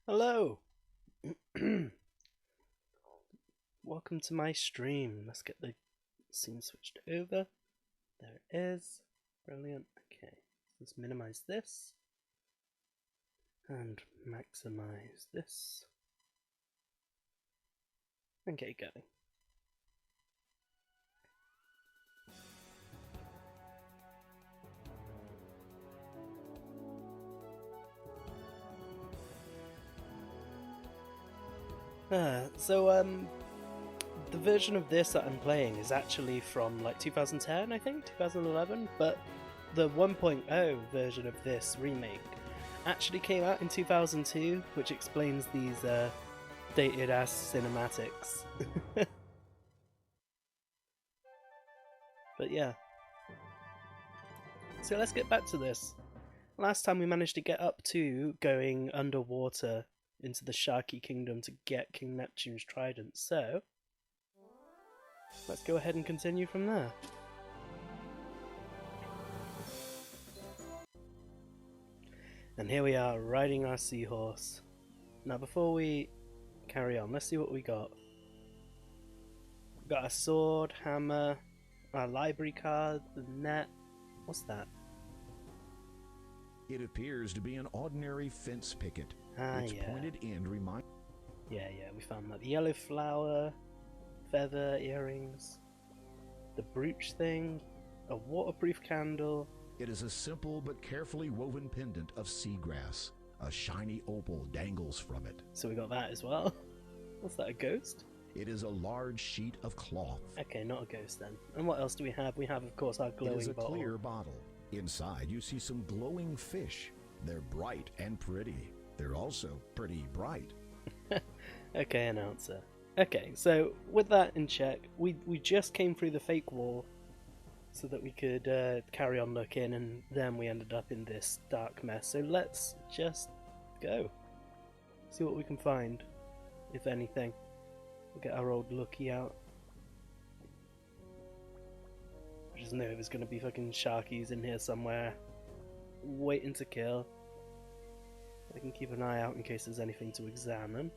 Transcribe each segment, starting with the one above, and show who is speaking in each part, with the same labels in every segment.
Speaker 1: Hello! Welcome to my stream. Let's get the scene switched over. There it is. Brilliant. Okay, let's minimize this and maximize this and get it going. The version of this that I'm playing is actually from like 2010, I think, 2011, but the 1.0 version of this remake actually came out in 2002, which explains these dated ass cinematics. But yeah. So let's get back to this. Last time we managed to get up to going underwater into the Sharky Kingdom to get King Neptune's trident, so let's go ahead and continue from there. And here we are, riding our seahorse. Now before we carry on, let's see what we got. We've got a sword, hammer, our library card, the net. What's that?
Speaker 2: It appears to be an ordinary fence picket. Its pointed end reminds...
Speaker 1: Yeah, we found that. The yellow flower, feather, earrings, the brooch thing, a waterproof candle.
Speaker 2: It is a simple but carefully woven pendant of seagrass. A shiny opal dangles from it.
Speaker 1: So we got that as well. What's that, a ghost?
Speaker 2: It is a large sheet of cloth.
Speaker 1: Okay, not a ghost then. And what else do we have? We have, of course, our glowing bottle.
Speaker 2: It is a clear bottle. Inside, you see some glowing fish. They're bright and pretty. They're also pretty bright.
Speaker 1: Okay, announcer. Okay, so with that in check, we just came through the fake wall so that we could carry on looking, and then we ended up in this dark mess. So let's just go. See what we can find, if anything. We'll get our old looky out. I just know there's gonna be fucking sharkies in here somewhere, waiting to kill. I can keep an eye out in case there's anything to examine.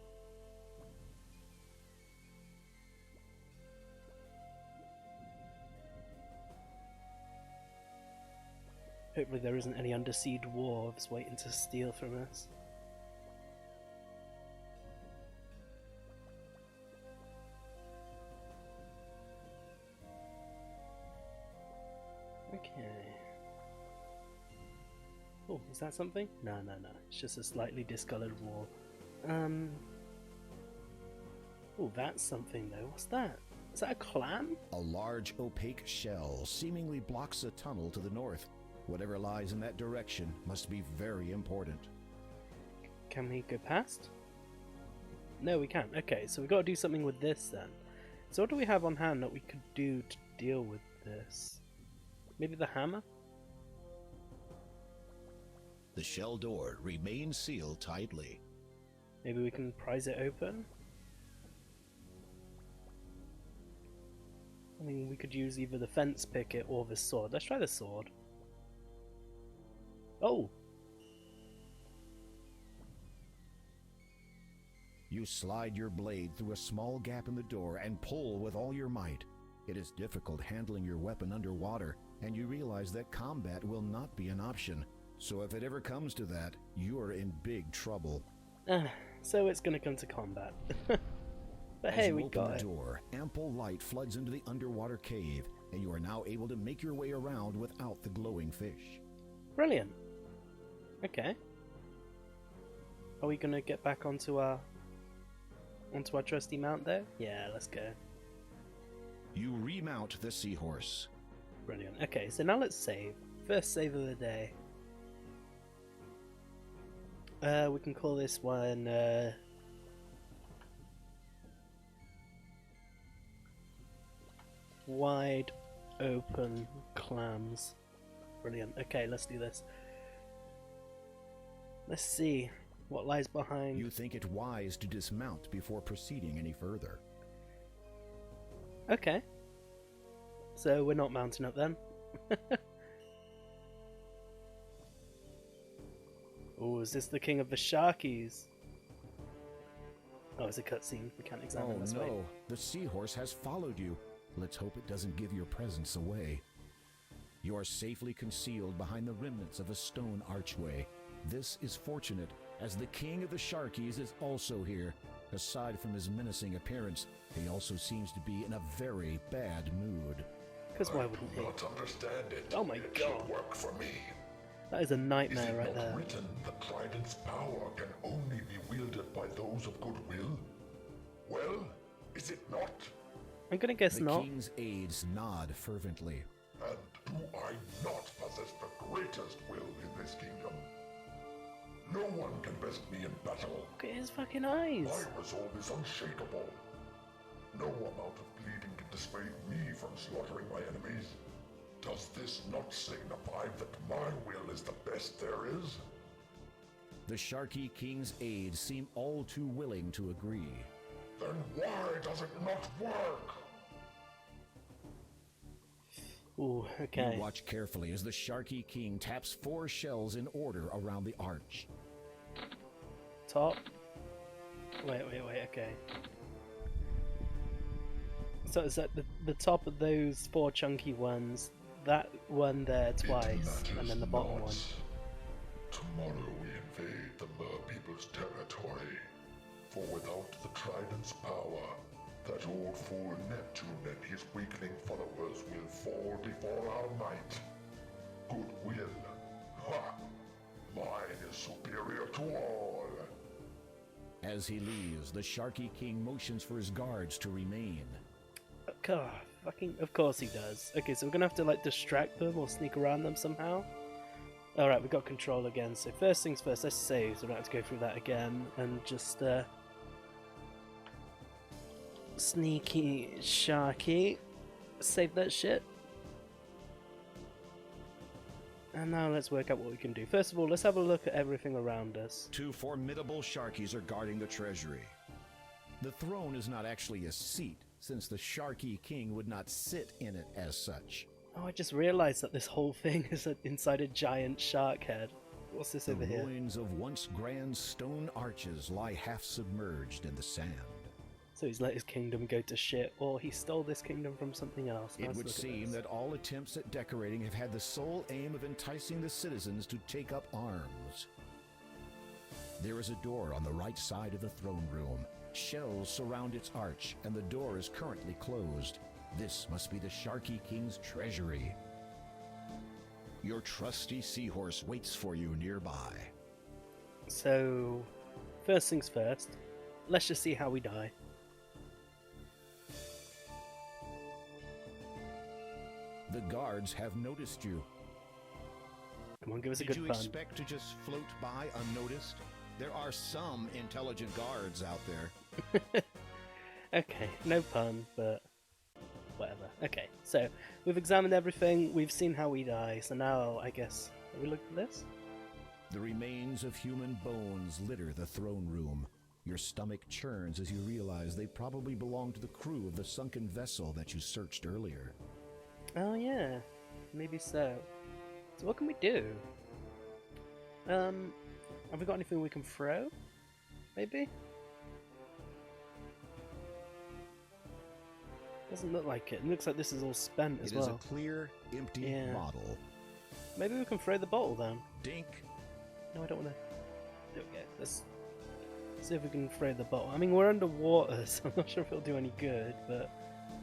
Speaker 1: Hopefully there isn't any undersea dwarves waiting to steal from us. Okay. Oh, is that something? No. It's just a slightly discolored wall. Oh, that's something though. What's that? Is that a clam?
Speaker 2: A large opaque shell seemingly blocks a tunnel to the north. Whatever lies in that direction must be very important.
Speaker 1: Can we go past? No, we can't. Okay, so we've got to do something with this then. So what do we have on hand that we could do to deal with this? Maybe the hammer?
Speaker 2: The shell door remains sealed tightly.
Speaker 1: Maybe we can prise it open? I mean, we could use either the fence picket or the sword. Let's try the sword. Oh!
Speaker 2: You slide your blade through a small gap in the door and pull with all your might. It is difficult handling your weapon underwater, and you realize that combat will not be an option. So if it ever comes to that, you're in big trouble.
Speaker 1: So it's gonna come to combat. But
Speaker 2: As
Speaker 1: hey,
Speaker 2: you
Speaker 1: we
Speaker 2: open
Speaker 1: got
Speaker 2: the
Speaker 1: it.
Speaker 2: door, ample light floods into the underwater cave, and you are now able to make your way around without the glowing fish.
Speaker 1: Brilliant. Okay. Are we gonna get back onto our trusty mount there? Yeah, let's go.
Speaker 2: You remount the seahorse.
Speaker 1: Brilliant. Okay, so now let's save. First save of the day. We can call this one Wide Open Clams. Brilliant. Okay, let's do this. Let's see what lies behind.
Speaker 2: You think it wise to dismount before proceeding any further.
Speaker 1: Okay. So we're not mounting up then. Oh, is this the king of the Sharkies? Oh, it's a cutscene. We can't examine
Speaker 2: Oh
Speaker 1: this way.
Speaker 2: no, the seahorse has followed you. Let's hope it doesn't give your presence away. You are safely concealed behind the remnants of a stone archway. This is fortunate, as the king of the Sharkies is also here. Aside from his menacing appearance, he also seems to be in a very bad mood.
Speaker 1: Because why wouldn't he?
Speaker 3: I do not understand it.
Speaker 1: Oh my
Speaker 3: It
Speaker 1: God.
Speaker 3: should work for me.
Speaker 1: That is a
Speaker 3: Is
Speaker 1: nightmare
Speaker 3: it
Speaker 1: right
Speaker 3: not
Speaker 1: there.
Speaker 3: written that Trident's power can only be wielded by those of goodwill? Well, is it not?
Speaker 1: I'm gonna guess
Speaker 2: The
Speaker 1: not.
Speaker 2: king's aides nod fervently.
Speaker 3: And do I not possess the greatest will in this kingdom? No one can best me in battle.
Speaker 1: Look at his fucking eyes.
Speaker 3: My resolve is unshakable. No amount of bleeding can dissuade me from slaughtering my enemies. Does this not signify that my will is the best there is?
Speaker 2: The Sharky King's aides seem all too willing to agree.
Speaker 3: Then why does it not work?
Speaker 1: Ooh, okay.
Speaker 2: You watch carefully as the Sharky King taps 4 shells in order around the arch.
Speaker 1: Top. Wait, okay. So is that the top of those 4 chunky ones, that one there twice,
Speaker 3: It
Speaker 1: and then the
Speaker 3: matters
Speaker 1: bottom
Speaker 3: not.
Speaker 1: one?
Speaker 3: Tomorrow we invade the Mer people's territory. For without the Trident's power, that old fool Neptune and his weakling followers will fall before our might. Goodwill. Ha! Mine is superior to all.
Speaker 2: As he leaves, the Sharky King motions for his guards to remain.
Speaker 1: God, fucking, of course he does. Okay, so we're gonna have to like distract them or sneak around them somehow. Alright, we got control again, so first things first, let's save, so we don't have to go through that again, and just, sneaky Sharky, save that shit. And now let's work out what we can do. First of all, let's have a look at everything around us.
Speaker 2: 2 formidable Sharkies are guarding the treasury. The throne is not actually a seat, since the Sharky King would not sit in it as such.
Speaker 1: Oh, I just realized that this whole thing is inside a giant shark head. What's this
Speaker 2: The
Speaker 1: over here?
Speaker 2: ruins of once grand stone arches lie half submerged in the sand.
Speaker 1: So he's let his kingdom go to shit, or he stole this kingdom from something else.
Speaker 2: It
Speaker 1: Let's
Speaker 2: would
Speaker 1: look at
Speaker 2: seem
Speaker 1: this.
Speaker 2: that all attempts at decorating have had the sole aim of enticing the citizens to take up arms. There is a door on the right side of the throne room. Shells surround its arch, and the door is currently closed. This must be the Sharky King's treasury. Your trusty seahorse waits for you nearby.
Speaker 1: So, first things first, let's just see how we die.
Speaker 2: The guards have noticed you.
Speaker 1: Come on, give us a
Speaker 2: Did
Speaker 1: good
Speaker 2: you
Speaker 1: pun.
Speaker 2: expect to just float by unnoticed? There are some intelligent guards out there.
Speaker 1: Okay, no pun, but whatever. Okay, so we've examined everything, we've seen how we die, so now I guess, have we looked at this?
Speaker 2: The remains of human bones litter the throne room. Your stomach churns as you realize they probably belong to the crew of the sunken vessel that you searched earlier.
Speaker 1: Oh yeah, maybe so. So what can we do? Have we got anything we can throw? Maybe? Doesn't look like it. It looks like this is all spent as
Speaker 2: It is
Speaker 1: well.
Speaker 2: a clear, empty
Speaker 1: Yeah.
Speaker 2: bottle.
Speaker 1: Maybe we can throw the bottle then.
Speaker 2: Dink.
Speaker 1: No, I don't want to. There we go. Let's see if we can throw the bottle. I mean, we're underwater, so I'm not sure if it'll do any good, but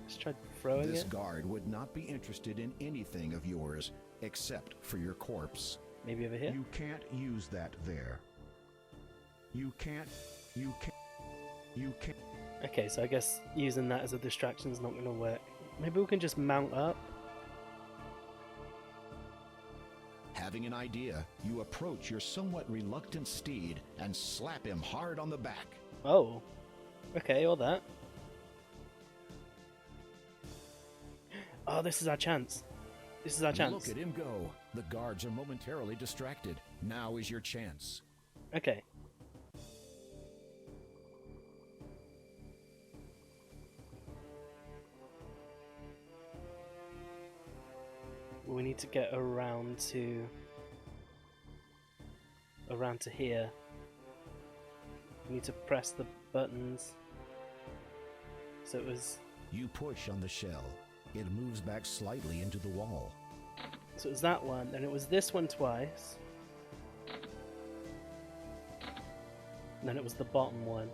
Speaker 1: let's try throwing
Speaker 2: This
Speaker 1: it.
Speaker 2: guard would not be interested in anything of yours except for your corpse.
Speaker 1: Maybe over here.
Speaker 2: You can't use that there. You can't.
Speaker 1: Okay, so I guess using that as a distraction is not going to work. Maybe we can just mount up.
Speaker 2: Having an idea, you approach your somewhat reluctant steed and slap him hard on the back.
Speaker 1: Oh. Okay, or that. Oh, this is our chance. This is our chance.
Speaker 2: Look at him go. The guards are momentarily distracted. Now is your chance.
Speaker 1: Okay. We need to get around to here. me to press the buttons. So it was...
Speaker 2: You push on the shell. It moves back slightly into the wall.
Speaker 1: So it was that one, and it was this one twice. And then it was the bottom one.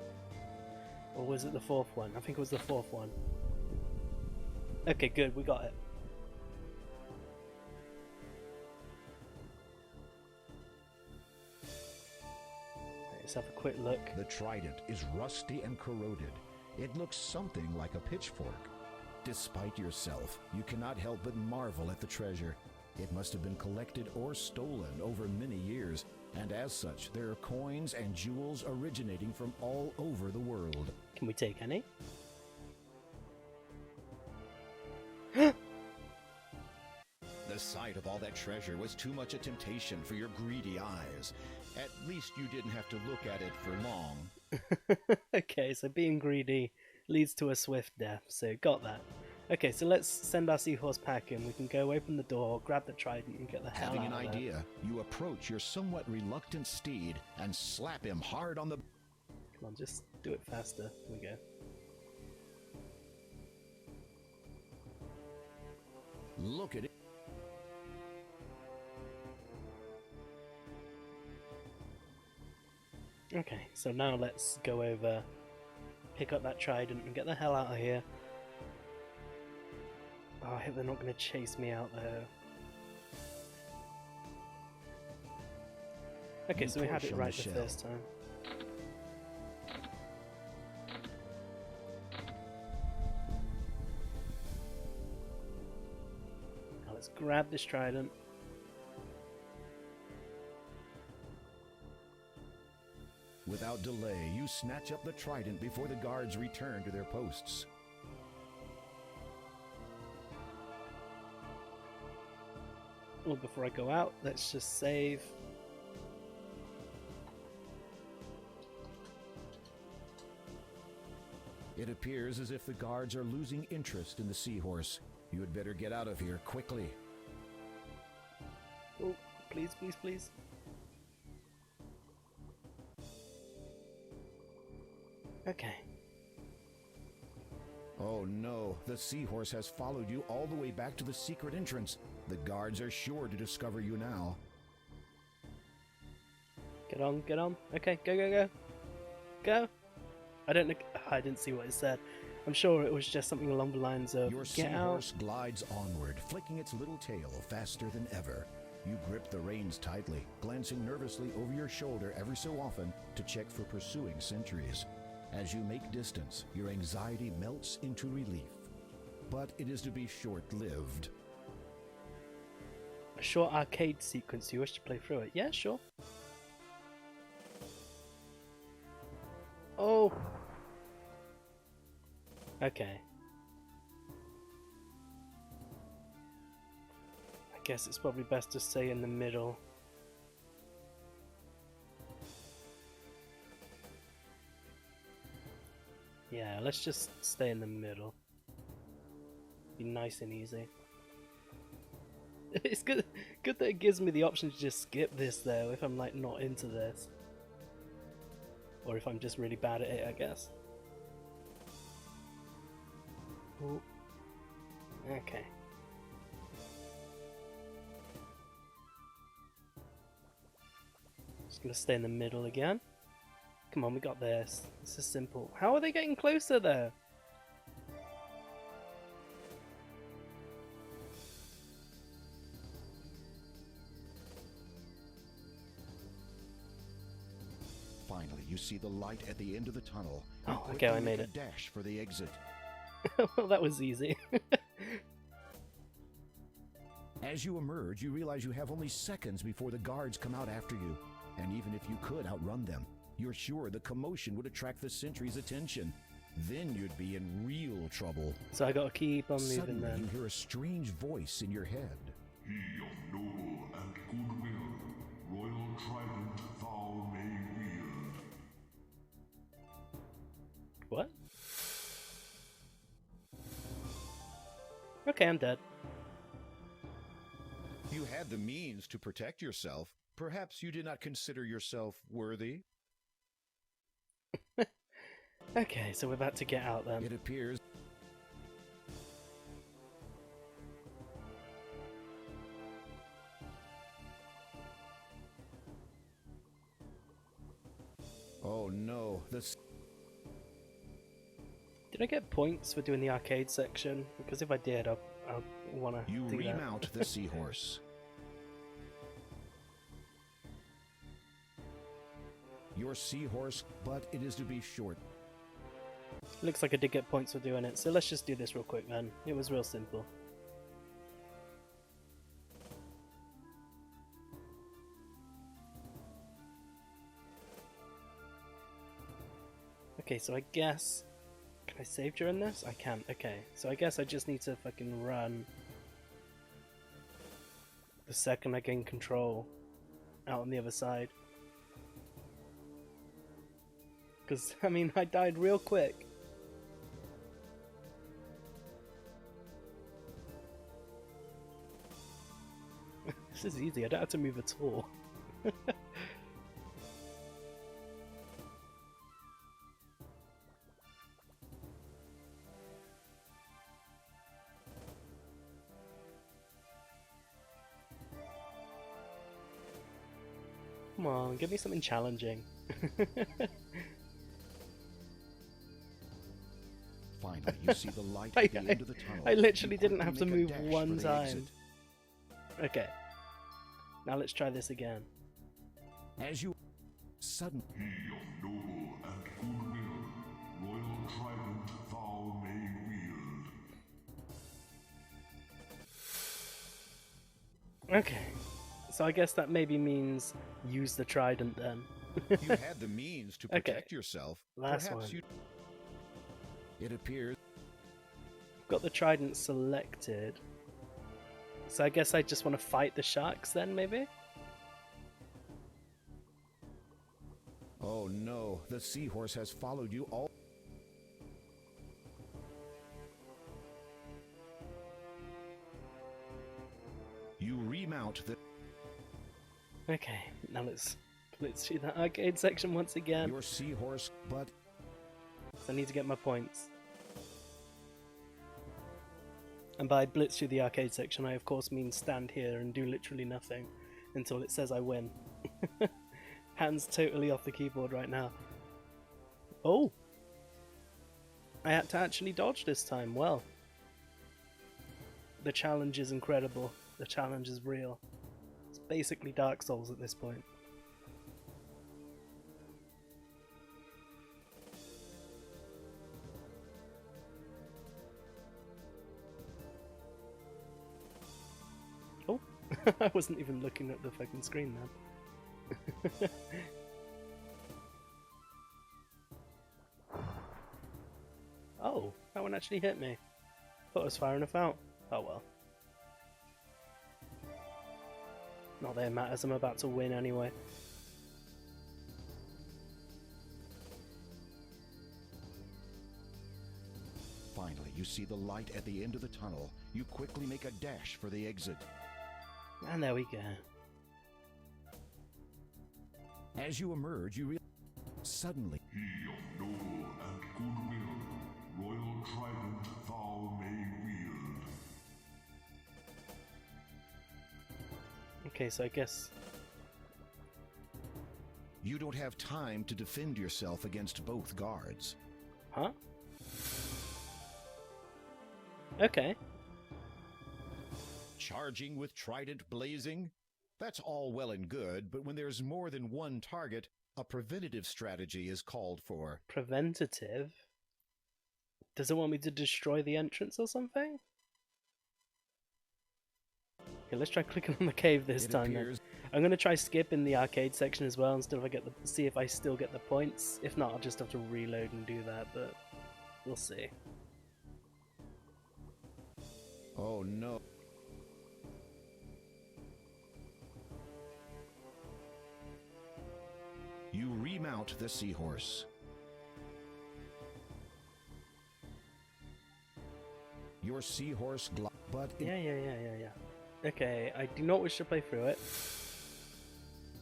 Speaker 1: Or was it the fourth one? I think it was the fourth one. Okay, good, we got it. Let's have a quick look.
Speaker 2: The trident is rusty and corroded. It looks something like a pitchfork. Despite yourself, you cannot help but marvel at the treasure. It must have been collected or stolen over many years, and as such, there are coins and jewels originating from all over the world.
Speaker 1: Can we take any?
Speaker 2: The sight of all that treasure was too much a temptation for your greedy eyes. At least you didn't have to look at it for long.
Speaker 1: Okay, so being greedy leads to a swift death, so got that. Okay, so let's send our seahorse packing. We can go open the door, grab the trident, and get the hell
Speaker 2: Having
Speaker 1: out
Speaker 2: an
Speaker 1: of
Speaker 2: idea, you approach your somewhat reluctant steed and slap him hard on the...
Speaker 1: Come on, just do it faster. Here we go.
Speaker 2: Look at it.
Speaker 1: Okay, so now let's go over, pick up that trident, and get the hell out of here. Oh, I hope they're not going to chase me out there. Okay,
Speaker 2: You
Speaker 1: so we had
Speaker 2: push
Speaker 1: it
Speaker 2: on the
Speaker 1: right the
Speaker 2: shell.
Speaker 1: first time. Now let's grab this trident.
Speaker 2: Without delay, you snatch up the trident before the guards return to their posts.
Speaker 1: Well, before I go out, let's just save.
Speaker 2: It appears as if the guards are losing interest in the seahorse. You had better get out of here quickly.
Speaker 1: Oh, please, please, please. Okay.
Speaker 2: Oh no, the seahorse has followed you all the way back to the secret entrance. The guards are sure to discover you now.
Speaker 1: Get on, get on. Okay, go, go, go. Go. I don't know. I didn't see what it said. I'm sure it was just something along the lines of
Speaker 2: Your
Speaker 1: get out.
Speaker 2: seahorse glides onward, flicking its little tail faster than ever. You grip the reins tightly, glancing nervously over your shoulder every so often to check for pursuing sentries. As you make distance, your anxiety melts into relief. But it is to be short-lived.
Speaker 1: A short arcade sequence. Do you wish to play through it? Yeah, sure. Oh. Okay. I guess it's probably best to stay in the middle. Yeah, let's just stay in the middle. Be nice and easy. It's good that it gives me the option to just skip this though, if I'm like not into this. Or if I'm just really bad at it, I guess. Ooh. Okay. Just gonna stay in the middle again. Come on, we got this. This is simple. How are they getting closer there?
Speaker 2: Finally, you see the light at the end of the tunnel.
Speaker 1: Oh,
Speaker 2: You
Speaker 1: okay,
Speaker 2: quickly
Speaker 1: I made
Speaker 2: make a
Speaker 1: it.
Speaker 2: dash for the exit.
Speaker 1: Well, that was easy.
Speaker 2: As you emerge, you realize you have only seconds before the guards come out after you. And even if you could outrun them, you're sure the commotion would attract the sentry's attention. Then you'd be in real trouble.
Speaker 1: So I gotta keep on moving
Speaker 2: Suddenly, you
Speaker 1: then.
Speaker 2: hear a strange voice in your head.
Speaker 3: He of noble and goodwill, royal trident thou may wield.
Speaker 1: What? Okay, I'm dead.
Speaker 2: You had the means to protect yourself. Perhaps you did not consider yourself worthy?
Speaker 1: Okay, so we're about to get out then.
Speaker 2: It appears. Oh no,
Speaker 1: Did I get points for doing the arcade section? Because if I did, I'll want to
Speaker 2: You
Speaker 1: do
Speaker 2: remount the seahorse. Your seahorse, but it is to be short.
Speaker 1: Looks like I did get points for doing it, so let's just do this real quick then. It was real simple. Okay, so I guess... Can I save during this? I can. Okay, so I guess I just need to fucking run the second I gain control out on the other side. Because, I mean, I died real quick. This is easy, I don't have to move at all. Come on, give me something challenging.
Speaker 2: Finally, you see the light at the end of the tunnel.
Speaker 1: I literally
Speaker 2: You
Speaker 1: didn't
Speaker 2: quickly
Speaker 1: have to
Speaker 2: make a
Speaker 1: move
Speaker 2: dash
Speaker 1: one
Speaker 2: for the
Speaker 1: time.
Speaker 2: exit.
Speaker 1: Okay. Now let's try this again.
Speaker 2: As you suddenly
Speaker 3: He of noble and goodwill, royal trident thou may wield.
Speaker 1: Okay. So I guess that maybe means use the trident then.
Speaker 2: you had the means to
Speaker 1: Okay.
Speaker 2: protect yourself.
Speaker 1: Last
Speaker 2: Perhaps
Speaker 1: one.
Speaker 2: you. It appears.
Speaker 1: Got the trident selected. So I guess I just want to fight the sharks then, maybe?
Speaker 2: Oh no, the seahorse has followed you all. You remount the.
Speaker 1: Okay, now let's do that arcade section once again.
Speaker 2: Your seahorse, but
Speaker 1: I need to get my points. And by blitz through the arcade section, I of course mean stand here and do literally nothing until it says I win. Hands totally off the keyboard right now. Oh! I had to actually dodge this time, well. The challenge is incredible. The challenge is real. It's basically Dark Souls at this point. Oh, I wasn't even looking at the fucking screen then. Oh, that one actually hit me. Thought I was far enough out. Oh well. Not that it matters, I'm about to win anyway.
Speaker 2: finally you see the light at the end of the tunnel. You quickly make a dash for the exit.
Speaker 1: And there we go.
Speaker 2: As you emerge, you realize suddenly
Speaker 3: He of noble and goodwill, royal trident thou may wield.
Speaker 1: Okay, so I guess...
Speaker 2: you don't have time to defend yourself against both guards.
Speaker 1: Huh? Okay.
Speaker 2: Charging with trident blazing? That's all well and good, but when there's more than one target, a preventative strategy is called for.
Speaker 1: Preventative? Does it want me to destroy the entrance or something? Okay, let's try clicking on the cave this
Speaker 2: It
Speaker 1: time then.
Speaker 2: appears
Speaker 1: I'm gonna try skipping the arcade section as well instead if I get the see if I still get the points. If not, I'll just have to reload and do that, but we'll see.
Speaker 2: oh no. You remount the seahorse. Your seahorse but
Speaker 1: Yeah. Okay, I do not wish to play through it.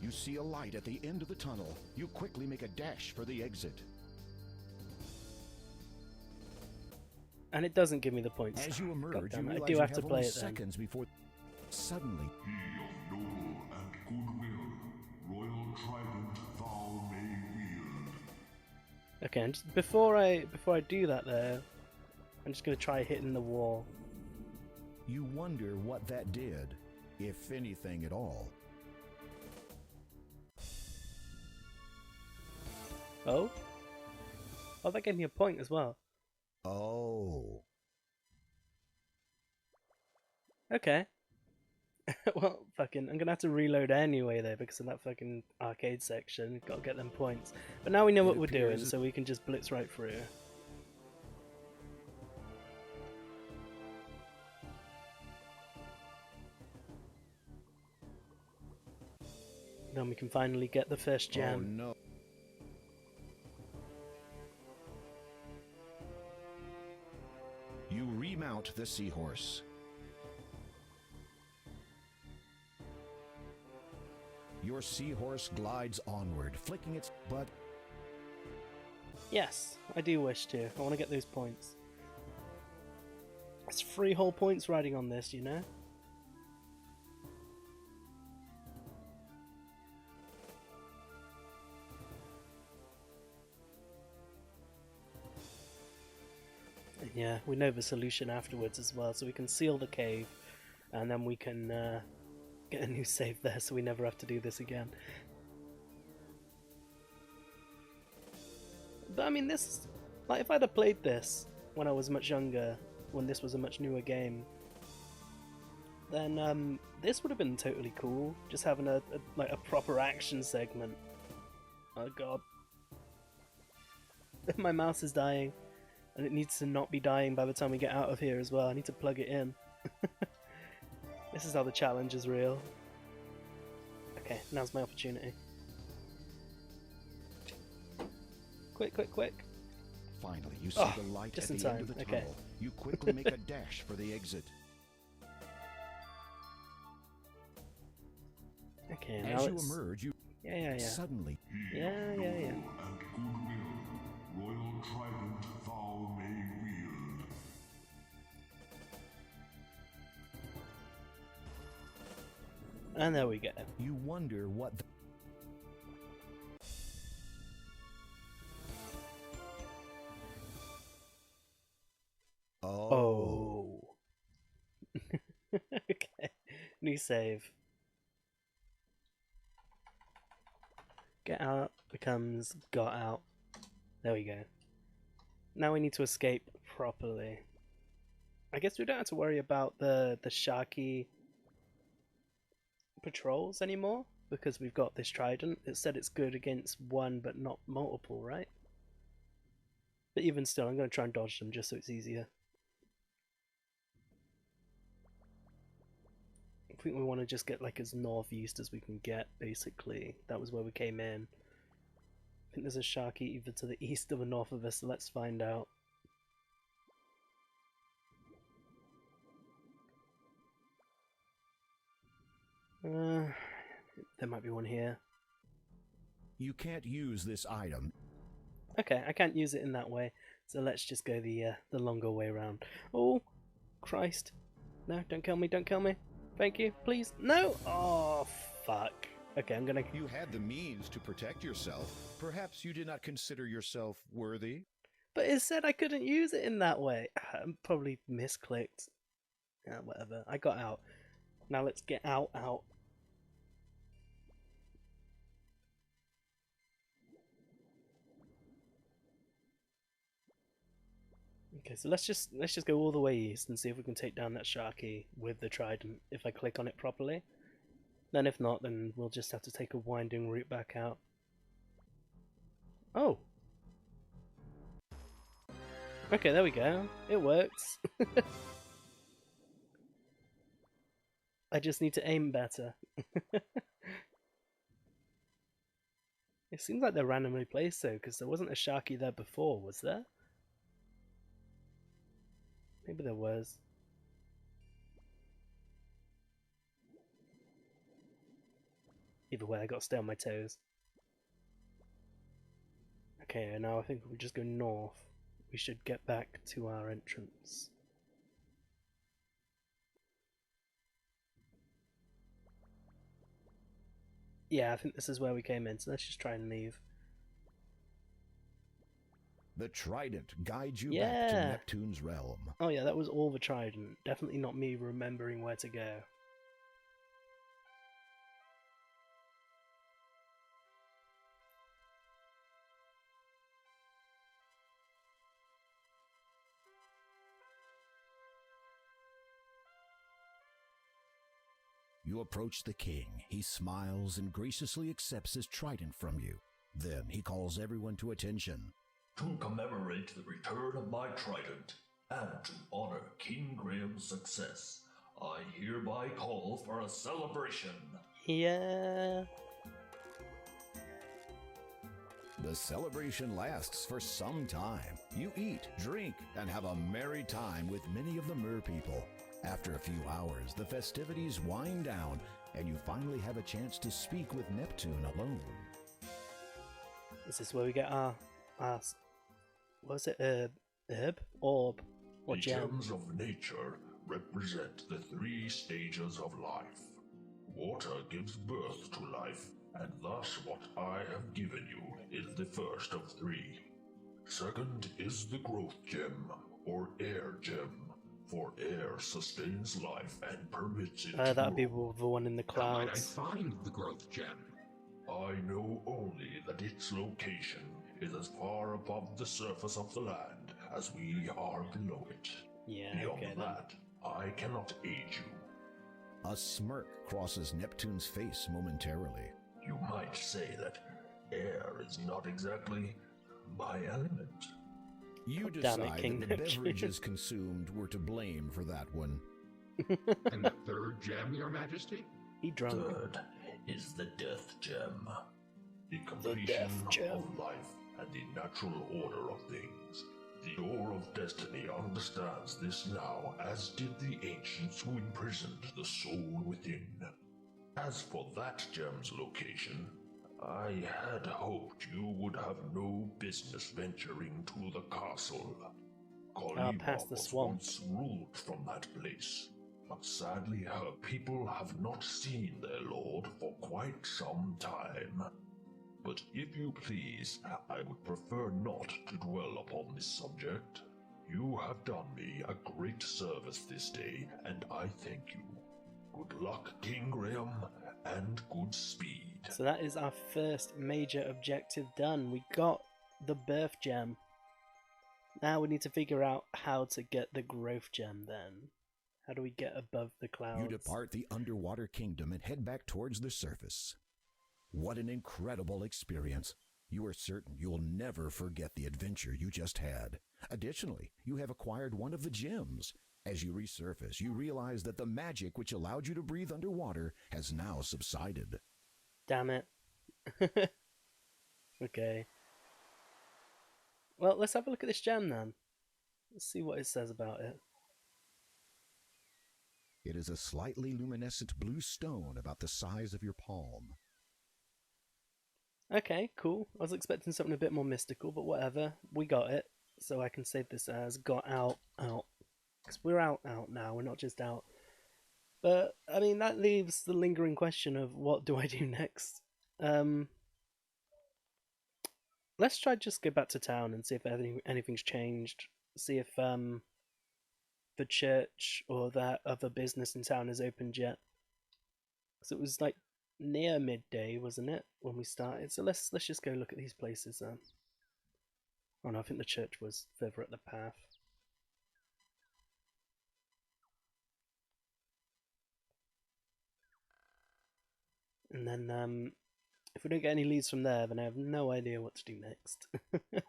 Speaker 2: you see a light at the end of the tunnel. You quickly make a dash for the exit.
Speaker 1: And it doesn't give me the points.
Speaker 2: As you emerge, you
Speaker 1: Goddamn it, I
Speaker 2: realize
Speaker 1: do
Speaker 2: you
Speaker 1: have to
Speaker 2: have
Speaker 1: play
Speaker 2: only
Speaker 1: it then.
Speaker 2: seconds before suddenly
Speaker 3: He of noble and goodwill, royal trident thou may wield.
Speaker 1: Okay, and just before I do that though, I'm just gonna try hitting the wall.
Speaker 2: you wonder what that did, if anything at all.
Speaker 1: Oh? Oh, that gave me a point as well.
Speaker 2: Oh.
Speaker 1: Okay. Well, fucking, I'm gonna have to reload anyway though because of that fucking arcade section. Gotta get them points. But now we know
Speaker 2: It
Speaker 1: what we're doing,
Speaker 2: appears
Speaker 1: so we can just blitz right through. Then we can finally get the first
Speaker 2: Oh
Speaker 1: gem.
Speaker 2: no. You remount the seahorse. Your seahorse glides onward, flicking its butt.
Speaker 1: Yes, I do wish to. I want to get those points. It's 3 whole points riding on this, you know? Yeah, we know the solution afterwards as well, so we can seal the cave, and then we can get a new save there so we never have to do this again. But I mean, this, like, if I'd have played this when I was much younger, when this was a much newer game, then this would have been totally cool. Just having a proper action segment. Oh god, my mouse is dying, and it needs to not be dying by the time we get out of here as well. I need to plug it in. This is how the challenge is real. Okay, now's my opportunity. Quick, quick, quick.
Speaker 2: Finally, you see
Speaker 1: Oh,
Speaker 2: the light at
Speaker 1: just
Speaker 2: the
Speaker 1: in
Speaker 2: end of
Speaker 1: time,
Speaker 2: the
Speaker 1: okay.
Speaker 2: tunnel. You quickly make a dash for the exit.
Speaker 1: Okay, now
Speaker 2: As you
Speaker 1: it's...
Speaker 2: emerge, you
Speaker 1: Yeah.
Speaker 2: suddenly
Speaker 1: Yeah.
Speaker 3: And goodwill, royal trident thou may wield.
Speaker 1: And there we go.
Speaker 2: you wonder what the
Speaker 1: Oh. Okay. New save. Get out becomes got out. There we go. Now we need to escape properly. I guess we don't have to worry about the Sharky patrols anymore because we've got this trident. It said it's good against one but not multiple, right? But even still, I'm going to try and dodge them just so it's easier. I think we want to just get like as northeast as we can get, basically. That was where we came in. I think there's a Sharky either to the east or the north of us, so let's find out. There might be one here.
Speaker 2: you can't use this item.
Speaker 1: Okay, I can't use it in that way, so let's just go the longer way around. Oh, Christ. No, don't kill me, don't kill me. Thank you, please. No! Oh, fuck. Okay, I'm gonna...
Speaker 2: You had the means to protect yourself. Perhaps you did not consider yourself worthy.
Speaker 1: But it said I couldn't use it in that way. I probably misclicked. Yeah, whatever. I got out. Now let's get out. Okay, so let's just go all the way east and see if we can take down that Sharky with the trident if I click on it properly. Then if not, then we'll just have to take a winding route back out. Oh! Okay, there we go. It works. I just need to aim better. It seems like they're randomly placed though, because there wasn't a Sharky there before, was there? Maybe there was. Either way, I got to stay on my toes. Okay, now I think we'll just go north. we should get back to our entrance. Yeah, I think this is where we came in, so let's just try and leave.
Speaker 2: The trident guides you back
Speaker 1: Yeah.
Speaker 2: to Neptune's realm.
Speaker 1: Oh yeah, that was all the trident. Definitely not me remembering where to go.
Speaker 2: You approach the king. He smiles and graciously accepts his trident from you. Then he calls everyone to attention.
Speaker 4: To commemorate the return of my trident, and to honor King Graham's success, I hereby call for a celebration.
Speaker 1: Yeah.
Speaker 2: The celebration lasts for some time. You eat, drink, and have a merry time with many of the mer people. After a few hours, the festivities wind down, and you finally have a chance to speak with Neptune alone.
Speaker 1: Is this where we get our what was it, herb? Orb? Or
Speaker 4: The
Speaker 1: gem?
Speaker 4: gems of nature represent the 3 stages of life. Water gives birth to life, and thus what I have given you is the first of 3. Second is the growth gem, or air gem, for air sustains life and permits it to
Speaker 1: That'd be
Speaker 4: grow.
Speaker 1: the one in the
Speaker 5: How might I
Speaker 1: clouds.
Speaker 5: find the growth gem?
Speaker 4: I know only that its location is as far above the surface of the land as we are below it.
Speaker 1: Yeah,
Speaker 4: Beyond
Speaker 1: okay then.
Speaker 4: that, I cannot aid you.
Speaker 2: A smirk crosses Neptune's face momentarily.
Speaker 4: You might say that air is not exactly my element.
Speaker 2: You
Speaker 1: Damn it,
Speaker 2: decide
Speaker 1: King
Speaker 2: that the
Speaker 1: Neptune.
Speaker 2: beverages consumed were to blame for that one.
Speaker 5: And the third gem, Your Majesty?
Speaker 1: He drunk.
Speaker 4: Third is the death gem. The
Speaker 1: death
Speaker 4: completion
Speaker 1: gem.
Speaker 4: of life and the natural order of things. The Door of Destiny understands this now, as did the ancients who imprisoned the soul within. As for that gem's location, I had hoped you would have no business venturing to the castle. Kaliba
Speaker 1: past the
Speaker 4: was
Speaker 1: swamp.
Speaker 4: once ruled from that place, but sadly her people have not seen their lord for quite some time. But if you please, I would prefer not to dwell upon this subject. You have done me a great service this day, and I thank you. Good luck, King Graham, and good speed.
Speaker 1: So that is our first major objective done. We got the birth gem. Now we need to figure out how to get the growth gem then. How do we get above the clouds?
Speaker 2: You depart the underwater kingdom and head back towards the surface. What an incredible experience. You are certain you will never forget the adventure you just had. Additionally, you have acquired one of the gems. As you resurface, you realize that the magic which allowed you to breathe underwater has now subsided.
Speaker 1: Damn it. Okay. Well, let's have a look at this gem then. Let's see what it says about it.
Speaker 2: It is a slightly luminescent blue stone about the size of your palm.
Speaker 1: Okay, cool. I was expecting something a bit more mystical, but whatever. We got it. So I can save this as got out. Because we're out now. We're not just out. But, I mean, that leaves the lingering question of what do I do next? Let's try just go back to town and see if anything's changed. See if the church or that other business in town is opened yet. Because it was like near midday, wasn't it, when we started? So let's just go look at these places then. Oh no, I think the church was further up the path. And then if we don't get any leads from there, then I have no idea what to do next. I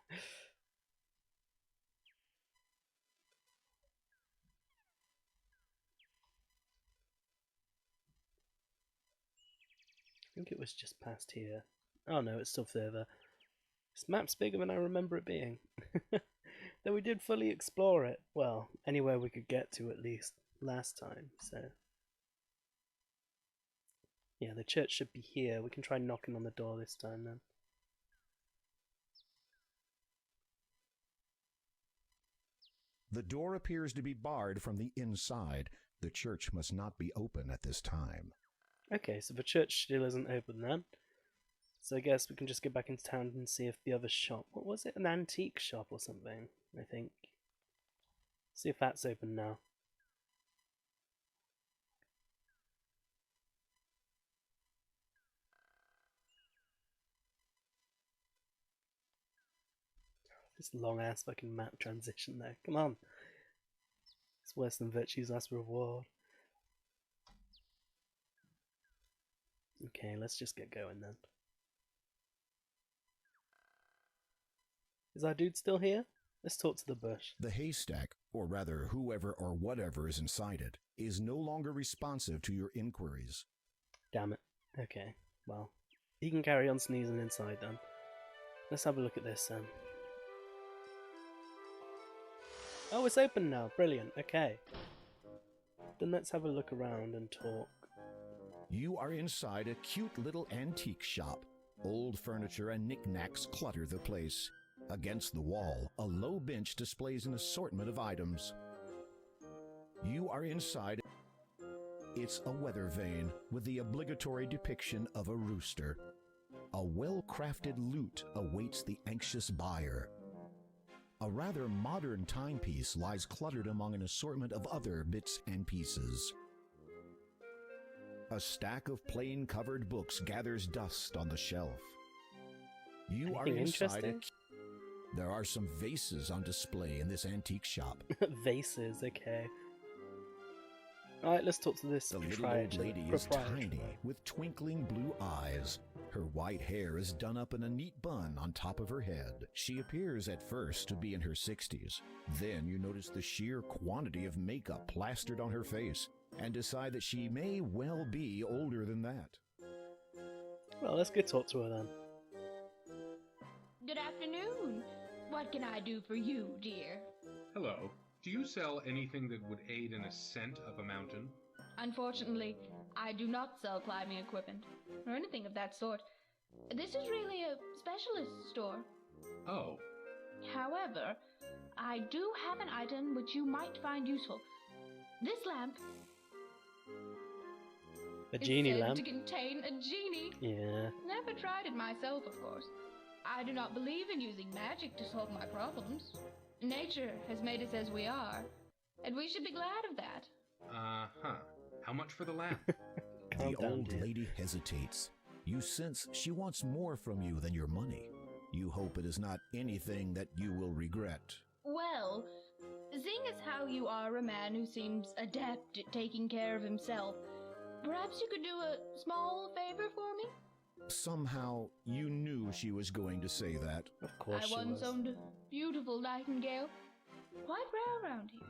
Speaker 1: think it was just past here. Oh no, it's still further. This map's bigger than I remember it being. Though we did fully explore it. Well, anywhere we could get to at least last time, so... Yeah, the church should be here. We can try knocking on the door this time then.
Speaker 2: The door appears to be barred from the inside. The church must not be open at this time.
Speaker 1: Okay, so the church still isn't open then. So I guess we can just get back into town and see if the other shop... What was it? An antique shop or something, I think. See if that's open now. This long-ass fucking map transition there. Come on. It's worse than Virtue's Last Reward. Okay, let's just get going then. Is our dude still here? Let's talk to the bush.
Speaker 2: The haystack, or rather whoever or whatever is inside it, is no longer responsive to your inquiries.
Speaker 1: Damn it. Okay, well, he can carry on sneezing inside then. Let's have a look at this then. Oh, it's open now. Brilliant. Okay. Then let's have a look around and talk.
Speaker 2: You are inside a cute little antique shop. Old furniture and knickknacks clutter the place. Against the wall, a low bench displays an assortment of items. You are inside. It's a weather vane with the obligatory depiction of a rooster. A well-crafted lute awaits the anxious buyer. A rather modern timepiece lies cluttered among an assortment of other bits and pieces. A stack of plain-covered books gathers dust on the shelf. You are
Speaker 1: Anything
Speaker 2: inside
Speaker 1: interesting?
Speaker 2: There are some vases on display in this antique shop.
Speaker 1: Vases, okay. Alright, let's talk to this
Speaker 2: The little
Speaker 1: proprietor.
Speaker 2: old lady is tiny, with twinkling blue eyes. Her white hair is done up in a neat bun on top of her head. She appears at first to be in her 60s. Then you notice the sheer quantity of makeup plastered on her face, and decide that she may well be older than that.
Speaker 1: Well, let's go talk to her then.
Speaker 6: Good afternoon. What can I do for you, dear?
Speaker 7: Hello. Do you sell anything that would aid in ascent of a mountain?
Speaker 6: Unfortunately, I do not sell climbing equipment, or anything of that sort. This is really a specialist store.
Speaker 7: Oh,
Speaker 6: However, I do have an item which you might find useful. This lamp
Speaker 1: A
Speaker 6: is
Speaker 1: genie
Speaker 6: said
Speaker 1: lamp.
Speaker 6: to contain a genie.
Speaker 1: Yeah.
Speaker 6: Never tried it myself, of course. I do not believe in using magic to solve my problems. Nature has made us as we are, and we should be glad of that.
Speaker 7: uh-huh. How much for the lamp?
Speaker 1: Calm
Speaker 2: The
Speaker 1: down,
Speaker 2: old
Speaker 1: dear.
Speaker 2: lady hesitates. You sense she wants more from you than your money. You hope it is not anything that you will regret.
Speaker 6: Well, seeing as how you are a man who seems adept at taking care of himself, perhaps you could do a small favor for me?
Speaker 2: Somehow, you knew she was going to say that.
Speaker 1: Of course
Speaker 6: I
Speaker 1: she
Speaker 6: once
Speaker 1: was.
Speaker 6: owned a beautiful nightingale, quite rare around here.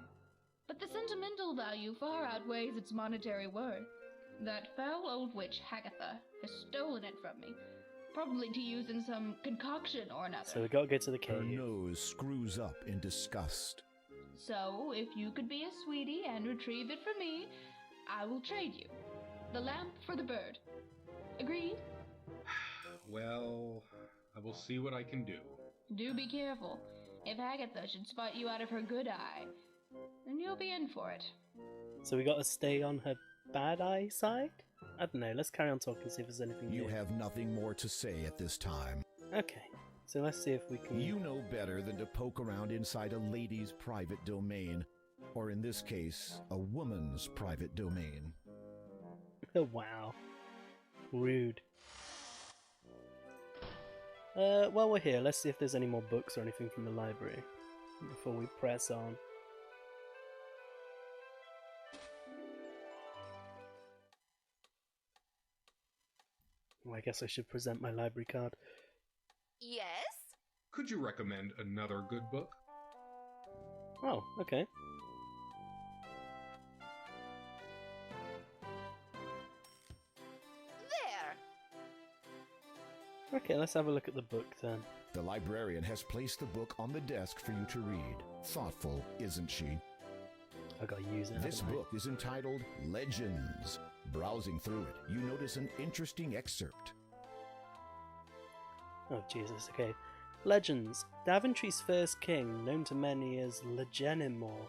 Speaker 6: But the sentimental value far outweighs its monetary worth. That foul old witch Hagatha has stolen it from me, probably to use in some concoction or another.
Speaker 1: So we gotta go to the
Speaker 2: Her
Speaker 1: cave.
Speaker 2: nose screws up in disgust.
Speaker 6: So, if you could be a sweetie and retrieve it for me, I will trade you. The lamp for the bird. Agreed?
Speaker 7: Well, I will see what I can do.
Speaker 6: Do be careful. If Hagatha should spot you out of her good eye, then you'll be in for it.
Speaker 1: So we gotta stay on her bad eye side? I don't know, let's carry on talking, see if there's anything
Speaker 2: You
Speaker 1: new.
Speaker 2: have nothing more to say at this time.
Speaker 1: Okay, so let's see if we can...
Speaker 2: You know better than to poke around inside a lady's private domain, or in this case, a woman's private domain.
Speaker 1: Wow. Rude. While we're here, let's see if there's any more books or anything from the library before we press on. Well, I guess I should present my library card.
Speaker 8: Yes?
Speaker 7: Could you recommend another good book?
Speaker 1: Oh, okay.
Speaker 8: There!
Speaker 1: Okay, let's have a look at the book then.
Speaker 2: The librarian has placed the book on the desk for you to read. Thoughtful, isn't she?
Speaker 1: I gotta use it.
Speaker 2: This
Speaker 1: haven't I?
Speaker 2: book is entitled Legends. Browsing through it, you notice an interesting excerpt.
Speaker 1: Oh, Jesus, okay. Legends. Daventry's first king, known to many as Legenimor,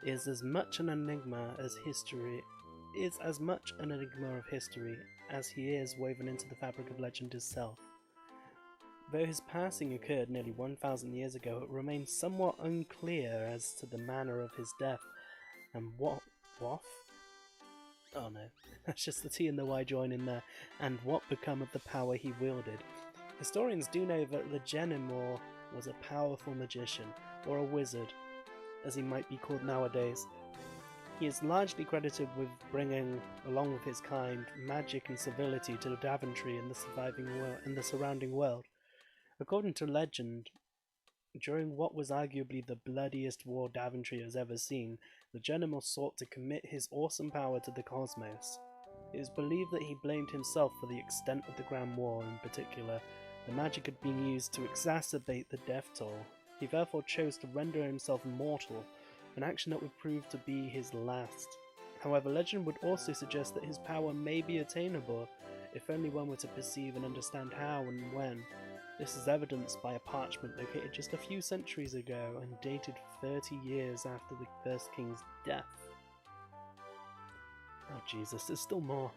Speaker 1: is as much an enigma of history as he is woven into the fabric of legend itself. Though his passing occurred nearly 1,000 years ago, it remains somewhat unclear as to the manner of his death and what oh no, that's just the T and the Y join in there, and what become of the power he wielded. Historians do know that Legenimor was a powerful magician, or a wizard, as he might be called nowadays. He is largely credited with bringing, along with his kind, magic and civility to Daventry and the surrounding world. According to legend, during what was arguably the bloodiest war Daventry has ever seen, Legenimor sought to commit his awesome power to the cosmos. It is believed that he blamed himself for the extent of the Grand War. In particular, the magic had been used to exacerbate the death toll. He therefore chose to render himself immortal, an action that would prove to be his last. However, legend would also suggest that his power may be attainable, if only one were to perceive and understand how and when. This is evidenced by a parchment located just a few centuries ago and dated 30 years after the first king's death. Oh Jesus, there's still more.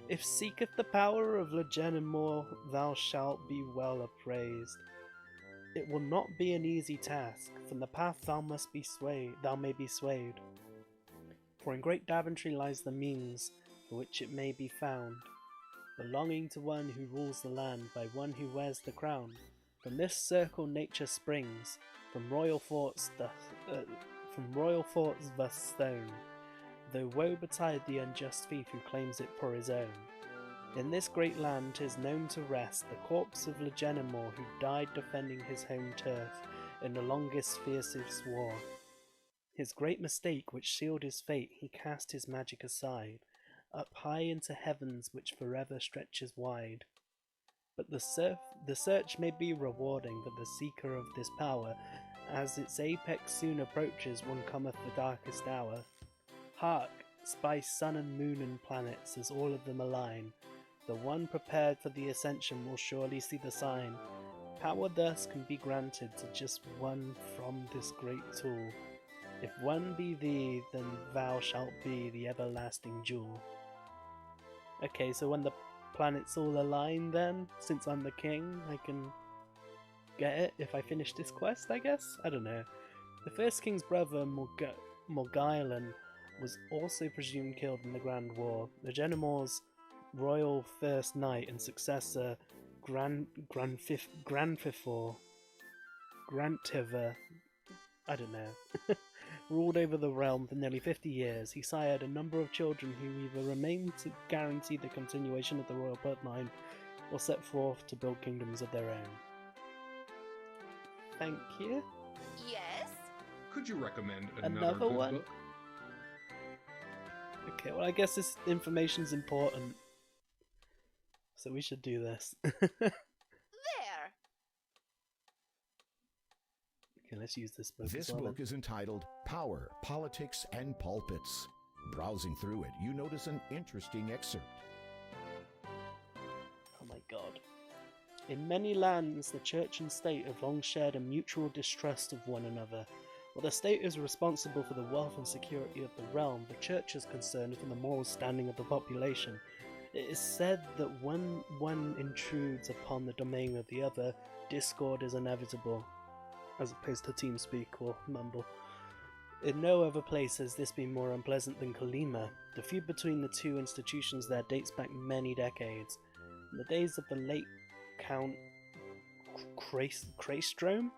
Speaker 1: If seeketh the power of Legenimor, thou shalt be well appraised. It will not be an easy task, from the path thou may be swayed. For in great Daventry lies the means for which it may be found, belonging to one who rules the land by one who wears the crown. From this circle nature springs, from royal forts thus stone, though woe betide the unjust thief who claims it for his own. In this great land 'tis known to rest the corpse of Legenimor, who died defending his home turf in the longest fiercest war. His great mistake which sealed his fate, he cast his magic aside, up high into heavens which forever stretches wide. But the search may be rewarding for the seeker of this power, as its apex soon approaches when cometh the darkest hour. Hark! Spy sun and moon and planets, as all of them align. The one prepared for the ascension will surely see the sign. Power thus can be granted to just one from this great tool. If one be thee, then thou shalt be the everlasting jewel. Okay, so when the planets all align then, since I'm the king, I can get it if I finish this quest, I guess? I don't know. The first king's brother, Morgailen, was also presumed killed in the Grand War. Legenimor's royal first knight and successor, Grantiver, I don't know, ruled over the realm for nearly 50 years. He sired a number of children who either remained to guarantee the continuation of the royal bloodline or set forth to build kingdoms of their own. Thank you.
Speaker 8: Yes?
Speaker 7: Could you recommend
Speaker 1: Another
Speaker 7: good
Speaker 1: one?
Speaker 7: book?
Speaker 1: Okay, well I guess this information's important, so we should do this.
Speaker 8: There!
Speaker 1: Okay, let's use this book.
Speaker 2: This
Speaker 1: as well,
Speaker 2: book
Speaker 1: then.
Speaker 2: is entitled Power, Politics, and Pulpits. Browsing through it, you notice an interesting excerpt.
Speaker 1: Oh my god. In many lands, the church and state have long shared a mutual distrust of one another. While the state is responsible for the wealth and security of the realm, the church is concerned for the moral standing of the population. It is said that when one intrudes upon the domain of the other, discord is inevitable, as opposed to teamspeak or mumble. In no other place has this been more unpleasant than Kalima. The feud between the two institutions there dates back many decades. In the days of the late Count Craystrom?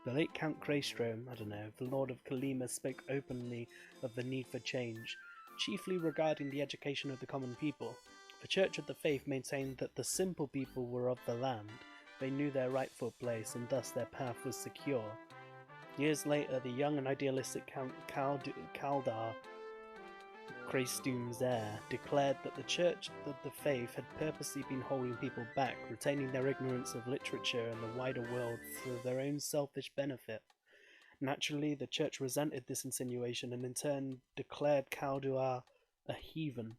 Speaker 1: The late Count Craystrom, I don't know, the Lord of Kalima spoke openly of the need for change, chiefly regarding the education of the common people. The Church of the Faith maintained that the simple people were of the land. They knew their rightful place, and thus their path was secure. Years later, the young and idealistic Count Kaldar, Craystom's heir, declared that the Church of the Faith had purposely been holding people back, retaining their ignorance of literature and the wider world for their own selfish benefit. Naturally, the Church resented this insinuation and in turn declared Kaldar a heathen.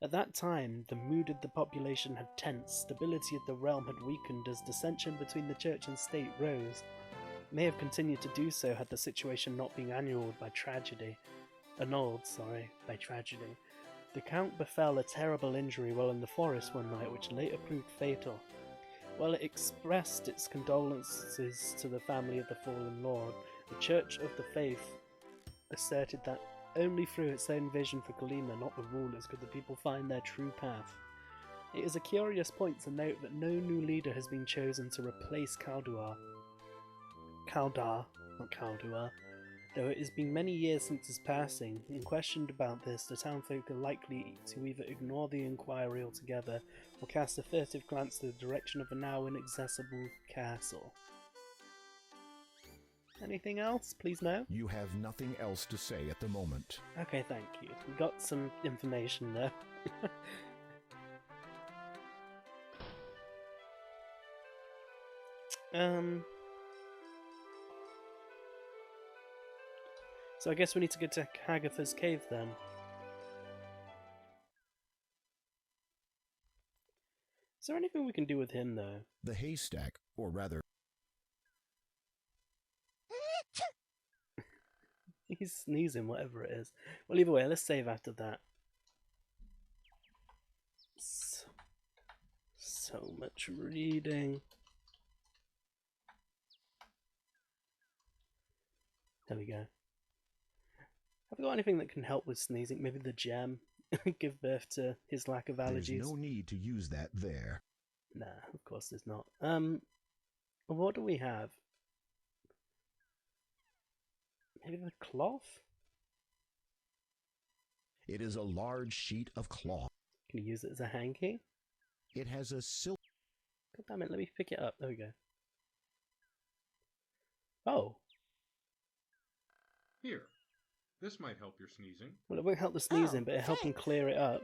Speaker 1: At that time, the mood of the population had tensed, stability of the realm had weakened as dissension between the church and state rose. It may have continued to do so had the situation not been annulled by tragedy. By tragedy. The Count befell a terrible injury while in the forest one night, which later proved fatal. While it expressed its condolences to the family of the fallen lord, the Church of the Faith asserted that only through its own vision for Kalima, not the rulers, could the people find their true path. It is a curious point to note that no new leader has been chosen to replace Kaldar, not Kalduar. Though it has been many years since his passing, in questioned about this, the townfolk are likely to either ignore the inquiry altogether or cast a furtive glance to the direction of a now inaccessible castle. Anything else, please no?
Speaker 2: You have nothing else to say at the moment.
Speaker 1: Okay, thank you. We got some information there. So I guess we need to go to Hagatha's cave then. Is there anything we can do with him though?
Speaker 2: The haystack, or rather...
Speaker 1: He's sneezing, whatever it is. Well, either way, let's save after that. So much reading. There we go. Have we got anything that can help with sneezing? Maybe the gem? Give birth to his lack of allergies?
Speaker 2: There's no need to use that there.
Speaker 1: Nah, of course there's not. What do we have? Maybe the cloth?
Speaker 2: It is a large sheet of cloth.
Speaker 1: Can you use it as a hanky?
Speaker 2: It has a silk...
Speaker 1: God damn it, let me pick it up. There we go. Oh.
Speaker 7: Here. This might help your sneezing.
Speaker 1: Well, it won't help the sneezing, but it'll help him clear it up.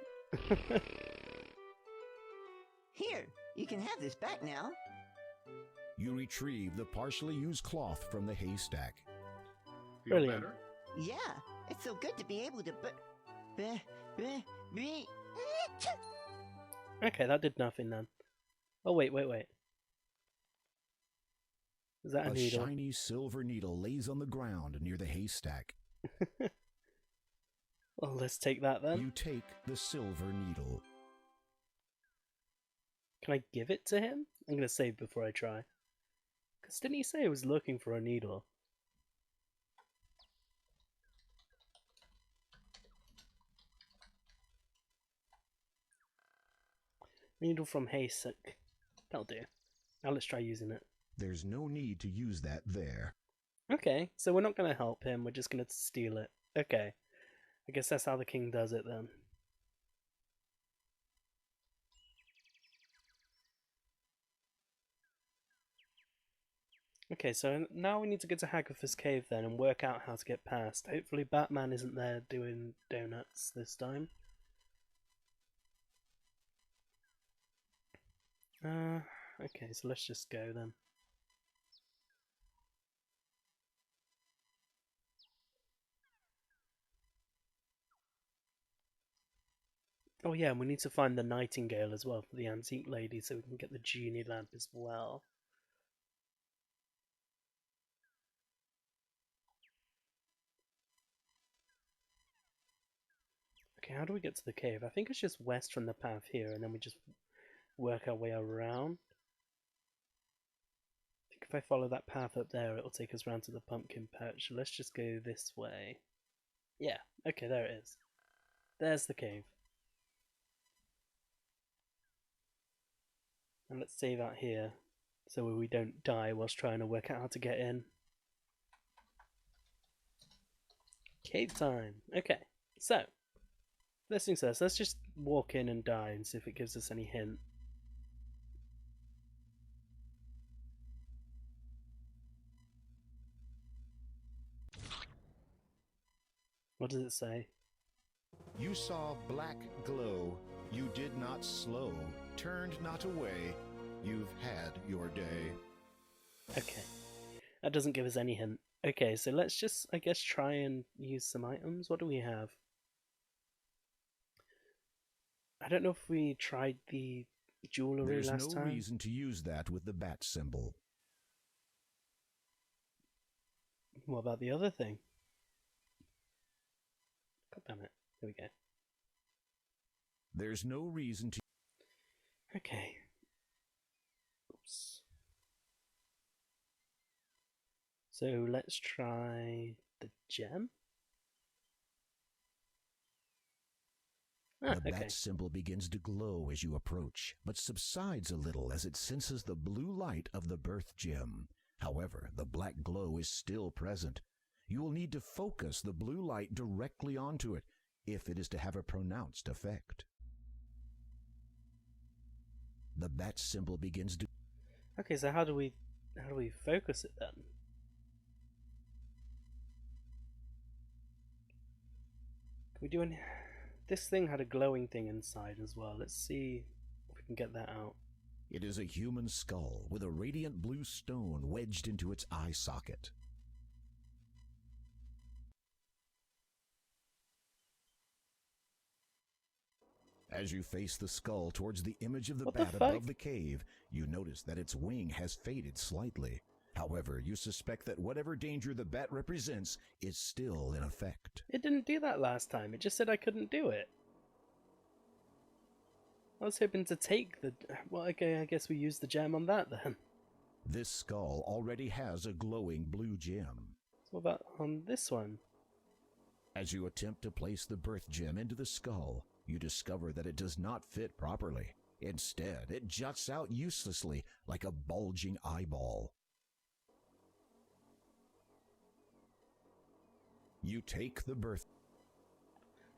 Speaker 9: Here, you can have this back now.
Speaker 2: You retrieve the partially used cloth from the haystack.
Speaker 7: Feel
Speaker 1: Brilliant.
Speaker 7: better?
Speaker 9: Yeah, it's so good to be able to
Speaker 1: Okay, that did nothing then. Oh, wait. Is that a needle?
Speaker 2: A shiny silver needle lays on the ground near the haystack.
Speaker 1: Well, let's take that then.
Speaker 2: You take the silver needle.
Speaker 1: Can I give it to him? I'm going to save before I try. Because didn't he say he was looking for a needle? Needle from haystack. That'll do. Now let's try using it.
Speaker 2: There's no need to use that there.
Speaker 1: Okay, so we're not going to help him, we're just going to steal it. Okay. I guess that's how the king does it then. Okay, so now we need to go to Hagatha's cave then and work out how to get past. Hopefully Batman isn't there doing donuts this time. Okay, so let's just go then. Oh yeah, and we need to find the Nightingale as well for the Antique Lady so we can get the Genie Lamp as well. Okay, how do we get to the cave? I think it's just west from the path here, and then we just work our way around. I think if I follow that path up there, it'll take us round to the pumpkin patch. Let's just go this way. Yeah, okay, there it is. There's the cave. And let's save out here, so we don't die whilst trying to work out how to get in. Cave time! Okay, so, first things first, let's just walk in and die and see if it gives us any hint. What does it say?
Speaker 2: You saw black glow. You did not slow. Turned not away. You've had your day.
Speaker 1: Okay. That doesn't give us any hint. Okay, so let's just, I guess, try and use some items. What do we have? I don't know if we tried the jewellery
Speaker 2: There's
Speaker 1: last
Speaker 2: no
Speaker 1: time.
Speaker 2: reason to use that with the bat symbol.
Speaker 1: What about the other thing? God damn it. There we go.
Speaker 2: There's no reason to...
Speaker 1: Okay. Oops. So let's try the gem. Ah,
Speaker 2: The
Speaker 1: okay.
Speaker 2: bat symbol begins to glow as you approach, but subsides a little as it senses the blue light of the birth gem. However, the black glow is still present. You will need to focus the blue light directly onto it if it is to have a pronounced effect. The bat symbol begins to...
Speaker 1: Okay, so how do we focus it then? Can we do any... This thing had a glowing thing inside as well. Let's see if we can get that out.
Speaker 2: It is a human skull with a radiant blue stone wedged into its eye socket. As you face the skull towards the image of the
Speaker 1: What the
Speaker 2: bat
Speaker 1: fuck?
Speaker 2: above the cave, you notice that its wing has faded slightly. However, you suspect that whatever danger the bat represents is still in effect.
Speaker 1: It didn't do that last time. It just said I couldn't do it. I was hoping to take the... Well, okay, I guess we use the gem on that then.
Speaker 2: This skull already has a glowing blue gem.
Speaker 1: So what about on this one?
Speaker 2: As you attempt to place the birth gem into the skull, you discover that it does not fit properly. Instead, it juts out uselessly like a bulging eyeball. You take the birth...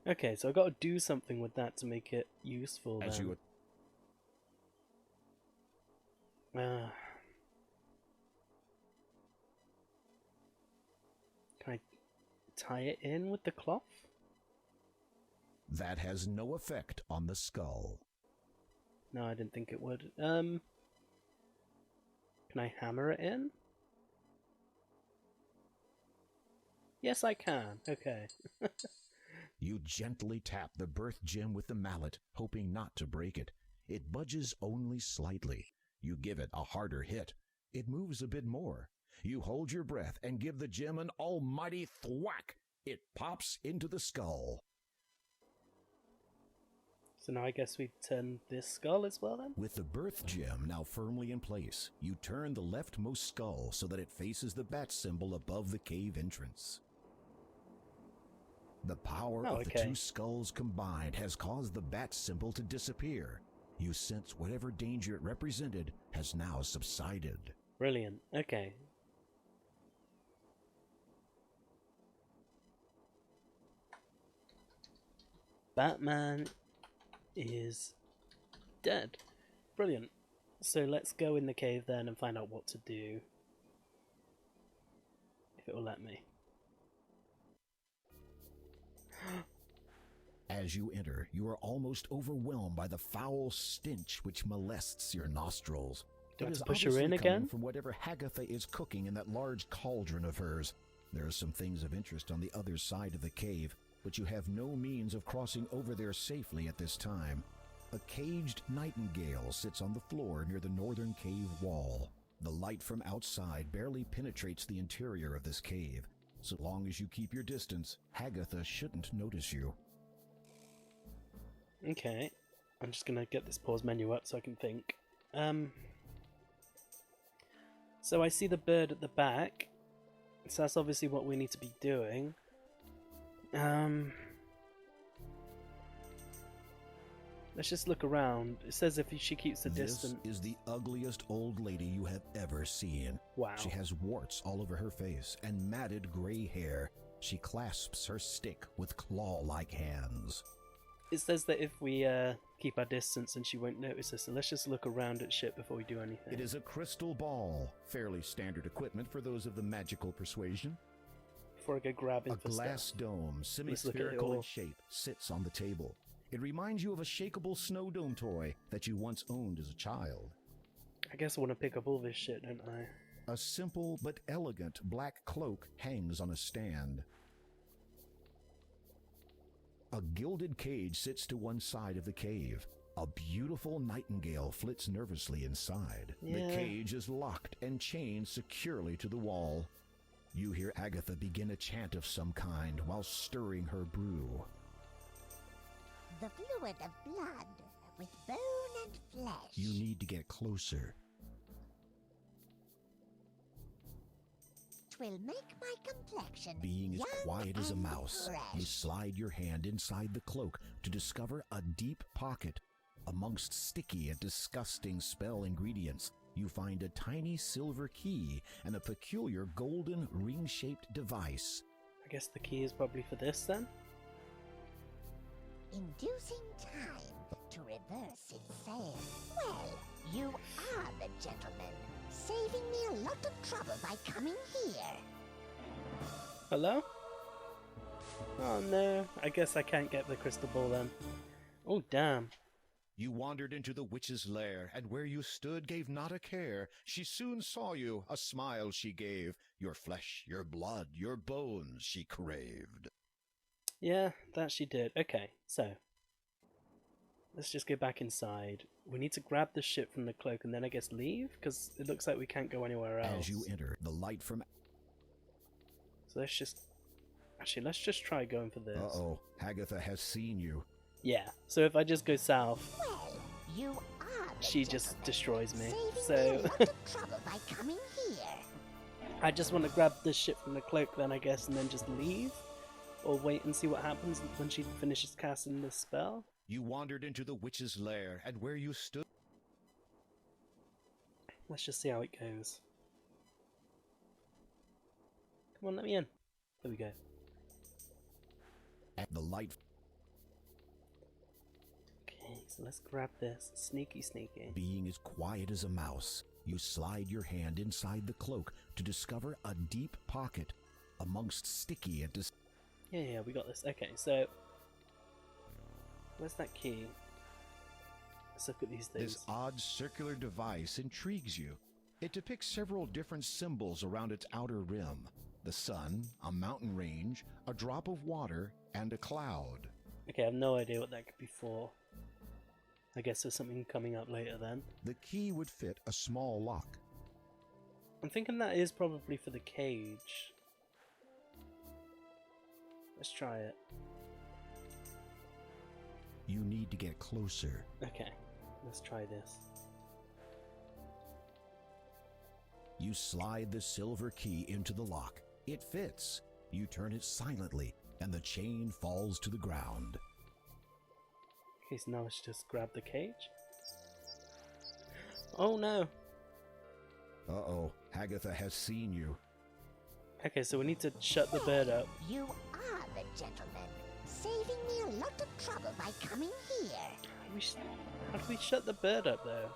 Speaker 1: Okay, so I got to do something with that to make it useful
Speaker 2: As
Speaker 1: then.
Speaker 2: you
Speaker 1: Can I tie it in with the cloth?
Speaker 2: That has no effect on the skull.
Speaker 1: No, I didn't think it would. Can I hammer it in? Yes, I can. Okay.
Speaker 2: You gently tap the birth gem with the mallet, hoping not to break it. It budges only slightly. You give it a harder hit. It moves a bit more. You hold your breath and give the gem an almighty thwack. It pops into the skull.
Speaker 1: So now I guess we turn this skull as well then?
Speaker 2: With the birth gem now firmly in place, you turn the leftmost skull so that it faces the bat symbol above the cave entrance. The power of the two skulls combined has caused the bat symbol to disappear. You sense whatever danger it represented has now subsided.
Speaker 1: Brilliant. Okay. Batman is dead. Brilliant. So let's go in the cave then and find out what to do. If it will let me.
Speaker 2: As you enter, you are almost overwhelmed by the foul stench which molests your nostrils.
Speaker 1: Do I
Speaker 2: It
Speaker 1: have
Speaker 2: is
Speaker 1: to push her
Speaker 2: obviously
Speaker 1: in
Speaker 2: coming
Speaker 1: again?
Speaker 2: from whatever Hagatha is cooking in that large cauldron of hers. There are some things of interest on the other side of the cave, but you have no means of crossing over there safely at this time. A caged nightingale sits on the floor near the northern cave wall. The light from outside barely penetrates the interior of this cave. So long as you keep your distance, Hagatha shouldn't notice you.
Speaker 1: Okay. I'm just gonna get this pause menu up so I can think. So I see the bird at the back. So that's obviously what we need to be doing. Let's just look around. It says if she keeps the distance.
Speaker 2: This is the ugliest old lady you have ever seen.
Speaker 1: Wow.
Speaker 2: She has warts all over her face and matted gray hair. She clasps her stick with claw-like hands.
Speaker 1: It says that if we keep our distance and she won't notice us, so let's just look around at shit before we do anything.
Speaker 2: It is a crystal ball, fairly standard equipment for those of the magical persuasion.
Speaker 1: Before I go grabbing
Speaker 2: A
Speaker 1: for
Speaker 2: glass
Speaker 1: stuff.
Speaker 2: dome,
Speaker 1: Let's look at it
Speaker 2: semi-spherical in
Speaker 1: all.
Speaker 2: shape, sits on the table. It reminds you of a shakeable snow dome toy that you once owned as a child.
Speaker 1: I guess I want to pick up all this shit, don't I?
Speaker 2: A simple but elegant black cloak hangs on a stand. A gilded cage sits to one side of the cave. A beautiful nightingale flits nervously inside. The
Speaker 1: Yeah.
Speaker 2: cage is locked and chained securely to the wall. You hear Agatha begin a chant of some kind while stirring her brew.
Speaker 10: The fluid of blood with bone and flesh.
Speaker 2: You need to get closer.
Speaker 10: Twill make my complexion
Speaker 2: Being as
Speaker 10: young
Speaker 2: quiet as a
Speaker 10: and
Speaker 2: mouse, you
Speaker 10: fresh.
Speaker 2: slide your hand inside the cloak to discover a deep pocket. Amongst sticky and disgusting spell ingredients, you find a tiny silver key and a peculiar golden ring-shaped device.
Speaker 1: I guess the key is probably for this then?
Speaker 10: Inducing time to reverse itself. Well, you are the gentleman, saving me a lot of trouble by coming here.
Speaker 1: Hello? Oh no, I guess I can't get the crystal ball then. Oh damn.
Speaker 2: You wandered into the witch's lair, and where you stood gave not a care. She soon saw you, a smile she gave. Your flesh, your blood, your bones she craved.
Speaker 1: Yeah, that she did. Okay, so let's just go back inside. We need to grab the shit from the cloak and then I guess leave? Because it looks like we can't go anywhere else.
Speaker 2: As you enter, the light from...
Speaker 1: So let's just... Actually, let's just try going for this.
Speaker 2: Uh-oh, Agatha has seen you.
Speaker 1: Yeah, so if I just go south,
Speaker 10: Well, you are the
Speaker 1: she just
Speaker 10: gentleman,
Speaker 1: destroys me.
Speaker 10: saving me a
Speaker 1: So
Speaker 10: lot of trouble by coming here.
Speaker 1: I just want to grab the shit from the cloak then I guess and then just leave? Or wait and see what happens when she finishes casting the spell?
Speaker 2: You wandered into the witch's lair, and where you stood...
Speaker 1: Let's just see how it goes. Come on, let me in. There we go.
Speaker 2: At the light...
Speaker 1: Okay, so let's grab this. Sneaky, sneaky.
Speaker 2: Being as quiet as a mouse, you slide your hand inside the cloak to discover a deep pocket amongst sticky and...
Speaker 1: Yeah, we got this. Okay, so... Where's that key? Let's look at these things.
Speaker 2: This odd circular device intrigues you. It depicts several different symbols around its outer rim. The sun, a mountain range, a drop of water, and a cloud.
Speaker 1: Okay, I have no idea what that could be for. I guess there's something coming up later then.
Speaker 2: The key would fit a small lock.
Speaker 1: I'm thinking that is probably for the cage. Let's try it.
Speaker 2: You need to get closer.
Speaker 1: Okay, let's try this.
Speaker 2: You slide the silver key into the lock. It fits. You turn it silently, and the chain falls to the ground.
Speaker 1: Okay, so now let's just grab the cage. Oh no!
Speaker 2: Uh-oh, Agatha has seen you.
Speaker 1: Okay, so we need to shut the bird up.
Speaker 10: You are the gentleman, saving me a lot of trouble by coming here.
Speaker 1: How do we shut the bird up though?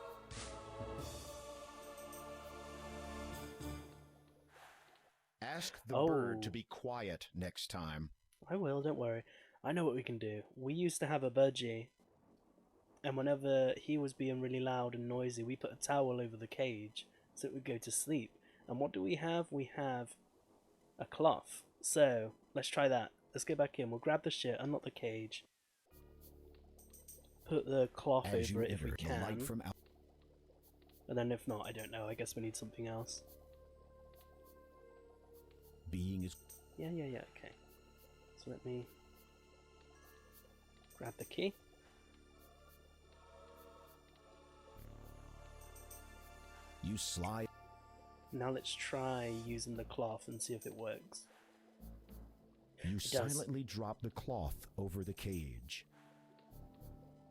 Speaker 2: Ask the bird to be quiet next time.
Speaker 1: I will, don't worry. I know what we can do. We used to have a budgie, and whenever he was being really loud and noisy, we put a towel over the cage so it would go to sleep. And what do we have? We have a cloth. So, let's try that. Let's get back in. We'll grab the shit, unlock the cage, put the cloth over it if we can. And then if not, I don't know. I guess we need something else.
Speaker 2: Being is...
Speaker 1: Yeah, okay. So let me grab the key.
Speaker 2: You slide...
Speaker 1: Now let's try using the cloth and see if it works.
Speaker 2: You
Speaker 1: It does.
Speaker 2: silently drop the cloth over the cage.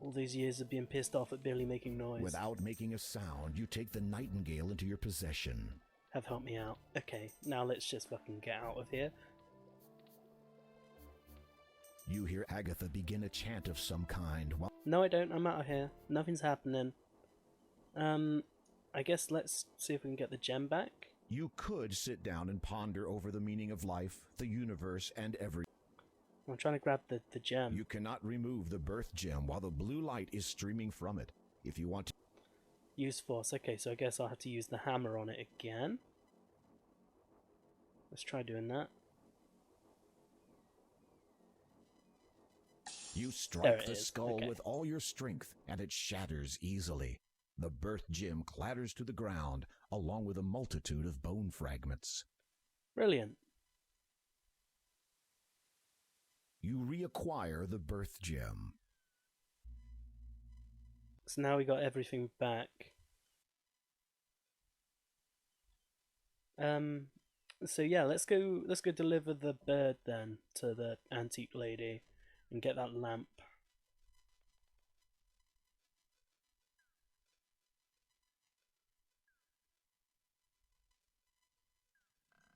Speaker 1: All these years of being pissed off at Billy making noise
Speaker 2: Without making a sound, you take the nightingale into your possession.
Speaker 1: have helped me out. Okay, now let's just fucking get out of here.
Speaker 2: You hear Agatha begin a chant of some kind while...
Speaker 1: No, I don't. I'm out of here. Nothing's happening. I guess let's see if we can get the gem back.
Speaker 2: You could sit down and ponder over the meaning of life, the universe, and every...
Speaker 1: I'm trying to grab the gem.
Speaker 2: You cannot remove the birth gem while the blue light is streaming from it. If you want to...
Speaker 1: Use force. Okay, so I guess I'll have to use the hammer on it again. Let's try doing that.
Speaker 2: You
Speaker 1: There
Speaker 2: strike
Speaker 1: it
Speaker 2: the
Speaker 1: is,
Speaker 2: skull
Speaker 1: okay.
Speaker 2: with all your strength, and it shatters easily. The birth gem clatters to the ground, along with a multitude of bone fragments.
Speaker 1: Brilliant.
Speaker 2: You reacquire the birth gem.
Speaker 1: So now we got everything back. So yeah, let's go deliver the bird then to the antique lady and get that lamp.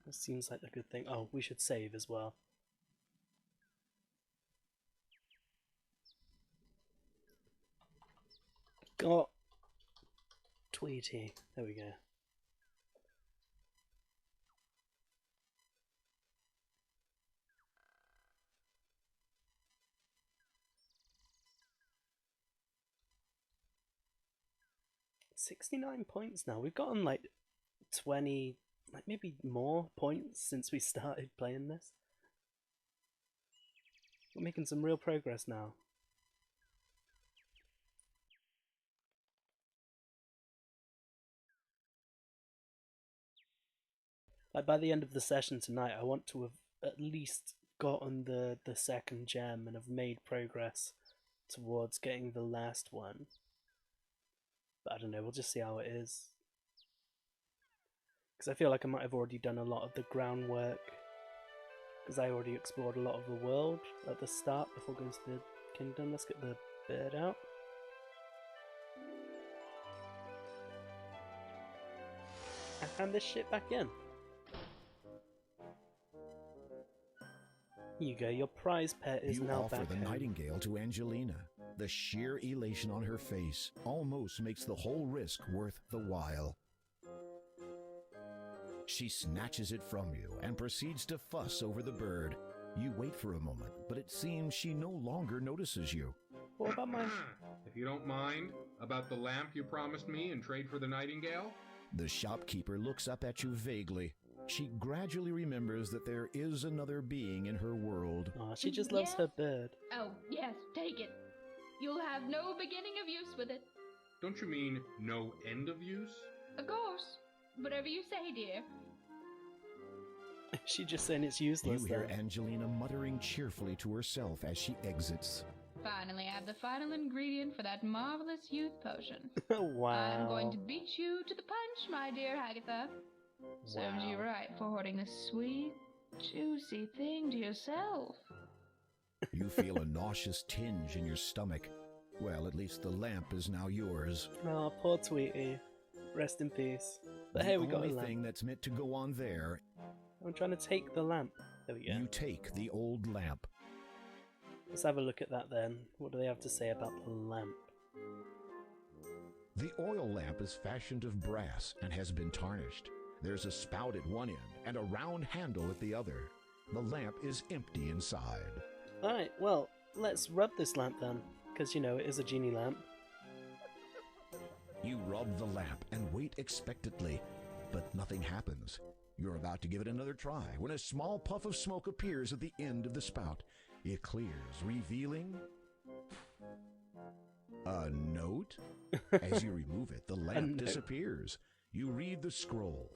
Speaker 1: That seems like a good thing. Oh, we should save as well. Got Tweety. There we go. £69 now. We've gotten like 20, like maybe more points since we started playing this. We're making some real progress now. Like by the end of the session tonight, I want to have at least gotten the second gem and have made progress towards getting the last one. But I don't know, we'll just see how it is. Because I feel like I might have already done a lot of the groundwork. Because I already explored a lot of the world at the start before going to the kingdom. Let's get the bird out. And hand this shit back in. Here you go, your prize pet is now
Speaker 2: offer
Speaker 1: back
Speaker 2: the
Speaker 1: home.
Speaker 2: nightingale to Angelina. The sheer elation on her face almost makes the whole risk worth the while. She snatches it from you and proceeds to fuss over the bird. You wait for a moment, but it seems she no longer notices you.
Speaker 1: What about my...
Speaker 7: If you don't mind, about the lamp you promised me in trade for the nightingale?
Speaker 2: The shopkeeper looks up at you vaguely. She gradually remembers that there is another being in her world.
Speaker 1: Aw, she just loves her bird.
Speaker 6: Oh, yes, take it. You'll have no beginning of use with it.
Speaker 7: Don't you mean no end of use?
Speaker 6: Of course. Whatever you say, dear.
Speaker 1: She's just saying it's useless.
Speaker 2: You hear
Speaker 1: though.
Speaker 2: Angelina muttering cheerfully to herself as she exits.
Speaker 6: Finally, I have the final ingredient for that marvelous youth potion.
Speaker 1: Wow.
Speaker 6: I'm going to beat you to the punch, my dear Hagatha. Serves you right for hoarding this sweet, juicy thing to yourself.
Speaker 2: You feel a nauseous tinge in your stomach. Well, at least the lamp is now yours.
Speaker 1: Oh, poor Tweety. Rest in peace. But hey, we got a
Speaker 2: The only
Speaker 1: lamp.
Speaker 2: thing that's meant to go on there,
Speaker 1: I'm trying to take the lamp. There we go.
Speaker 2: you take the old lamp.
Speaker 1: Let's have a look at that then. What do they have to say about the lamp?
Speaker 2: The oil lamp is fashioned of brass and has been tarnished. There's a spout at one end and a round handle at the other. The lamp is empty inside.
Speaker 1: Alright, well, let's rub this lamp then. Because, you know, it is a genie lamp.
Speaker 2: You rub the lamp and wait expectantly, but nothing happens. You're about to give it another try when a small puff of smoke appears at the end of the spout. It clears, revealing a note. As you remove it, the lamp
Speaker 1: note.
Speaker 2: disappears. You read the scroll.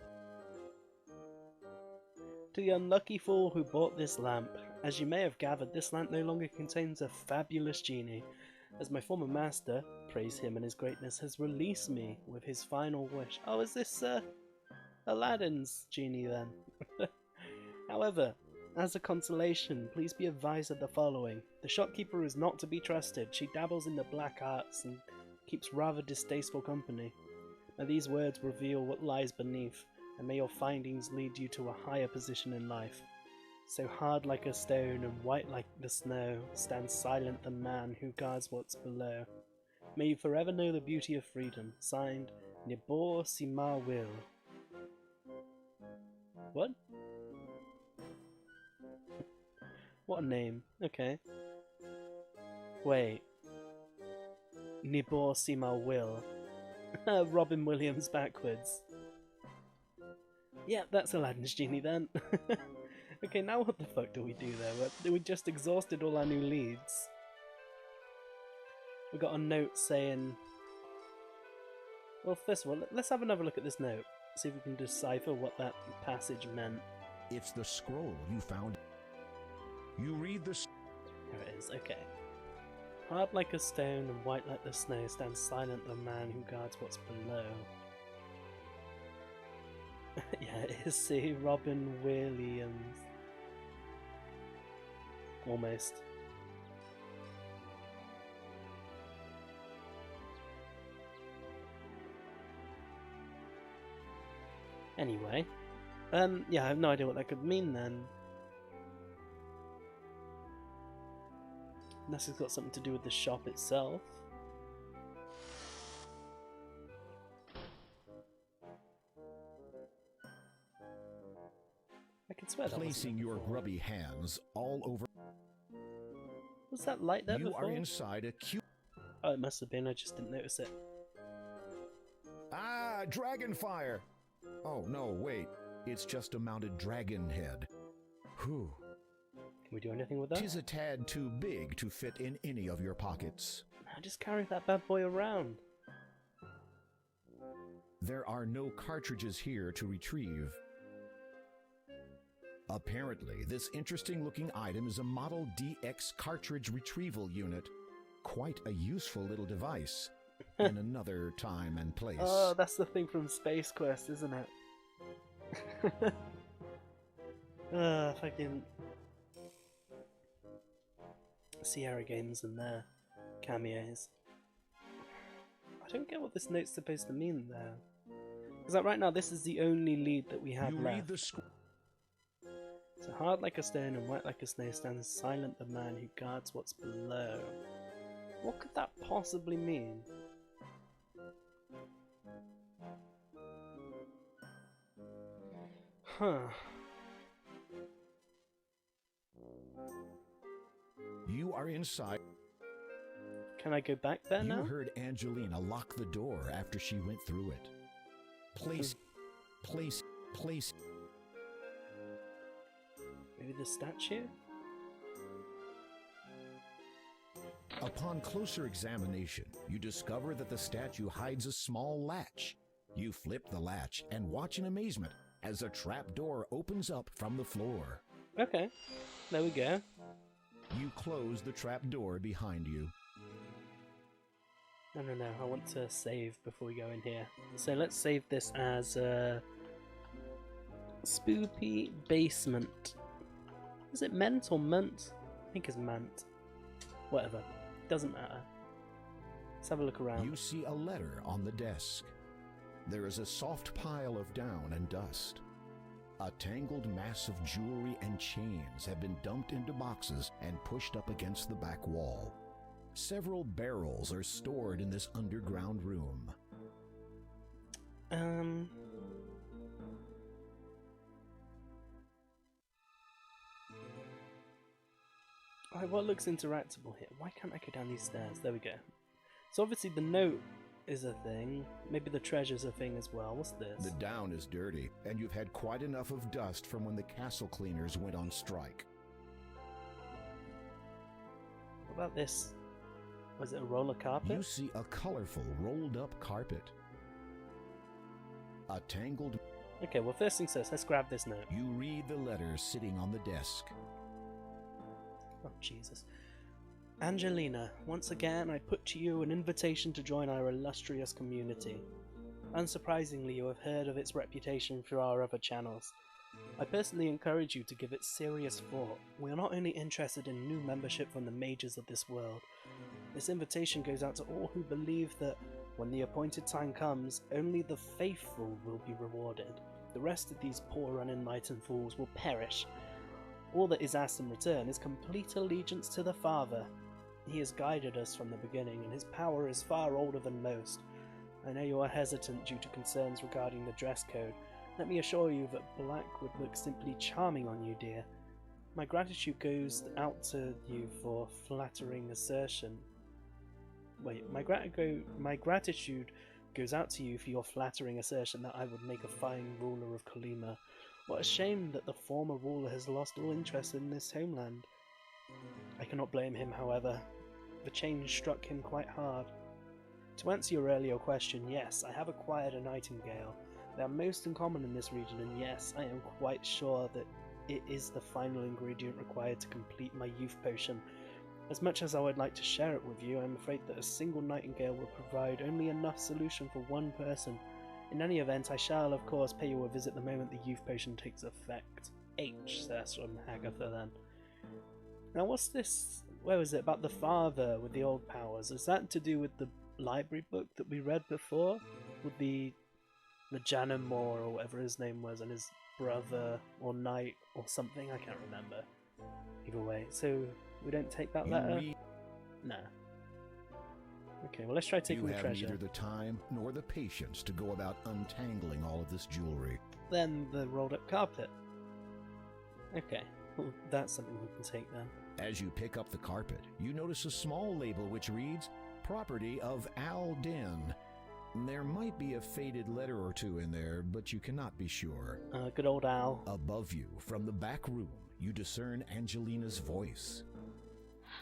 Speaker 1: To the unlucky fool who bought this lamp, as you may have gathered, this lamp no longer contains a fabulous genie, as my former master, praise him and his greatness, has released me with his final wish. Oh, is this, Aladdin's genie then? However, as a consolation, please be advised of the following. The shopkeeper is not to be trusted. She dabbles in the black arts and keeps rather distasteful company. Now these words reveal what lies beneath, and may your findings lead you to a higher position in life. So hard like a stone and white like the snow, stands silent the man who guards what's below. May you forever know the beauty of freedom. Signed, Nibor Simar Will. What? What a name. Okay. Wait. Nibor Simar Will. Robin Williams backwards. Yeah, that's Aladdin's genie then. Okay, now what the fuck do we do there? We just exhausted all our new leads. We got a note saying... Well, first of all, let's have another look at this note. See if we can decipher what that passage meant.
Speaker 2: It's the scroll you found. You read the...
Speaker 1: There it is, okay. Hard like a stone and white like the snow stands silent the man who guards what's below. Yeah, it is C. Robin Williams. Almost. Anyway, yeah, I have no idea what that could mean then. Unless it's got something to do with the shop itself. I can swear that
Speaker 2: Placing your grubby hands all over...
Speaker 1: Was that light there
Speaker 2: you
Speaker 1: before?
Speaker 2: are inside a cute...
Speaker 1: Oh, it must have been, I just didn't notice it.
Speaker 2: Ah, dragonfire! Oh, no, wait. It's just a mounted dragon head. Whew.
Speaker 1: Can we do anything with that?
Speaker 2: 'Tis a tad too big to fit in any of your pockets.
Speaker 1: Now just carry that bad boy around.
Speaker 2: There are no cartridges here to retrieve. Apparently, this interesting-looking item is a Model DX cartridge retrieval unit. Quite a useful little device. In another time and place.
Speaker 1: Oh, that's the thing from Space Quest, isn't it? Fucking Sierra Games and their cameos. I don't get what this note's supposed to mean there. Because like right now, this is the only lead that we have left. So hard like a stone and white like a snow stands silent the man who guards what's below. What could that possibly mean? Huh.
Speaker 2: You are inside.
Speaker 1: Can I go back there now?
Speaker 2: You heard Angelina lock the door after she went through it. Place.
Speaker 1: Maybe the statue?
Speaker 2: Upon closer examination, you discover that the statue hides a small latch. You flip the latch and watch in amazement as a trap door opens up from the floor.
Speaker 1: Okay, there we go.
Speaker 2: You close the trap door behind you.
Speaker 1: No, I want to save before we go in here. So let's save this as Spoopy Basement. Is it Ment or Munt? I think it's Mant. Whatever. Doesn't matter. Let's have a look around.
Speaker 2: You see a letter on the desk. There is a soft pile of down and dust. A tangled mass of jewelry and chains have been dumped into boxes and pushed up against the back wall. Several barrels are stored in this underground room.
Speaker 1: Alright, what looks interactable here? Why can't I go down these stairs? There we go. So obviously the note is a thing. Maybe the treasure's a thing as well. What's this?
Speaker 2: The down is dirty, and you've had quite enough of dust from when the castle cleaners went on strike.
Speaker 1: What about this? Was it a roller carpet?
Speaker 2: You see a colorful rolled-up carpet. A tangled...
Speaker 1: Okay, well first things first, let's grab this note.
Speaker 2: You read the letter sitting on the desk.
Speaker 1: Oh, Jesus. Angelina, once again I put to you an invitation to join our illustrious community. Unsurprisingly, you have heard of its reputation through our other channels. I personally encourage you to give it serious thought. We are not only interested in new membership from the mages of this world. This invitation goes out to all who believe that when the appointed time comes, only the faithful will be rewarded. The rest of these poor unenlightened fools will perish. All that is asked in return is complete allegiance to the Father. He has guided us from the beginning, and his power is far older than most. I know you are hesitant due to concerns regarding the dress code. Let me assure you that black would look simply charming on you, dear. My gratitude goes out to you for flattering assertion. Wait, my gratitude goes out to you for your flattering assertion that I would make a fine ruler of Kolyma. What a shame that the former ruler has lost all interest in this homeland. I cannot blame him, however. The change struck him quite hard. To answer your earlier question, yes, I have acquired a nightingale. They are most uncommon in this region, and yes, I am quite sure that it is the final ingredient required to complete my youth potion. As much as I would like to share it with you, I am afraid that a single nightingale will provide only enough solution for one person. In any event, I shall, of course, pay you a visit the moment the youth potion takes effect. H, says from Hagatha then. Now what's this, where was it, about the father with the old powers? Is that to do with the library book that we read before? With the Janamore or whatever his name was, and his brother or knight or something? I can't remember. Either way, so we don't take that letter? Nah. Okay, well let's try taking the treasure.
Speaker 2: You have neither the time nor the patience to go about untangling all of this jewelry.
Speaker 1: Then the rolled up carpet. Okay, well, that's something we can take then.
Speaker 2: As you pick up the carpet, you notice a small label which reads, Property of Al Den. There might be a faded letter or two in there, but you cannot be sure.
Speaker 1: Good old Al.
Speaker 2: Above you, from the back room, you discern Angelina's voice.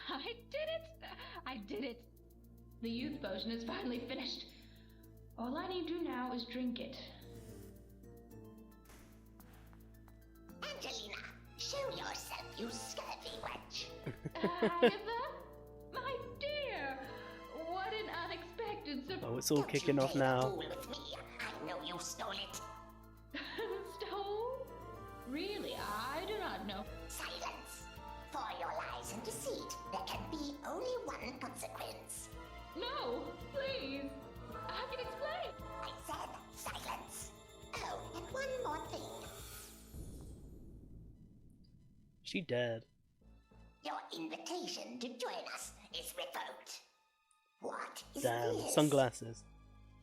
Speaker 6: I did it! I did it! The youth potion is finally finished. All I need to do now is drink it.
Speaker 10: Angelina, show yourself, you scurvy wench.
Speaker 6: Agatha? My dear! What an unexpected surprise!
Speaker 1: Oh, it's all kicking off now.
Speaker 10: Fool with me. I know you stole it.
Speaker 6: Stole? Really? I do not know.
Speaker 10: Silence. For your lies and deceit, there can be only one consequence.
Speaker 6: No, please. I can explain.
Speaker 10: I said silence. Oh, and one more thing.
Speaker 1: She dead.
Speaker 10: Your invitation to join us is revoked. What is
Speaker 1: Damn,
Speaker 10: this?
Speaker 1: sunglasses.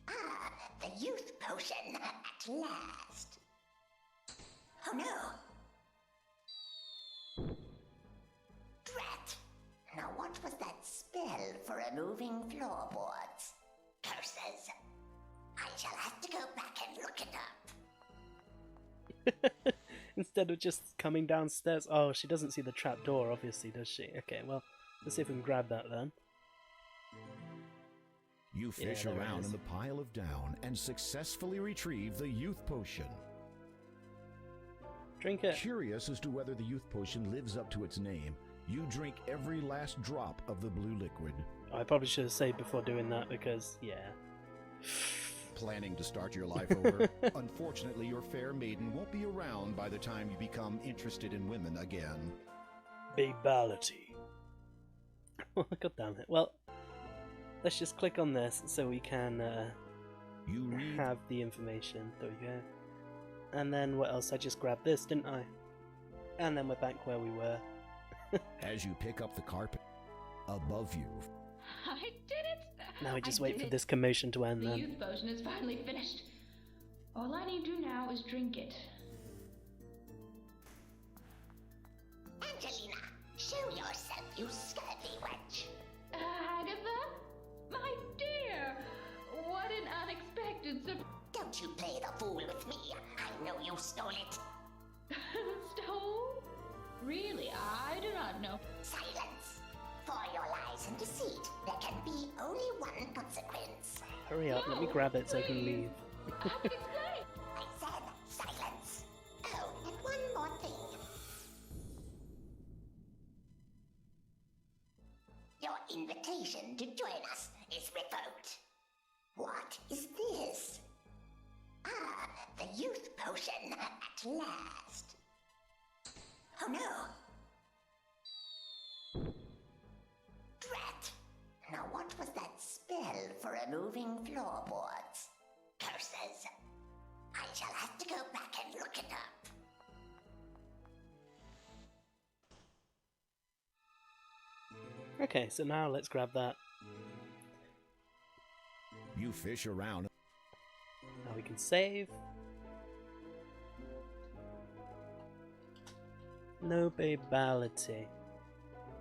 Speaker 10: Ah, the youth potion at last. Oh no. Drat. Now what was that spell for removing floorboards? Curses. I shall have to go back and look it up.
Speaker 1: Instead of just coming downstairs. Oh, she doesn't see the trap door, obviously, does she? Okay, well, let's see if we can grab that then.
Speaker 2: You fish around in the pile of down and successfully retrieve the youth potion.
Speaker 1: Drink it.
Speaker 2: Curious as to whether the youth potion lives up to its name, you drink every last drop of the blue liquid.
Speaker 1: I probably should have saved before doing that because, yeah.
Speaker 2: Planning to start your life over? Unfortunately, your fair maiden won't be around by the time you become interested in women again.
Speaker 1: Babality. God damn it. Well, let's just click on this so we can have the information. There we go. And then what else? I just grabbed this, didn't I? And then we're back where we were.
Speaker 2: As you pick up the carpet, above you.
Speaker 6: I did it!
Speaker 1: Now we just wait for this commotion to end
Speaker 6: The
Speaker 1: then.
Speaker 6: youth potion is finally finished. All I need to do now is drink it.
Speaker 10: Angelina, show yourself, you scurvy wench.
Speaker 6: Agatha? My dear! What an unexpected surprise!
Speaker 10: Don't you play the fool with me. I know you stole it.
Speaker 6: Stole? Really? I do not know.
Speaker 10: Silence. For your lies and deceit, there can be only one consequence.
Speaker 1: Hurry up, let me grab it so I can leave.
Speaker 6: I can explain.
Speaker 10: I said silence. Oh, and one more thing. Your invitation to join us is revoked. What is this? Ah, the youth potion at last. Oh no. Drat. Now what was that spell for removing floorboards? Curses. I shall have to go back and look it up.
Speaker 1: Okay, so now let's grab that.
Speaker 2: You fish around.
Speaker 1: Now we can save. No babality.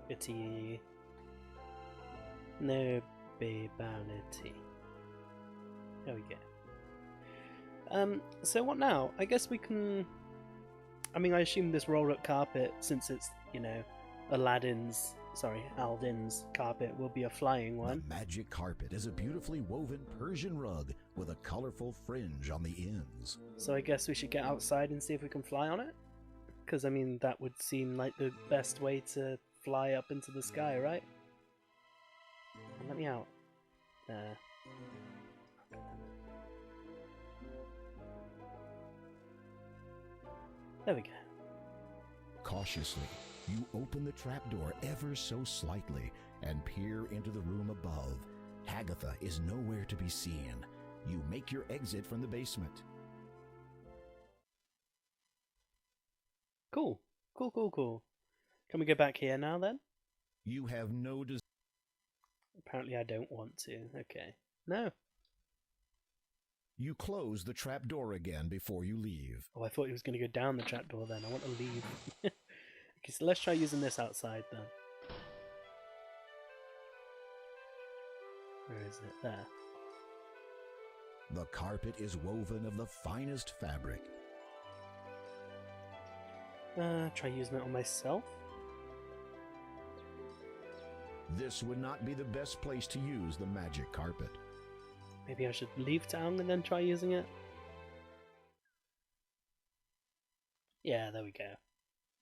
Speaker 1: Bitty. No babality. There we go. So what now? I guess we can... I mean, I assume this roll-up carpet, since it's, you know, Aladdin's sorry, Aldin's carpet will be a flying one.
Speaker 2: The magic carpet is a beautifully woven Persian rug with a colorful fringe on the ends.
Speaker 1: So I guess we should get outside and see if we can fly on it? Because, I mean, that would seem like the best way to fly up into the sky, right? Let me out. There. There we go.
Speaker 2: Cautiously, you open the trapdoor ever so slightly and peer into the room above. Hagatha is nowhere to be seen. You make your exit from the basement.
Speaker 1: Cool. Cool. Can we go back here now, then?
Speaker 2: You have no desire.
Speaker 1: Apparently I don't want to. Okay. No.
Speaker 2: You close the trapdoor again before you leave.
Speaker 1: Oh, I thought he was going to go down the trapdoor then. I want to leave. Okay, so let's try using this outside then. Where is it? There.
Speaker 2: The carpet is woven of the finest fabric.
Speaker 1: Try using it on myself.
Speaker 2: This would not be the best place to use the magic carpet.
Speaker 1: Maybe I should leave town and then try using it? Yeah, there we go.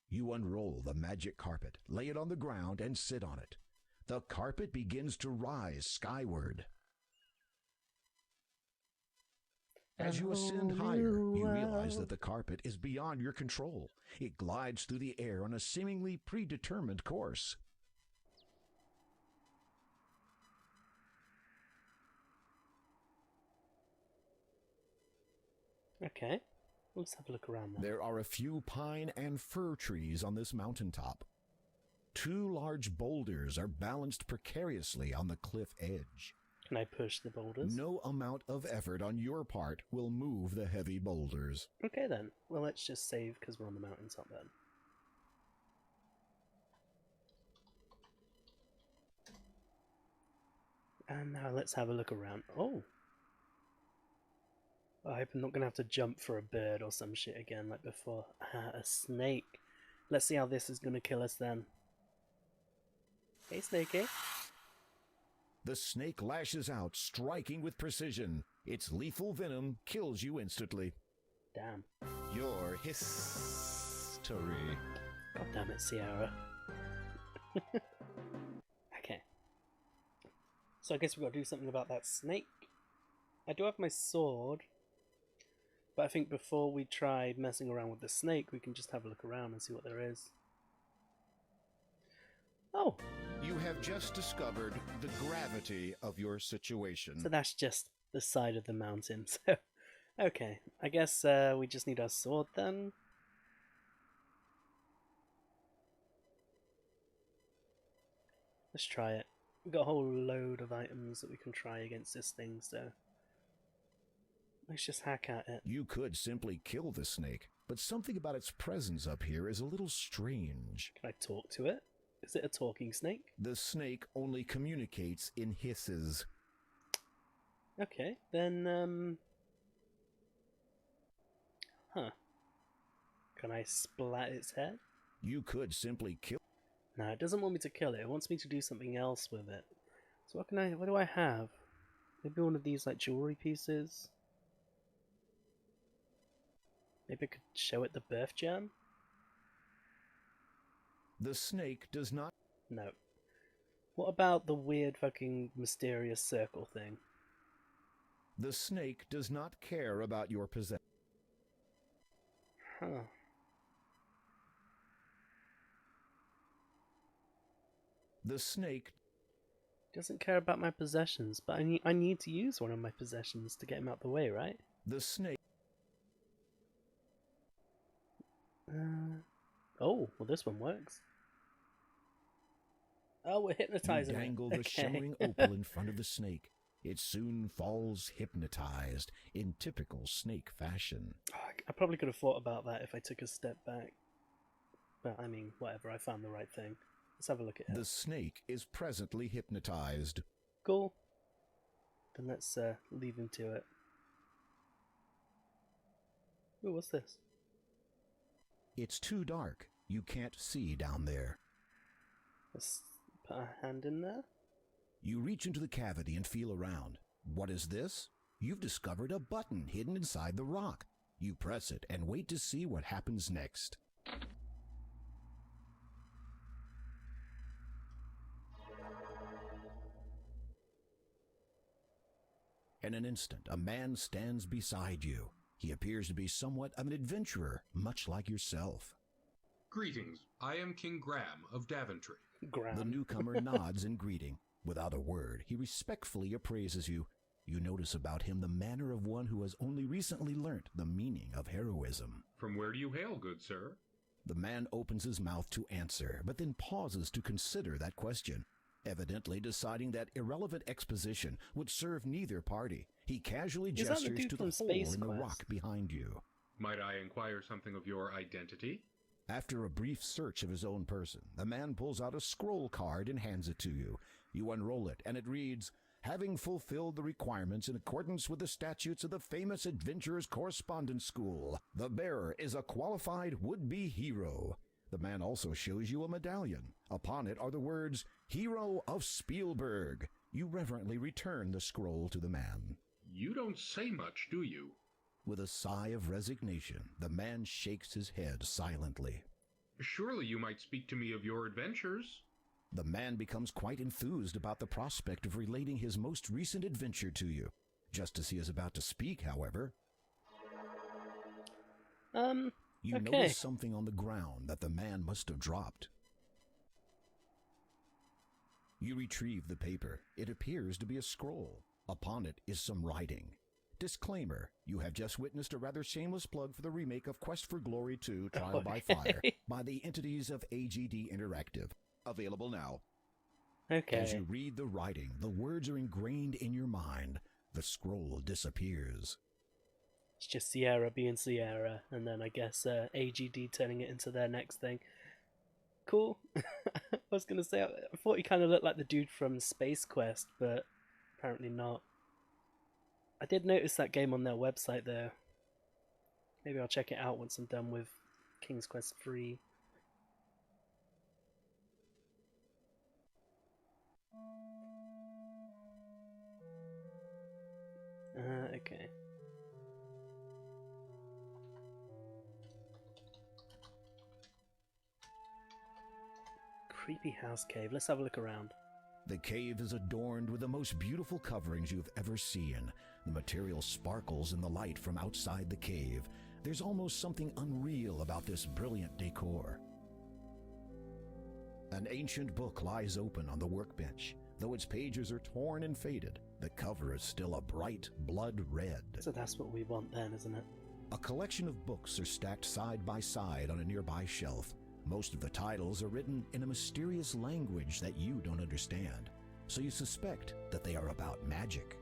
Speaker 2: You unroll the magic carpet, lay it on the ground, and sit on it. The carpet begins to rise skyward. As you ascend higher, you realize that the carpet is beyond your control. It glides through the air on a seemingly predetermined course.
Speaker 1: Okay, let's have a look around then.
Speaker 2: There are a few pine and fir trees on this mountaintop. 2 large boulders are balanced precariously on the cliff edge.
Speaker 1: Can I push the boulders?
Speaker 2: No amount of effort on your part will move the heavy boulders.
Speaker 1: Okay then. Well, let's just save because we're on the mountaintop then. And now let's have a look around. Oh! I hope I'm not going to have to jump for a bird or some shit again like before. A snake. Let's see how this is going to kill us then. Hey, Snakey.
Speaker 2: The snake lashes out, striking with precision. Its lethal venom kills you instantly.
Speaker 1: Damn.
Speaker 2: Your history.
Speaker 1: God damn it, Sierra. Okay. So I guess we've got to do something about that snake. I do have my sword. But I think before we try messing around with the snake, we can just have a look around and see what there is. Oh!
Speaker 2: You have just discovered the gravity of your situation.
Speaker 1: So that's just the side of the mountain. So, okay. I guess we just need our sword then. Let's try it. We've got a whole load of items that we can try against this thing, so... let's just hack at it.
Speaker 2: You could simply kill the snake, but something about its presence up here is a little strange.
Speaker 1: Can I talk to it? Is it a talking snake?
Speaker 2: The snake only communicates in hisses.
Speaker 1: Okay, then, huh. Can I splat its head?
Speaker 2: You could simply kill...
Speaker 1: No, it doesn't want me to kill it. It wants me to do something else with it. So what do I have? Maybe one of these, like, jewelry pieces? Maybe I could show it the birth gem?
Speaker 2: The snake does not...
Speaker 1: No. What about the weird fucking mysterious circle thing?
Speaker 2: The snake does not care about your possession.
Speaker 1: Huh.
Speaker 2: The snake
Speaker 1: doesn't care about my possessions, but I need to use one of my possessions to get him out the way, right?
Speaker 2: The snake...
Speaker 1: Oh, well this one works. Oh, we're hypnotizing
Speaker 2: You dangle
Speaker 1: it.
Speaker 2: the shimmering opal in front of the snake. It soon falls hypnotized in typical snake fashion.
Speaker 1: I probably could have thought about that if I took a step back. But I mean, whatever, I found the right thing. Let's have a look at it.
Speaker 2: The snake is presently hypnotized.
Speaker 1: Cool. Then let's leave him to it. Ooh, what's this?
Speaker 2: It's too dark. You can't see down there.
Speaker 1: put our hand in there.
Speaker 2: You reach into the cavity and feel around. What is this? You've discovered a button hidden inside the rock. You press it and wait to see what happens next. In an instant, a man stands beside you. He appears to be somewhat of an adventurer, much like yourself.
Speaker 7: Greetings. I am King Graham of Daventry.
Speaker 1: Graham.
Speaker 2: The newcomer nods in greeting. Without a word, he respectfully appraises you. You notice about him the manner of one who has only recently learnt the meaning of heroism.
Speaker 7: From where do you hail, good sir?
Speaker 2: The man opens his mouth to answer, but then pauses to consider that question. Evidently deciding that irrelevant exposition would serve neither party, he casually gestures to the hole in the rock behind you.
Speaker 7: Might I inquire something of your identity?
Speaker 2: After a brief search of his own person, the man pulls out a scroll card and hands it to you. You unroll it, and it reads, "Having fulfilled the requirements in accordance with the statutes of the famous Adventurers Correspondence School, the bearer is a qualified would-be hero." The man also shows you a medallion. Upon it are the words, "Hero of Spielberg." You reverently return the scroll to the man.
Speaker 7: You don't say much, do you?
Speaker 2: With a sigh of resignation, the man shakes his head silently.
Speaker 7: Surely you might speak to me of your adventures.
Speaker 2: The man becomes quite enthused about the prospect of relating his most recent adventure to you. Just as he is about to speak, however, you notice something on the ground that the man must have dropped. You retrieve the paper. It appears to be a scroll. Upon it is some writing. Disclaimer, you have just witnessed a rather shameless plug for the remake of Quest for Glory 2 Trial by Fire by the entities of AGD Interactive. Available now.
Speaker 1: Okay.
Speaker 2: As you read the writing, the words are ingrained in your mind. The scroll disappears.
Speaker 1: It's just Sierra being Sierra, and then I guess AGD turning it into their next thing. Cool. I was going to say, I thought he kind of looked like the dude from Space Quest, but apparently not. I did notice that game on their website there. Maybe I'll check it out once I'm done with King's Quest 3. Okay. Creepy house cave. Let's have a look around.
Speaker 2: The cave is adorned with the most beautiful coverings you've ever seen. The material sparkles in the light from outside the cave. There's almost something unreal about this brilliant decor. An ancient book lies open on the workbench. Though its pages are torn and faded, the cover is still a bright blood red.
Speaker 1: So that's what we want then, isn't it?
Speaker 2: A collection of books are stacked side by side on a nearby shelf. Most of the titles are written in a mysterious language that you don't understand, so you suspect that they are about magic.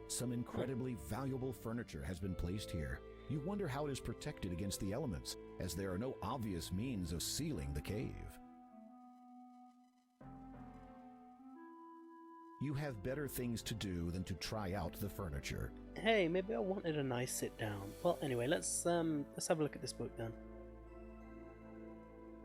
Speaker 2: Some incredibly valuable furniture has been placed here. You wonder how it is protected against the elements, as there are no obvious means of sealing the cave. You have better things to do than to try out the furniture.
Speaker 1: Hey, maybe I wanted a nice sit down. Well, anyway, let's have a look at this book then.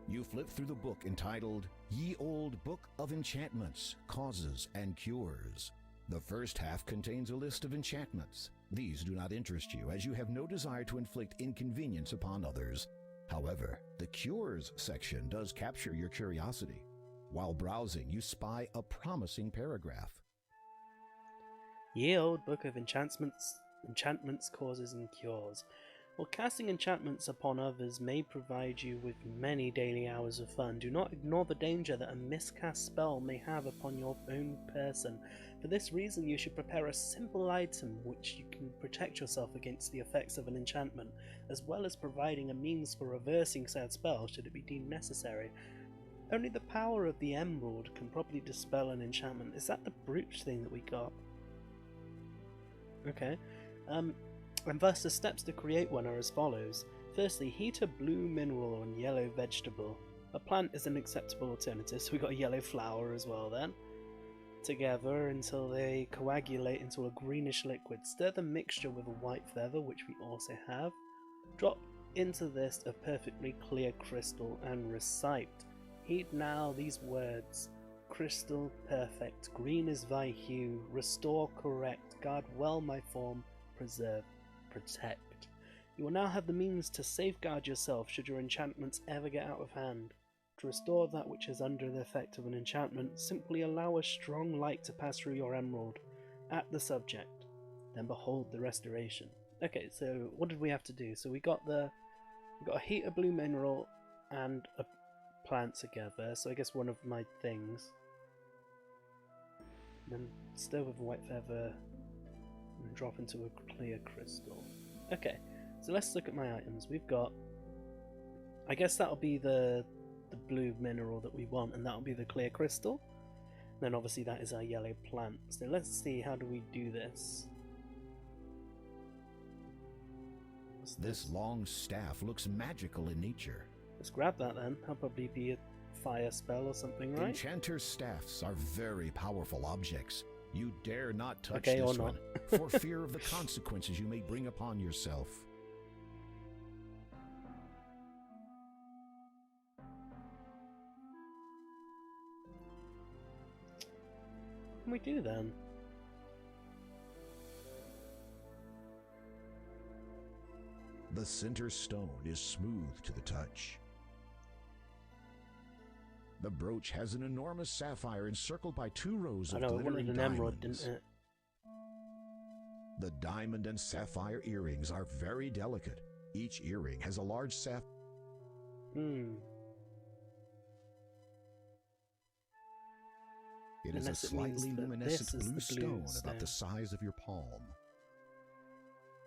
Speaker 2: You flip through the book entitled Ye Old Book of Enchantments, Causes and Cures. The first half contains a list of enchantments. These do not interest you, as you have no desire to inflict inconvenience upon others. However, the Cures section does capture your curiosity. While browsing, you spy a promising paragraph.
Speaker 1: Ye Old Book of Enchantments, Causes and Cures. While casting enchantments upon others may provide you with many daily hours of fun, do not ignore the danger that a miscast spell may have upon your own person. For this reason, you should prepare a simple item which you can protect yourself against the effects of an enchantment, as well as providing a means for reversing said spell should it be deemed necessary. Only the power of the Emerald can properly dispel an enchantment. Is that the brooch thing that we got? Okay. And thus the steps to create one are as follows. Firstly, heat a blue mineral on yellow vegetable. A plant is an acceptable alternative, so we got a yellow flower as well then. Together until they coagulate into a greenish liquid. Stir the mixture with a white feather, which we also have. Drop into this a perfectly clear crystal and recite. Heed now these words. Crystal perfect, green is thy hue, restore correct, guard well my form, preserve, protect. You will now have the means to safeguard yourself should your enchantments ever get out of hand. To restore that which is under the effect of an enchantment, simply allow a strong light to pass through your emerald at the subject, then behold the restoration. Okay, so what did we have to do? So we got a heater blue mineral and a plant together, so I guess one of my things. Then stir with a white feather and drop into a clear crystal. Okay, so let's look at my items. We've got, I guess that'll be the blue mineral that we want, and that'll be the clear crystal. Then obviously that is our yellow plant. So let's see, how do we do this?
Speaker 2: This long staff looks magical in nature.
Speaker 1: Let's grab that then. That'll probably be a fire spell or something, right?
Speaker 2: Enchanter's staffs are very powerful objects. You dare not touch
Speaker 1: Okay,
Speaker 2: this
Speaker 1: or
Speaker 2: one, for fear of the consequences you may bring upon yourself.
Speaker 1: What can we do then?
Speaker 2: The center stone is smooth to the touch. The brooch has an enormous sapphire encircled by 2 rows
Speaker 1: I
Speaker 2: of
Speaker 1: know, it
Speaker 2: glittering
Speaker 1: wanted an emerald,
Speaker 2: diamonds.
Speaker 1: didn't it?
Speaker 2: The diamond and sapphire earrings are very delicate. Each earring has a large sapphire. It is a
Speaker 1: Unless it means
Speaker 2: slightly
Speaker 1: that
Speaker 2: luminescent
Speaker 1: this is
Speaker 2: blue
Speaker 1: the
Speaker 2: stone
Speaker 1: stone.
Speaker 2: about the size of your palm.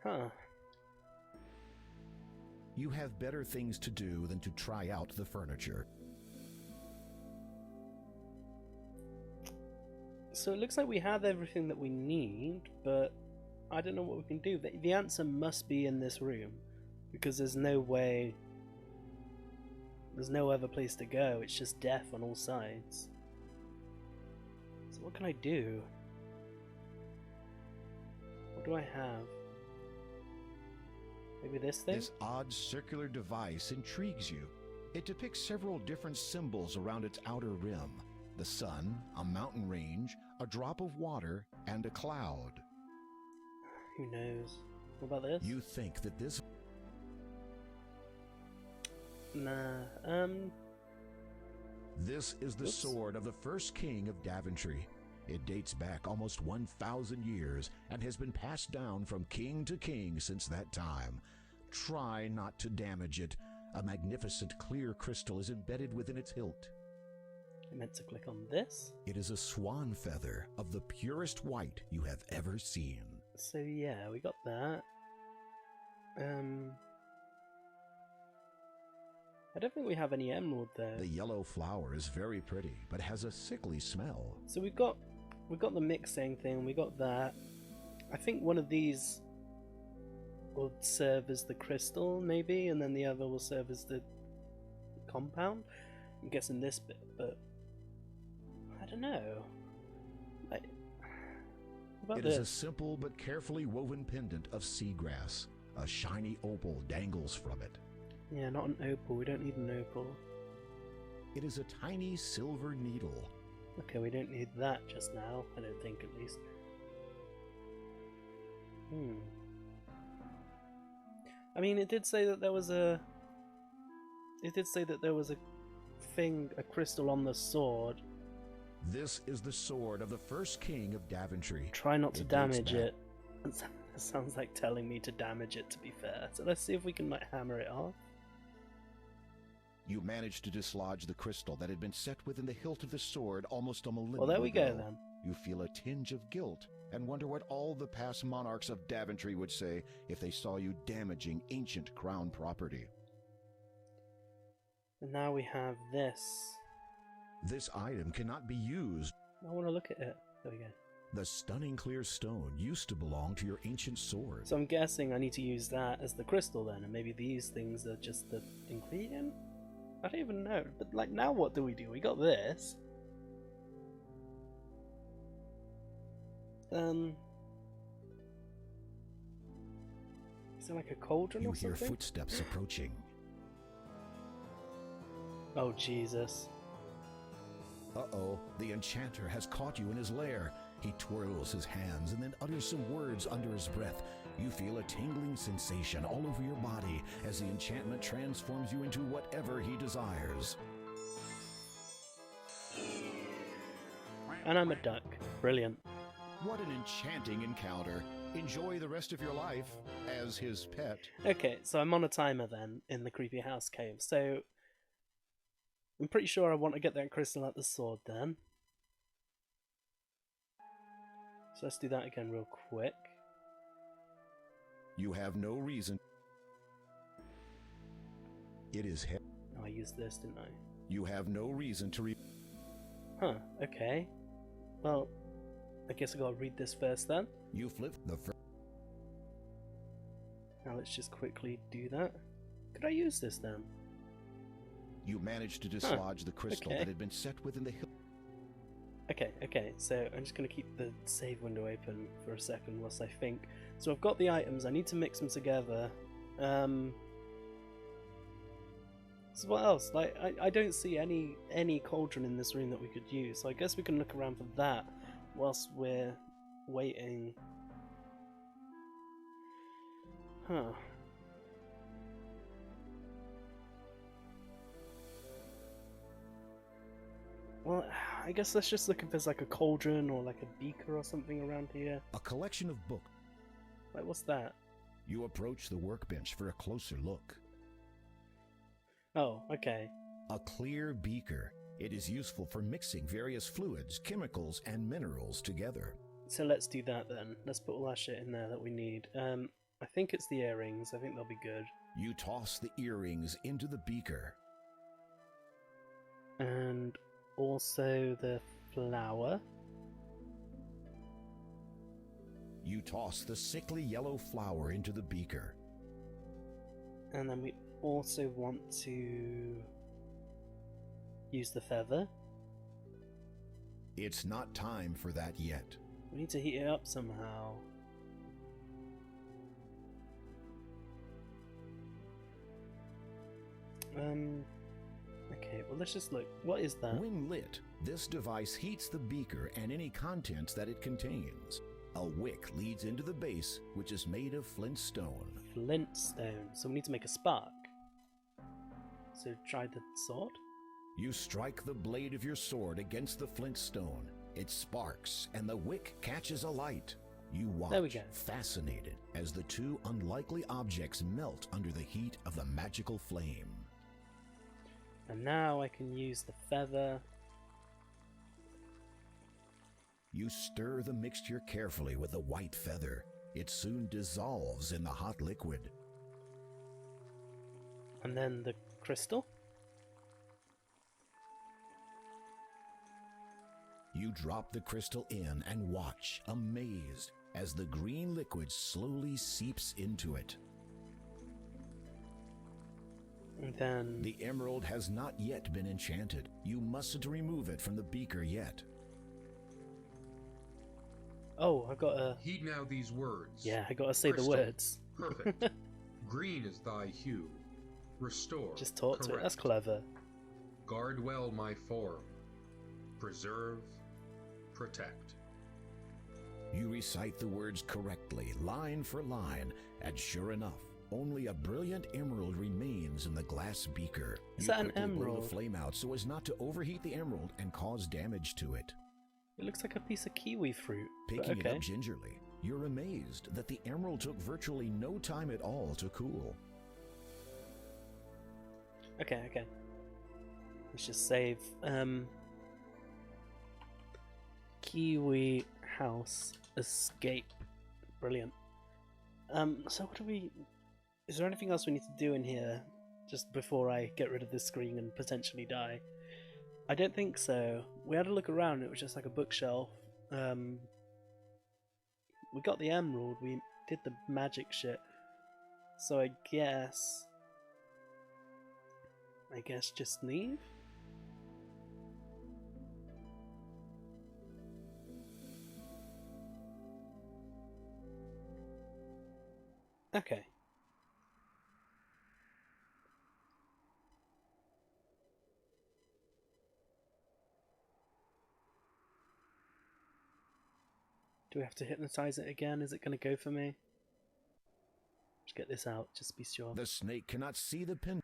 Speaker 1: Huh.
Speaker 2: You have better things to do than to try out the furniture.
Speaker 1: So it looks like we have everything that we need, but I don't know what we can do. The answer must be in this room, because there's no way, there's no other place to go. It's just death on all sides. So what can I do? What do I have? Maybe this thing?
Speaker 2: This odd circular device intrigues you. It depicts several different symbols around its outer rim. The sun, a mountain range, a drop of water, and a cloud.
Speaker 1: Who knows? What about this?
Speaker 2: You think that this...
Speaker 1: Nah,
Speaker 2: This is the sword of the first king of Daventry. It dates back almost 1,000 years and has been passed down from king to king since that time. Try not to damage it. A magnificent clear crystal is embedded within its hilt.
Speaker 1: I meant to click on this.
Speaker 2: It is a swan feather of the purest white you have ever seen.
Speaker 1: So yeah, we got that. I don't think we have any emerald there.
Speaker 2: The yellow flower is very pretty, but has a sickly smell.
Speaker 1: So we've got the mixing thing, we got that. I think one of these will serve as the crystal, maybe, and then the other will serve as the compound. I'm guessing this bit, but I don't know. What about
Speaker 2: It is a
Speaker 1: this?
Speaker 2: simple but carefully woven pendant of seagrass. A shiny opal dangles from it.
Speaker 1: Yeah, not an opal. We don't need an opal.
Speaker 2: It is a tiny silver needle.
Speaker 1: Okay, we don't need that just now. I don't think, at least. I mean, it did say that there was a... It did say that there was a thing, a crystal on the sword.
Speaker 2: This is the sword of the first king of Daventry.
Speaker 1: Try not to
Speaker 2: It dates
Speaker 1: damage
Speaker 2: back-
Speaker 1: it. That sounds like telling me to damage it, to be fair. So let's see if we can, like, hammer it off.
Speaker 2: You managed to dislodge the crystal that had been set within the hilt of the sword almost a millennium
Speaker 1: Well, there we go,
Speaker 2: ago.
Speaker 1: then.
Speaker 2: You feel a tinge of guilt and wonder what all the past monarchs of Daventry would say if they saw you damaging ancient crown property.
Speaker 1: And now we have this.
Speaker 2: This item cannot be used.
Speaker 1: I want to look at it. There we go.
Speaker 2: The stunning clear stone used to belong to your ancient sword.
Speaker 1: So I'm guessing I need to use that as the crystal then, and maybe these things are just the ingredient? I don't even know. But, like, now what do? We got this. Is there like a cauldron
Speaker 2: You
Speaker 1: or
Speaker 2: hear
Speaker 1: something?
Speaker 2: footsteps approaching.
Speaker 1: Oh, Jesus.
Speaker 2: Uh-oh, the enchanter has caught you in his lair. He twirls his hands and then utters some words under his breath. You feel a tingling sensation all over your body as the enchantment transforms you into whatever he desires.
Speaker 1: And I'm a duck. Brilliant.
Speaker 2: What an enchanting encounter. Enjoy the rest of your life as his pet.
Speaker 1: Okay, so I'm on a timer then in the creepy house cave. So I'm pretty sure I want to get that crystal at the sword then. So let's do that again real quick.
Speaker 2: You have no reason. It is
Speaker 1: Oh, I used this, didn't I?
Speaker 2: You have no reason to
Speaker 1: Huh, okay. Well, I guess I gotta read this first then.
Speaker 2: You flip the
Speaker 1: Now let's just quickly do that. Could I use this then?
Speaker 2: You managed to dislodge the crystal
Speaker 1: okay.
Speaker 2: that had been set within the hill.
Speaker 1: Okay, so I'm just going to keep the save window open for a second whilst I think. So I've got the items, I need to mix them together. So what else? Like, I don't see any cauldron in this room that we could use, so I guess we can look around for that whilst we're waiting. Huh. Well, I guess let's just look if there's like a cauldron or like a beaker or something around here.
Speaker 2: A collection of books.
Speaker 1: Like, what's that?
Speaker 2: You approach the workbench for a closer look.
Speaker 1: Oh, okay.
Speaker 2: A clear beaker. It is useful for mixing various fluids, chemicals, and minerals together.
Speaker 1: So let's do that then. Let's put all that shit in there that we need. I think it's the earrings. I think they'll be good.
Speaker 2: You toss the earrings into the beaker.
Speaker 1: And also the flower.
Speaker 2: You toss the sickly yellow flower into the beaker.
Speaker 1: And then we also want to use the feather.
Speaker 2: It's not time for that yet.
Speaker 1: We need to heat it up somehow. Okay, well let's just look. What is that?
Speaker 2: When lit, this device heats the beaker and any contents that it contains. A wick leads into the base, which is made of flint stone.
Speaker 1: Flint stone. So we need to make a spark. So try the sword.
Speaker 2: You strike the blade of your sword against the flint stone. It sparks, and the wick catches alight. You watch,
Speaker 1: there we go.
Speaker 2: Fascinated, as the two unlikely objects melt under the heat of the magical flame.
Speaker 1: And now I can use the feather.
Speaker 2: You stir the mixture carefully with the white feather. It soon dissolves in the hot liquid.
Speaker 1: And then the crystal.
Speaker 2: You drop the crystal in and watch, amazed, as the green liquid slowly seeps into it.
Speaker 1: And then
Speaker 2: the emerald has not yet been enchanted. You mustn't remove it from the beaker yet.
Speaker 1: Oh, I've got to...
Speaker 7: Heed now these words.
Speaker 1: Yeah, I got to say
Speaker 7: Crystal.
Speaker 1: the words.
Speaker 7: Perfect. Green is thy hue. Restore.
Speaker 1: Just talk to it. That's clever.
Speaker 7: Guard well my form. Preserve. Protect.
Speaker 2: You recite the words correctly, line for line, and sure enough, only a brilliant emerald remains in the glass beaker.
Speaker 1: Is
Speaker 2: you
Speaker 1: that an
Speaker 2: quickly blow
Speaker 1: emerald?
Speaker 2: the flame out so as not to overheat the emerald and cause damage to it.
Speaker 1: It looks like a piece of kiwi fruit.
Speaker 2: Picking
Speaker 1: okay.
Speaker 2: it up gingerly, you're amazed that the emerald took virtually no time at all to cool.
Speaker 1: Okay. Let's just save. Kiwi house escape. Brilliant. So what do we... Is there anything else we need to do in here just before I get rid of this screen and potentially die? I don't think so. We had a look around, it was just like a bookshelf. We got the emerald, we did the magic shit. So I guess just leave? Okay. Do we have to hypnotize it again? Is it going to go for me? Let's get this out, just to be sure.
Speaker 2: The snake cannot see the pin.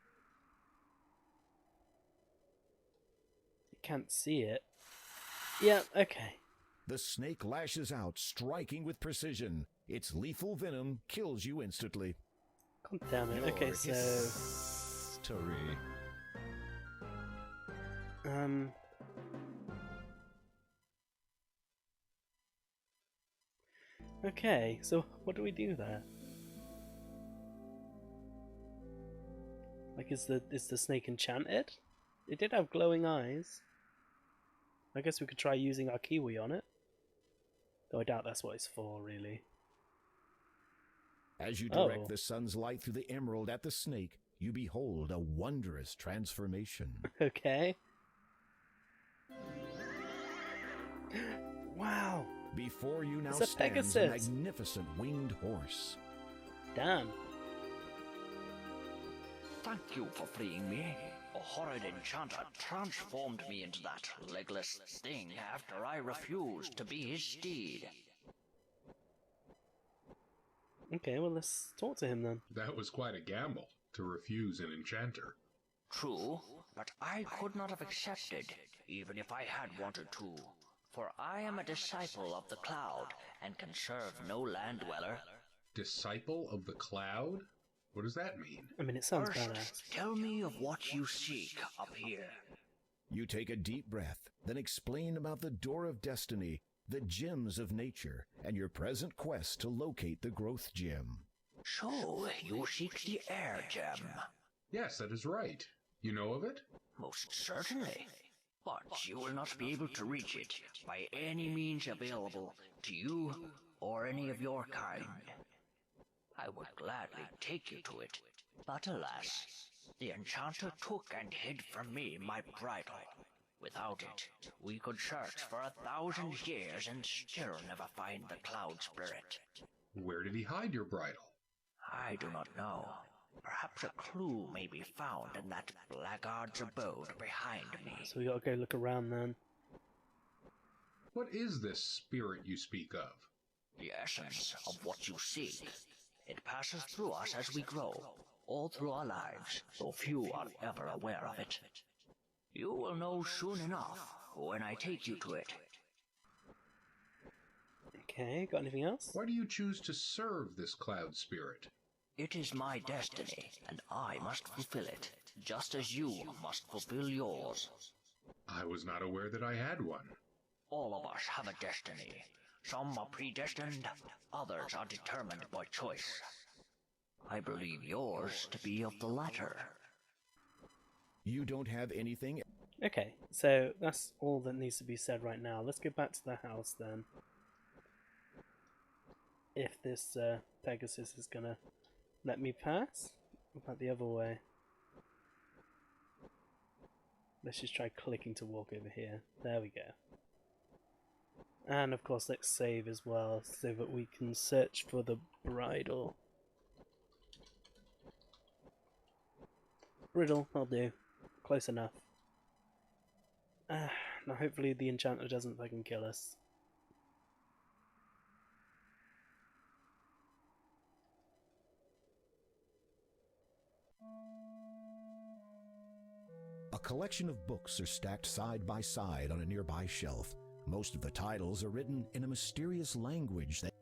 Speaker 1: It can't see it. Yeah, okay.
Speaker 2: The snake lashes out, striking with precision. Its lethal venom kills you instantly.
Speaker 1: God damn it. Okay, so...
Speaker 2: History.
Speaker 1: Okay, so what do we do there? Like, is the snake enchanted? It did have glowing eyes. I guess we could try using our kiwi on it. Though I doubt that's what it's for, really.
Speaker 2: As you direct the sun's light through the emerald at the snake, you behold a wondrous transformation.
Speaker 1: Okay. Wow.
Speaker 2: Before you now
Speaker 1: It's a
Speaker 2: stands
Speaker 1: Pegasus.
Speaker 2: a magnificent winged horse.
Speaker 1: Damn.
Speaker 11: Thank you for freeing me. A horrid enchanter transformed me into that legless thing after I refused to be his steed.
Speaker 1: Okay, well, let's talk to him then.
Speaker 7: That was quite a gamble, to refuse an enchanter.
Speaker 11: True, but I could not have accepted, even if I had wanted to. For I am a disciple of the cloud, and can serve no land dweller.
Speaker 7: Disciple of the cloud? What does that mean?
Speaker 1: I mean, it sounds
Speaker 11: First,
Speaker 1: badass.
Speaker 11: tell me of what you seek up here.
Speaker 2: You take a deep breath, then explain about the Door of Destiny, the gems of nature, and your present quest to locate the growth gem.
Speaker 11: So, you seek the air gem?
Speaker 7: Yes, that is right. You know of it?
Speaker 11: Most certainly. But you will not be able to reach it by any means available to you or any of your kind. I would gladly take you to it, but alas, the enchanter took and hid from me my bridle. Without it, we could search for 1,000 years and still never find the cloud spirit.
Speaker 7: Where did he hide your bridle?
Speaker 11: I do not know. Perhaps a clue may be found in that blackguard's abode behind me.
Speaker 1: So we gotta go look around then.
Speaker 7: What is this spirit you speak of?
Speaker 11: The essence of what you seek. It passes through us as we grow, all through our lives, though few are ever aware of it. You will know soon enough when I take you to it.
Speaker 1: Okay, got anything else?
Speaker 7: Why do you choose to serve this cloud spirit?
Speaker 11: It is my destiny, and I must fulfill it, just as you must fulfill yours.
Speaker 7: I was not aware that I had one.
Speaker 11: All of us have a destiny. Some are predestined, others are determined by choice. I believe yours to be of the latter.
Speaker 2: You don't have anything?
Speaker 1: Okay, so that's all that needs to be said right now. Let's go back to the house then. If this Pegasus is gonna let me pass? What about the other way? Let's just try clicking to walk over here. There we go. And of course let's save as well, so that we can search for the bridle. Riddle, I'll do. Close enough. Now hopefully the enchanter doesn't fucking kill us.
Speaker 2: A collection of books are stacked side by side on a nearby shelf. Most of the titles are written in a mysterious language that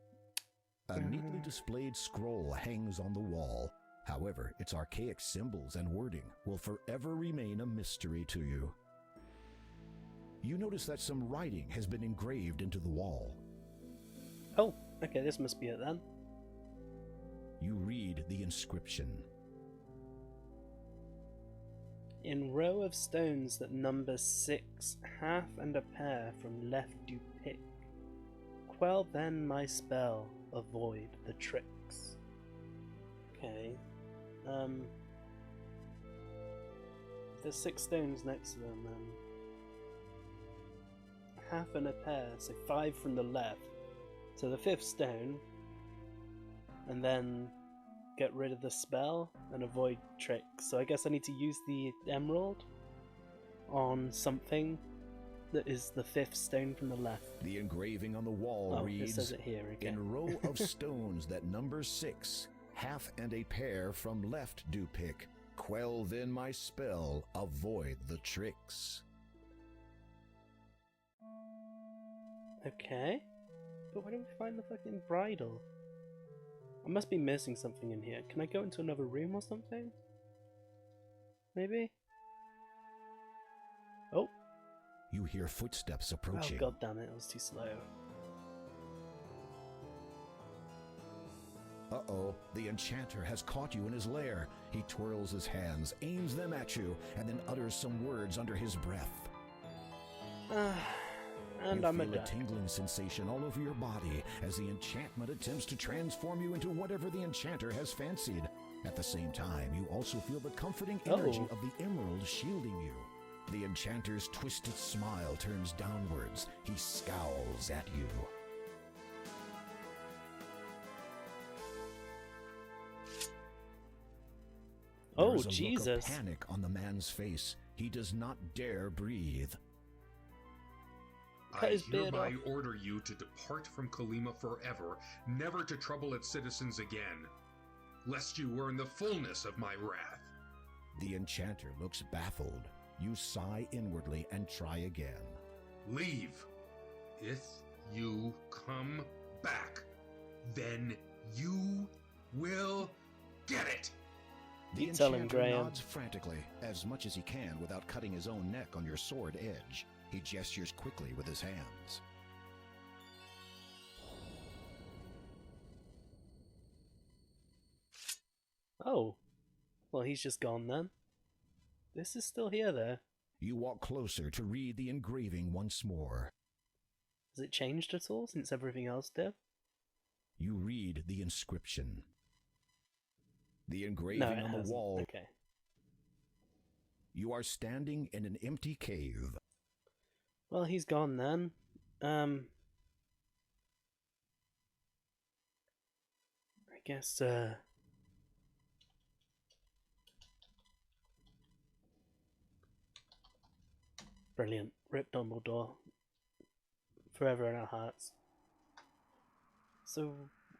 Speaker 2: a neatly displayed scroll hangs on the wall. However, its archaic symbols and wording will forever remain a mystery to you. You notice that some writing has been engraved into the wall.
Speaker 1: Oh, okay, this must be it then.
Speaker 2: You read the inscription.
Speaker 1: In row of stones that number 6, half and a pair from left do pick. Quell then my spell, avoid the tricks. Okay. There's 6 stones next to them then. Half and a pair, so 5 from the left. So the 5th stone, and then get rid of the spell and avoid tricks. So I guess I need to use the emerald on something that is the 5th stone from the left?
Speaker 2: The engraving on the wall
Speaker 1: Oh,
Speaker 2: reads,
Speaker 1: it says it here again.
Speaker 2: in row of stones that number 6, half and a pair from left do pick. Quell then my spell, avoid the tricks.
Speaker 1: Okay. But where do we find the fucking bridle? I must be missing something in here. Can I go into another room or something? Maybe? Oh.
Speaker 2: You hear footsteps approaching.
Speaker 1: Oh god damn it, it was too slow.
Speaker 2: Uh-oh, the enchanter has caught you in his lair. He twirls his hands, aims them at you, and then utters some words under his breath.
Speaker 1: And
Speaker 2: you
Speaker 1: I'm a
Speaker 2: feel
Speaker 1: duck.
Speaker 2: tingling sensation all over your body as the enchantment attempts to transform you into whatever the enchanter has fancied. At the same time, you also feel the comforting energy of the emerald shielding you. The enchanter's twisted smile turns downwards. He scowls at you.
Speaker 1: Oh,
Speaker 2: There is a
Speaker 1: Jesus.
Speaker 2: look of panic on the man's face. He does not dare breathe.
Speaker 1: Cut
Speaker 7: I
Speaker 1: his beard
Speaker 7: hereby
Speaker 1: off.
Speaker 7: order you to depart from Kalima forever, never to trouble its citizens again, lest you earn the fullness of my wrath.
Speaker 2: The enchanter looks baffled. You sigh inwardly and try again.
Speaker 7: Leave. If you come back, then you will get it.
Speaker 2: The
Speaker 1: You tell him,
Speaker 2: enchanter
Speaker 1: Graham.
Speaker 2: nods frantically, as much as he can without cutting his own neck on your sword edge. He gestures quickly with his hands.
Speaker 1: Oh. Well, he's just gone then. This is still here, though.
Speaker 2: You walk closer to read the engraving once more.
Speaker 1: Has it changed at all since everything else did?
Speaker 2: You read the inscription. The
Speaker 1: No,
Speaker 2: engraving
Speaker 1: it
Speaker 2: on the
Speaker 1: hasn't.
Speaker 2: wall.
Speaker 1: Okay.
Speaker 2: You are standing in an empty cave.
Speaker 1: Well, he's gone then. I guess, Brilliant. Rip Dumbledore. Forever in our hearts. So,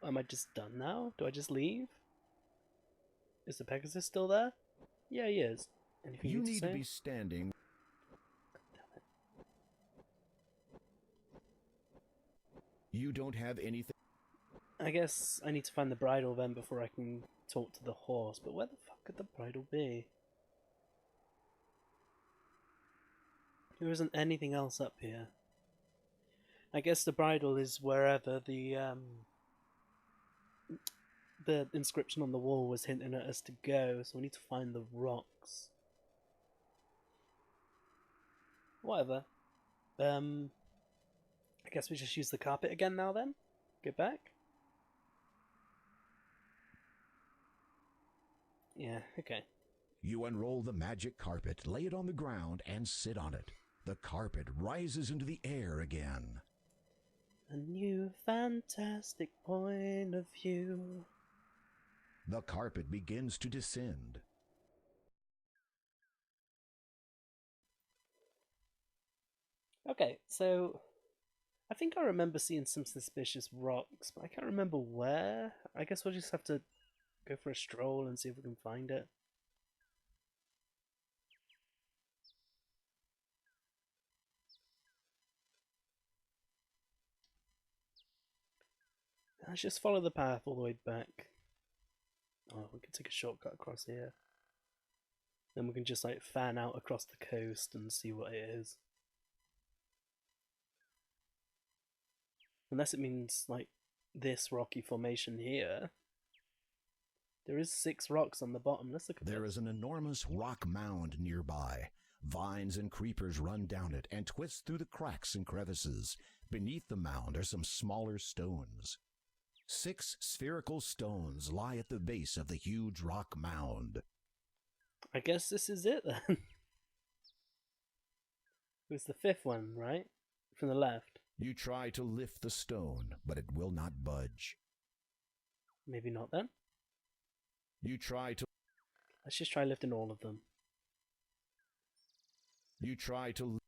Speaker 1: am I just done now? Do I just leave? Is the Pegasus still there? Yeah, he is. Anything
Speaker 2: You
Speaker 1: to
Speaker 2: need
Speaker 1: say?
Speaker 2: to be standing. You don't have anything.
Speaker 1: I guess I need to find the bridle then before I can talk to the horse, but where the fuck could the bridle be? There isn't anything else up here. I guess the bridle is wherever the inscription on the wall was hinting at us to go, so we need to find the rocks. Whatever. I guess we just use the carpet again now then? Go back? Yeah, okay.
Speaker 2: You unroll the magic carpet, lay it on the ground, and sit on it. The carpet rises into the air again.
Speaker 1: A new fantastic point of view.
Speaker 2: The carpet begins to descend.
Speaker 1: Okay, so I think I remember seeing some suspicious rocks, but I can't remember where. I guess we'll just have to go for a stroll and see if we can find it. Let's just follow the path all the way back. Oh, we can take a shortcut across here. Then we can just like fan out across the coast and see what it is. Unless it means like this rocky formation here. There is 6 rocks on the bottom. Let's look at
Speaker 2: There
Speaker 1: this.
Speaker 2: is an enormous rock mound nearby. Vines and creepers run down it and twist through the cracks and crevices. Beneath the mound are some smaller stones. 6 spherical stones lie at the base of the huge rock mound.
Speaker 1: I guess this is it then. It was the 5th one, right? From the left.
Speaker 2: You try to lift the stone, but it will not budge.
Speaker 1: Maybe not then.
Speaker 2: You try to
Speaker 1: Let's just try lifting all of them.
Speaker 2: You try to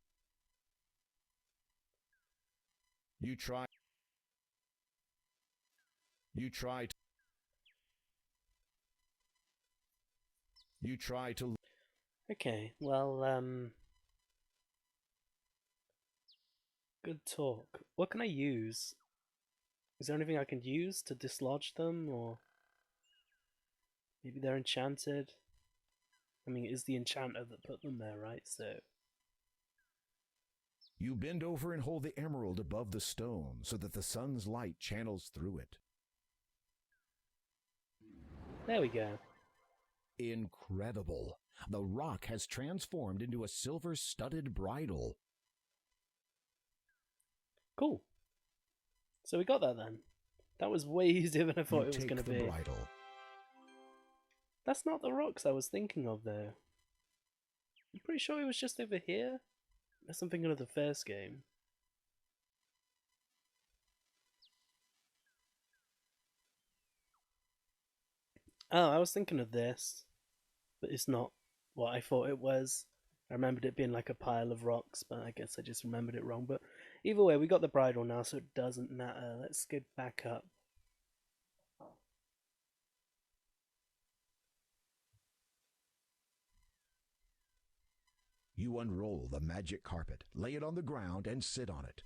Speaker 2: You try to
Speaker 1: Okay, well, good talk. What can I use? Is there anything I can use to dislodge them, or maybe they're enchanted? I mean, it is the enchanter that put them there, right? So
Speaker 2: You bend over and hold the emerald above the stone so that the sun's light channels through it.
Speaker 1: there we go.
Speaker 2: Incredible. The rock has transformed into a silver-studded bridle.
Speaker 1: Cool. So we got that then. That was way easier than I thought it was going to be.
Speaker 2: Bridle.
Speaker 1: That's not the rocks I was thinking of, though. I'm pretty sure it was just over here. That's something of the first game. Oh, I was thinking of this, but it's not what I thought it was. I remembered it being like a pile of rocks, but I guess I just remembered it wrong. But either way, we got the bridle now, so it doesn't matter. Let's get back up.
Speaker 2: You unroll the magic carpet, lay it on the ground, and sit on it.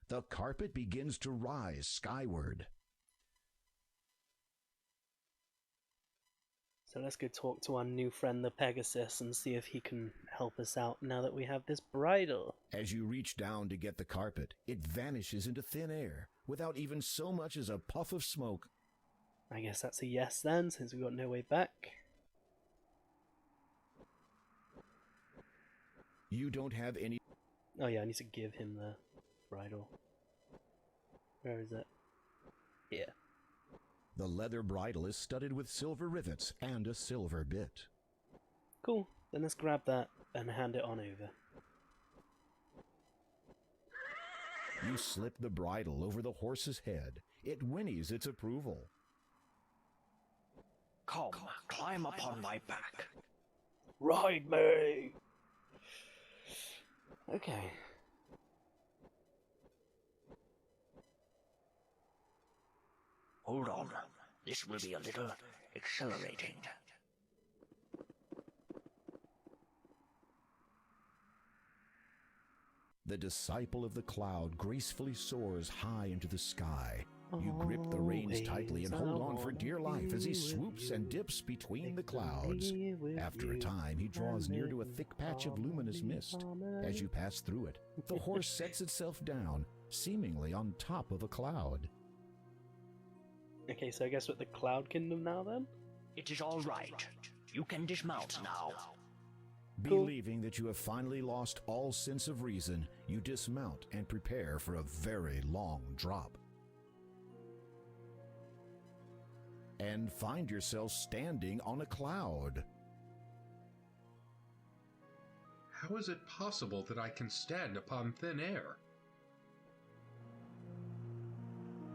Speaker 2: The carpet begins to rise skyward.
Speaker 1: So let's go talk to our new friend the Pegasus and see if he can help us out now that we have this bridle.
Speaker 2: As you reach down to get the carpet, it vanishes into thin air without even so much as a puff of smoke.
Speaker 1: I guess that's a yes then, since we've got no way back.
Speaker 2: You don't have any...
Speaker 1: Oh yeah, I need to give him the bridle. Where is it? Here.
Speaker 2: The leather bridle is studded with silver rivets and a silver bit.
Speaker 1: Cool, then let's grab that and hand it on over.
Speaker 2: You slip the bridle over the horse's head. It whinnies its approval.
Speaker 11: Come, climb upon my back.
Speaker 1: Ride me! Okay.
Speaker 11: Hold on. This will be a little accelerating.
Speaker 2: The disciple of the cloud gracefully soars high into the sky. You grip the reins tightly and hold on for dear life as he swoops and dips between the clouds. After a time, he draws near to a thick patch of luminous mist. As you pass through it, the horse sets itself down, seemingly on top of a cloud.
Speaker 1: Okay, so I guess we're at the Cloud Kingdom now then?
Speaker 11: It is all right. You can dismount now.
Speaker 2: Believing that you have finally lost all sense of reason, you dismount and prepare for a very long drop. And find yourself standing on a cloud.
Speaker 7: How is it possible that I can stand upon thin air?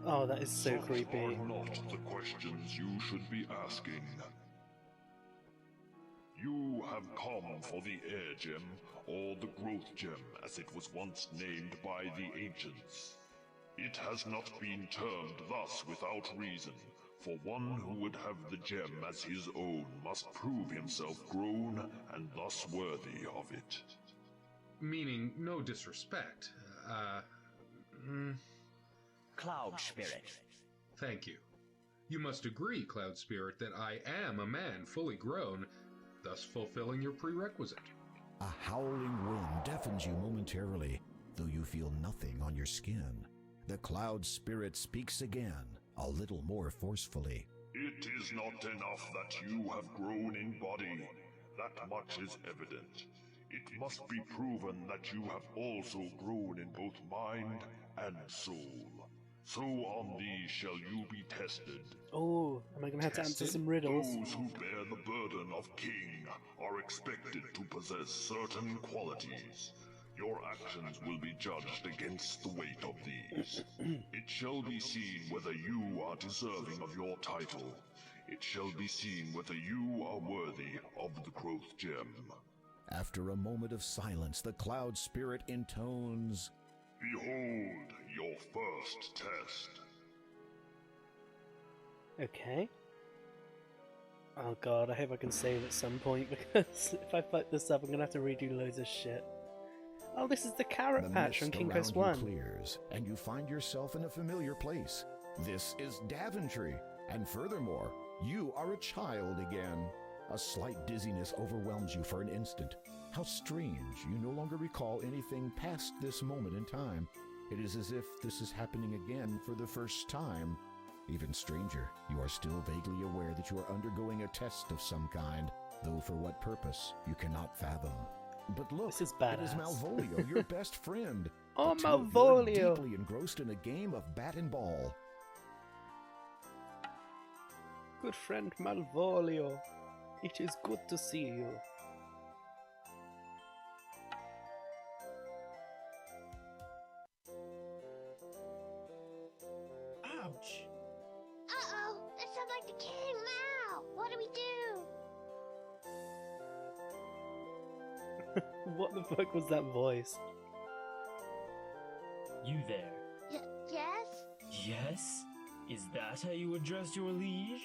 Speaker 1: Oh, that is so creepy.
Speaker 3: Are not the questions you should be asking. You have come for the Air Gem, or the Growth Gem, as it was once named by the ancients. It has not been termed thus without reason, for one who would have the gem as his own must prove himself grown and thus worthy of it.
Speaker 7: Meaning, no disrespect.
Speaker 11: Cloud Spirit.
Speaker 7: Thank you. You must agree, Cloud Spirit, that I am a man fully grown, thus fulfilling your prerequisite.
Speaker 2: A howling wind deafens you momentarily, though you feel nothing on your skin. The Cloud Spirit speaks again, a little more forcefully.
Speaker 3: It is not enough that you have grown in body. That much is evident. It must be proven that you have also grown in both mind and soul. So on these shall you be tested.
Speaker 1: Oh, am I going to have to answer some riddles?
Speaker 3: Those who bear the burden of king are expected to possess certain qualities. Your actions will be judged against the weight of these. It shall be seen whether you are deserving of your title. It shall be seen whether you are worthy of the Growth Gem.
Speaker 2: After a moment of silence, the Cloud Spirit intones,
Speaker 4: Behold your first test.
Speaker 1: Okay. Oh god, I hope I can save at some point, because if I fuck this up, I'm gonna have to redo loads of shit. Oh, this is the carrot
Speaker 2: The
Speaker 1: patch from
Speaker 2: mist
Speaker 1: King
Speaker 2: around
Speaker 1: Quest
Speaker 2: you
Speaker 1: 1.
Speaker 2: clears, and you find yourself in a familiar place. This is Daventry, and furthermore, you are a child again. A slight dizziness overwhelms you for an instant. How strange, you no longer recall anything past this moment in time. It is as if this is happening again for the first time. Even stranger, you are still vaguely aware that you are undergoing a test of some kind, though for what purpose, you cannot fathom. But look,
Speaker 1: This is
Speaker 2: it is
Speaker 1: badass.
Speaker 2: Malvolio, your best friend.
Speaker 1: Oh,
Speaker 2: The two of you are
Speaker 1: Malvolio!
Speaker 2: deeply engrossed in a game of bat and ball.
Speaker 1: Good friend Malvolio, it is good to see you.
Speaker 10: Ouch! Uh-oh! That sounds like the king now! What do we do?
Speaker 1: What the fuck was that voice?
Speaker 12: You there.
Speaker 10: Yes?
Speaker 12: Yes? Is that how you address your liege?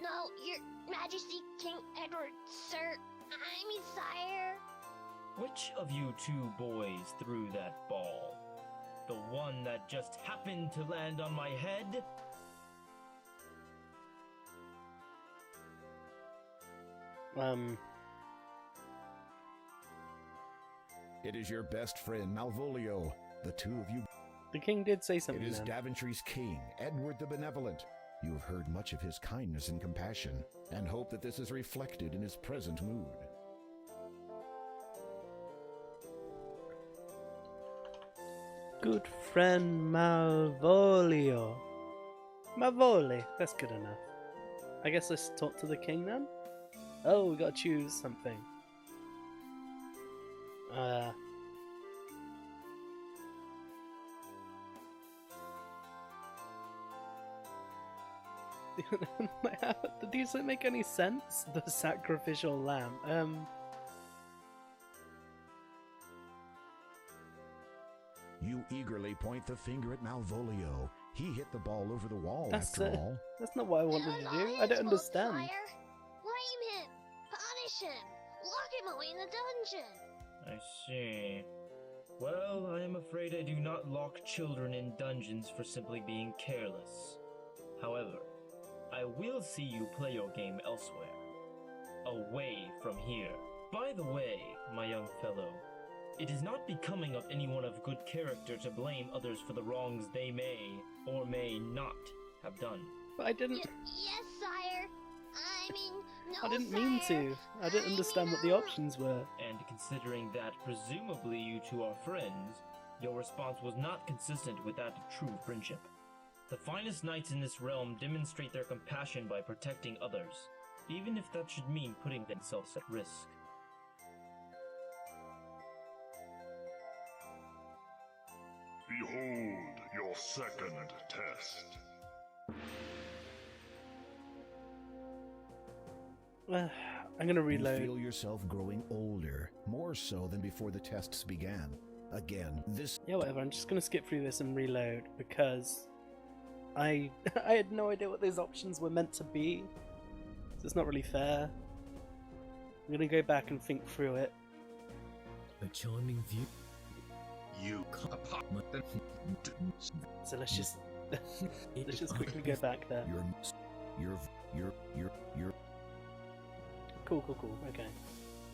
Speaker 10: No, your majesty, King Edward, sir. I mean, sire.
Speaker 12: Which of you two boys threw that ball? The one that just happened to land on my head?
Speaker 2: It is your best friend, Malvolio. The two of you.
Speaker 1: The king did say something
Speaker 2: It is
Speaker 1: then.
Speaker 2: Daventry's king, Edward the Benevolent. You have heard much of his kindness and compassion, and hope that this is reflected in his present mood.
Speaker 1: Good friend Malvolio. Malvoli, that's good enough. I guess let's talk to the king then? Oh, we gotta choose something. Does it make any sense? The sacrificial lamb.
Speaker 2: You early point the finger at Malvolio. He hit the ball over the wall,
Speaker 1: That's
Speaker 2: after all.
Speaker 1: That's not what I wanted to do. I don't understand.
Speaker 10: Blame him! Punish him! Lock him away in the dungeon!
Speaker 12: I see. Well, I am afraid I do not lock children in dungeons for simply being careless. However, I will see you play your game elsewhere. Away from here. By the way, my young fellow, it is not becoming of anyone of good character to blame others for the wrongs they may or may not have done.
Speaker 1: But I didn't.
Speaker 10: Yes, sire. I mean, no,
Speaker 1: I didn't mean to. I didn't understand what the options were.
Speaker 12: And considering that presumably you two are friends, your response was not consistent with that of true friendship. The finest knights in this realm demonstrate their compassion by protecting others, even if that should mean putting themselves at risk.
Speaker 4: Behold your second test.
Speaker 1: I'm gonna reload.
Speaker 2: You feel yourself growing older, more so than before the tests began. Again, this...
Speaker 1: Yeah, whatever. I'm just gonna skip through this and reload because I had no idea what those options were meant to be. So it's not really fair. I'm gonna go back and think through it.
Speaker 13: A charming view.
Speaker 7: You apartment.
Speaker 1: So let's just let's just quickly go back there.
Speaker 2: You're
Speaker 1: Cool. Okay.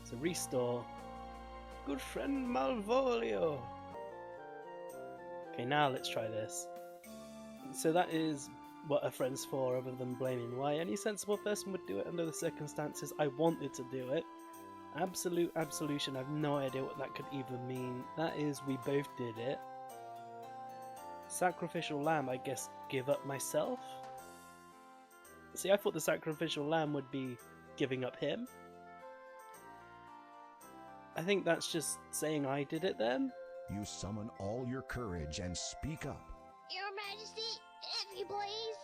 Speaker 1: So restore. Good friend Malvolio. Okay, now let's try this. So that is what a friend's for, other than blaming. Why any sensible person would do it under the circumstances. I wanted to do it. Absolute absolution. I have no idea what that could even mean. That is, we both did it. Sacrificial lamb. I guess give up myself. See, I thought the sacrificial lamb would be giving up him. I think that's just saying I did it then.
Speaker 2: You summon all your courage and speak up.
Speaker 10: Your Majesty, if you please,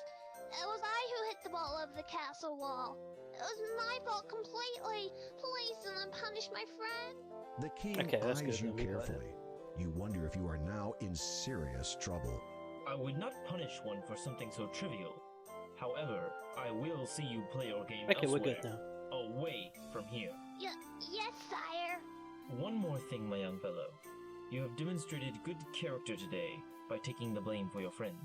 Speaker 10: it was I who hit the ball over the castle wall. It was my fault completely. Please do not punish my friend.
Speaker 2: The king
Speaker 1: Okay, that's
Speaker 2: eyes
Speaker 1: good,
Speaker 2: you
Speaker 1: then we got it.
Speaker 2: carefully. You wonder if you are now in serious trouble.
Speaker 12: I would not punish one for something so trivial. However, I will see you play your game
Speaker 1: Okay,
Speaker 12: elsewhere,
Speaker 1: we're good now.
Speaker 12: away from here.
Speaker 10: Yes, sire.
Speaker 12: One more thing, my young fellow. You have demonstrated good character today by taking the blame for your friend.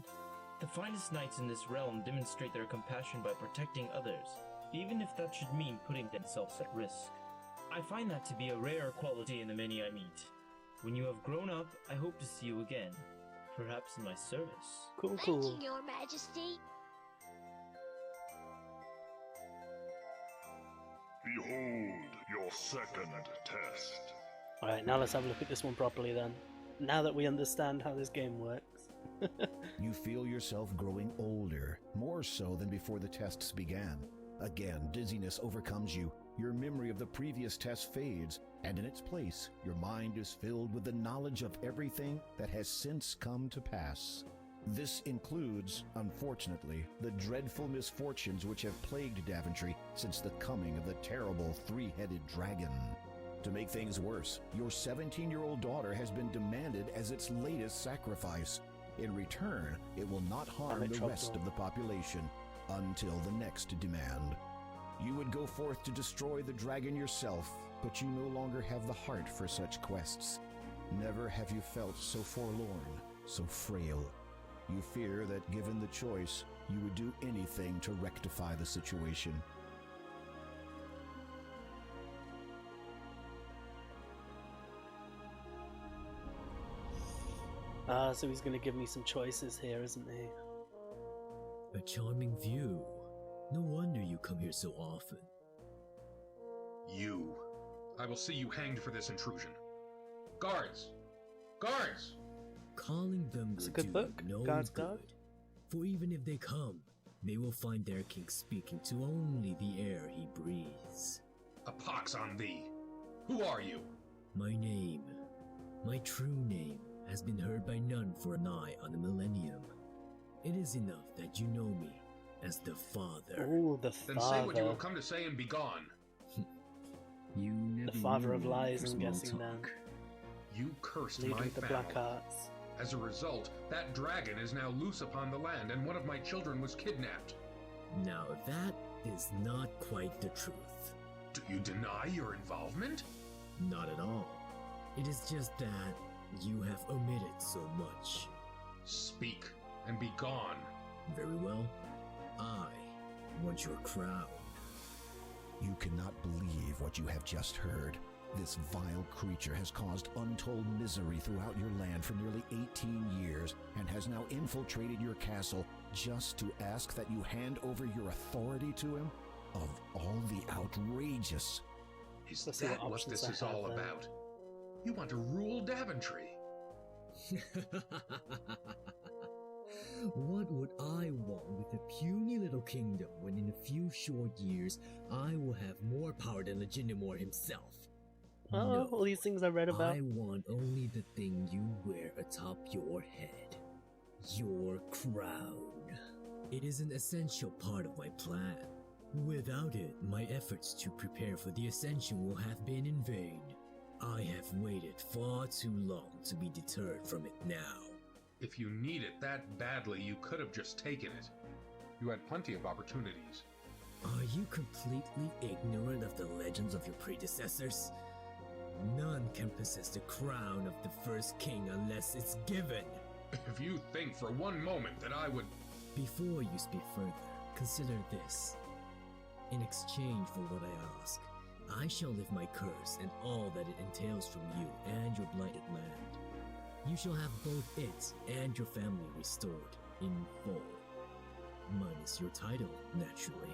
Speaker 12: The finest knights in this realm demonstrate their compassion by protecting others, even if that should mean putting themselves at risk. I find that to be a rare quality in the many I meet. When you have grown up, I hope to see you again, perhaps in my service.
Speaker 1: Cool,
Speaker 10: Thank
Speaker 1: cool.
Speaker 10: you, Your Majesty.
Speaker 4: Behold your second test.
Speaker 1: Alright, now let's have a look at this one properly then. Now that we understand how this game works.
Speaker 2: You feel yourself growing older, more so than before the tests began. Again, dizziness overcomes you. Your memory of the previous test fades, and in its place, your mind is filled with the knowledge of everything that has since come to pass. This includes, unfortunately, the dreadful misfortunes which have plagued Daventry since the coming of the terrible three-headed dragon. To make things worse, your 17-year-old daughter has been demanded as its latest sacrifice. In return, it will not harm the rest of the population until the next demand. You would go forth to destroy the dragon yourself, but you no longer have the heart for such quests. Never have you felt so forlorn, so frail. You fear that given the choice, you would do anything to rectify the situation.
Speaker 1: So he's going to give me some choices here, isn't he?
Speaker 13: A charming view. No wonder you come here so often.
Speaker 7: You. I will see you hanged for this intrusion. Guards! Guards!
Speaker 13: Calling them
Speaker 1: It's a
Speaker 13: would
Speaker 1: good
Speaker 13: do
Speaker 1: book,
Speaker 13: no
Speaker 1: Guards
Speaker 13: good.
Speaker 1: Guard.
Speaker 13: For even if they come, they will find their king speaking to only the air he breathes.
Speaker 7: A pox on thee! Who are you?
Speaker 13: My name, my true name, has been heard by none for nigh on a millennium. It is enough that you know me as the Father.
Speaker 1: Oh, the
Speaker 7: Then say what you
Speaker 1: father.
Speaker 7: have come to say and be gone.
Speaker 13: You never
Speaker 1: The father of
Speaker 13: knew
Speaker 1: lies,
Speaker 13: for
Speaker 1: I'm
Speaker 13: small
Speaker 1: guessing then.
Speaker 13: talk.
Speaker 7: You cursed
Speaker 1: Leader
Speaker 7: my
Speaker 1: of the
Speaker 7: family.
Speaker 1: Black Arts.
Speaker 7: As a result, that dragon is now loose upon the land, and one of my children was kidnapped.
Speaker 13: Now that is not quite the truth.
Speaker 7: Do you deny your involvement?
Speaker 13: Not at all. It is just that you have omitted so much.
Speaker 7: Speak and be gone.
Speaker 13: Very well. I want your crown.
Speaker 2: You cannot believe what you have just heard. This vile creature has caused untold misery throughout your land for nearly 18 years and has now infiltrated your castle just to ask that you hand over your authority to him? Of all the outrageous...
Speaker 7: Is
Speaker 1: Let's see
Speaker 7: that
Speaker 1: what
Speaker 7: what
Speaker 1: options
Speaker 7: this
Speaker 1: I
Speaker 7: is
Speaker 1: have
Speaker 7: all
Speaker 1: then.
Speaker 7: about? You want to rule Daventry?
Speaker 13: What would I want with a puny little kingdom when in a few short years I will have more power than Legitimor himself?
Speaker 1: Oh,
Speaker 13: No,
Speaker 1: all these things I read about.
Speaker 13: I want only the thing you wear atop your head. Your crown. It is an essential part of my plan. Without it, my efforts to prepare for the ascension will have been in vain. I have waited far too long to be deterred from it now.
Speaker 7: If you need it that badly, you could have just taken it. You had plenty of opportunities.
Speaker 13: Are you completely ignorant of the legends of your predecessors? None can possess the crown of the first king unless it's given.
Speaker 7: If you think for one moment that I would...
Speaker 13: Before you speak further, consider this. In exchange for what I ask, I shall lift my curse and all that it entails from you and your blighted land. You shall have both it and your family restored in full. Minus your title, naturally.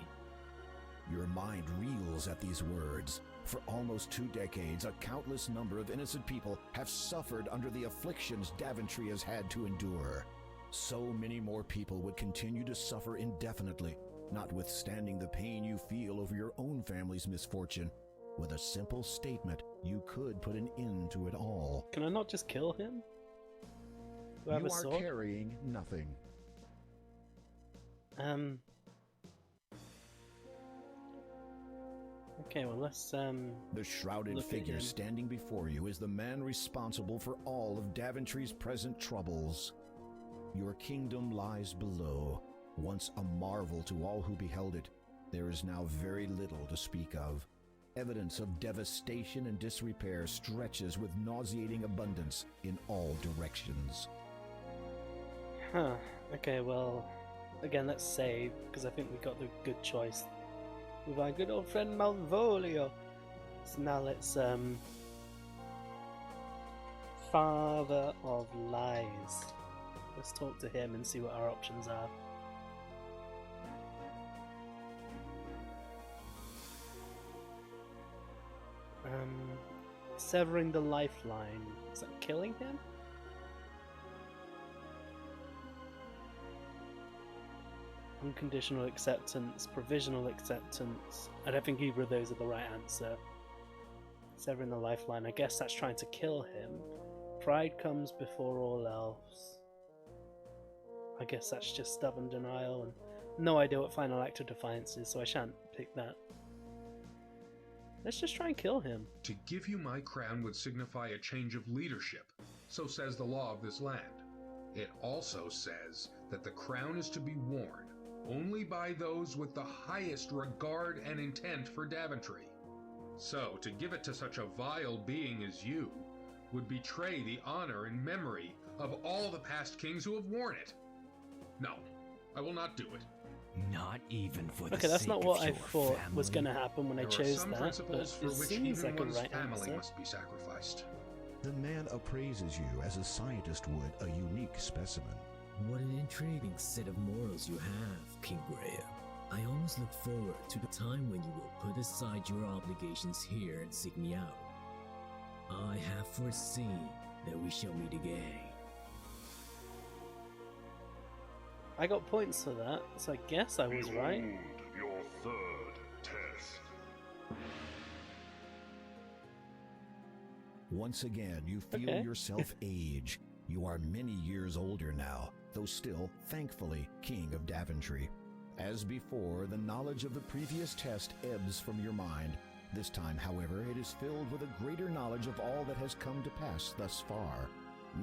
Speaker 2: Your mind reels at these words. For almost 2 decades, a countless number of innocent people have suffered under the afflictions Daventry has had to endure. So many more people would continue to suffer indefinitely, notwithstanding the pain you feel over your own family's misfortune. With a simple statement, you could put an end to it all.
Speaker 1: Can I not just kill him? Do I have
Speaker 2: You
Speaker 1: a
Speaker 2: are
Speaker 1: sword?
Speaker 2: carrying nothing.
Speaker 1: Okay, well let's
Speaker 2: The shrouded
Speaker 1: look at
Speaker 2: figure
Speaker 1: him.
Speaker 2: standing before you is the man responsible for all of Daventry's present troubles. Your kingdom lies below. Once a marvel to all who beheld it, there is now very little to speak of. Evidence of devastation and disrepair stretches with nauseating abundance in all directions.
Speaker 1: Huh. Okay, well, again, let's save, because I think we got the good choice with our good old friend Malvolio. So now let's, Father of Lies. Let's talk to him and see what our options are. Severing the lifeline. Is that killing him? Unconditional acceptance, provisional acceptance. I don't think either of those are the right answer. Severing the lifeline. I guess that's trying to kill him. Pride comes before all else. I guess that's just stubborn denial, and no idea what final act of defiance is, so I shan't pick that. Let's just try and kill him.
Speaker 7: To give you my crown would signify a change of leadership, so says the law of this land. It also says that the crown is to be worn only by those with the highest regard and intent for Daventry. So, to give it to such a vile being as you would betray the honor and memory of all the past kings who have worn it. No, I will not do it.
Speaker 11: Not even for the
Speaker 1: Okay, that's
Speaker 11: sake
Speaker 1: not what
Speaker 11: of
Speaker 1: I
Speaker 11: your
Speaker 1: thought was
Speaker 11: family.
Speaker 1: going to happen when I
Speaker 7: There are
Speaker 1: chose
Speaker 7: some
Speaker 1: that, but
Speaker 7: principles for
Speaker 1: it
Speaker 7: which
Speaker 1: seems
Speaker 7: even
Speaker 1: like a
Speaker 7: one's
Speaker 1: right
Speaker 7: family
Speaker 1: answer.
Speaker 7: must be sacrificed.
Speaker 2: The man appraises you as a scientist would a unique specimen.
Speaker 13: What an intriguing set of morals you have, King Graham. I almost look forward to the time when you will put aside your obligations here and seek me out. I have foreseen that we shall meet again.
Speaker 1: I got points for that, so I guess I was right.
Speaker 3: Your third test.
Speaker 2: Once again, you feel
Speaker 1: Okay.
Speaker 2: yourself age. You are many years older now, though still, thankfully, King of Daventry. As before, the knowledge of the previous test ebbs from your mind. This time, however, it is filled with a greater knowledge of all that has come to pass thus far.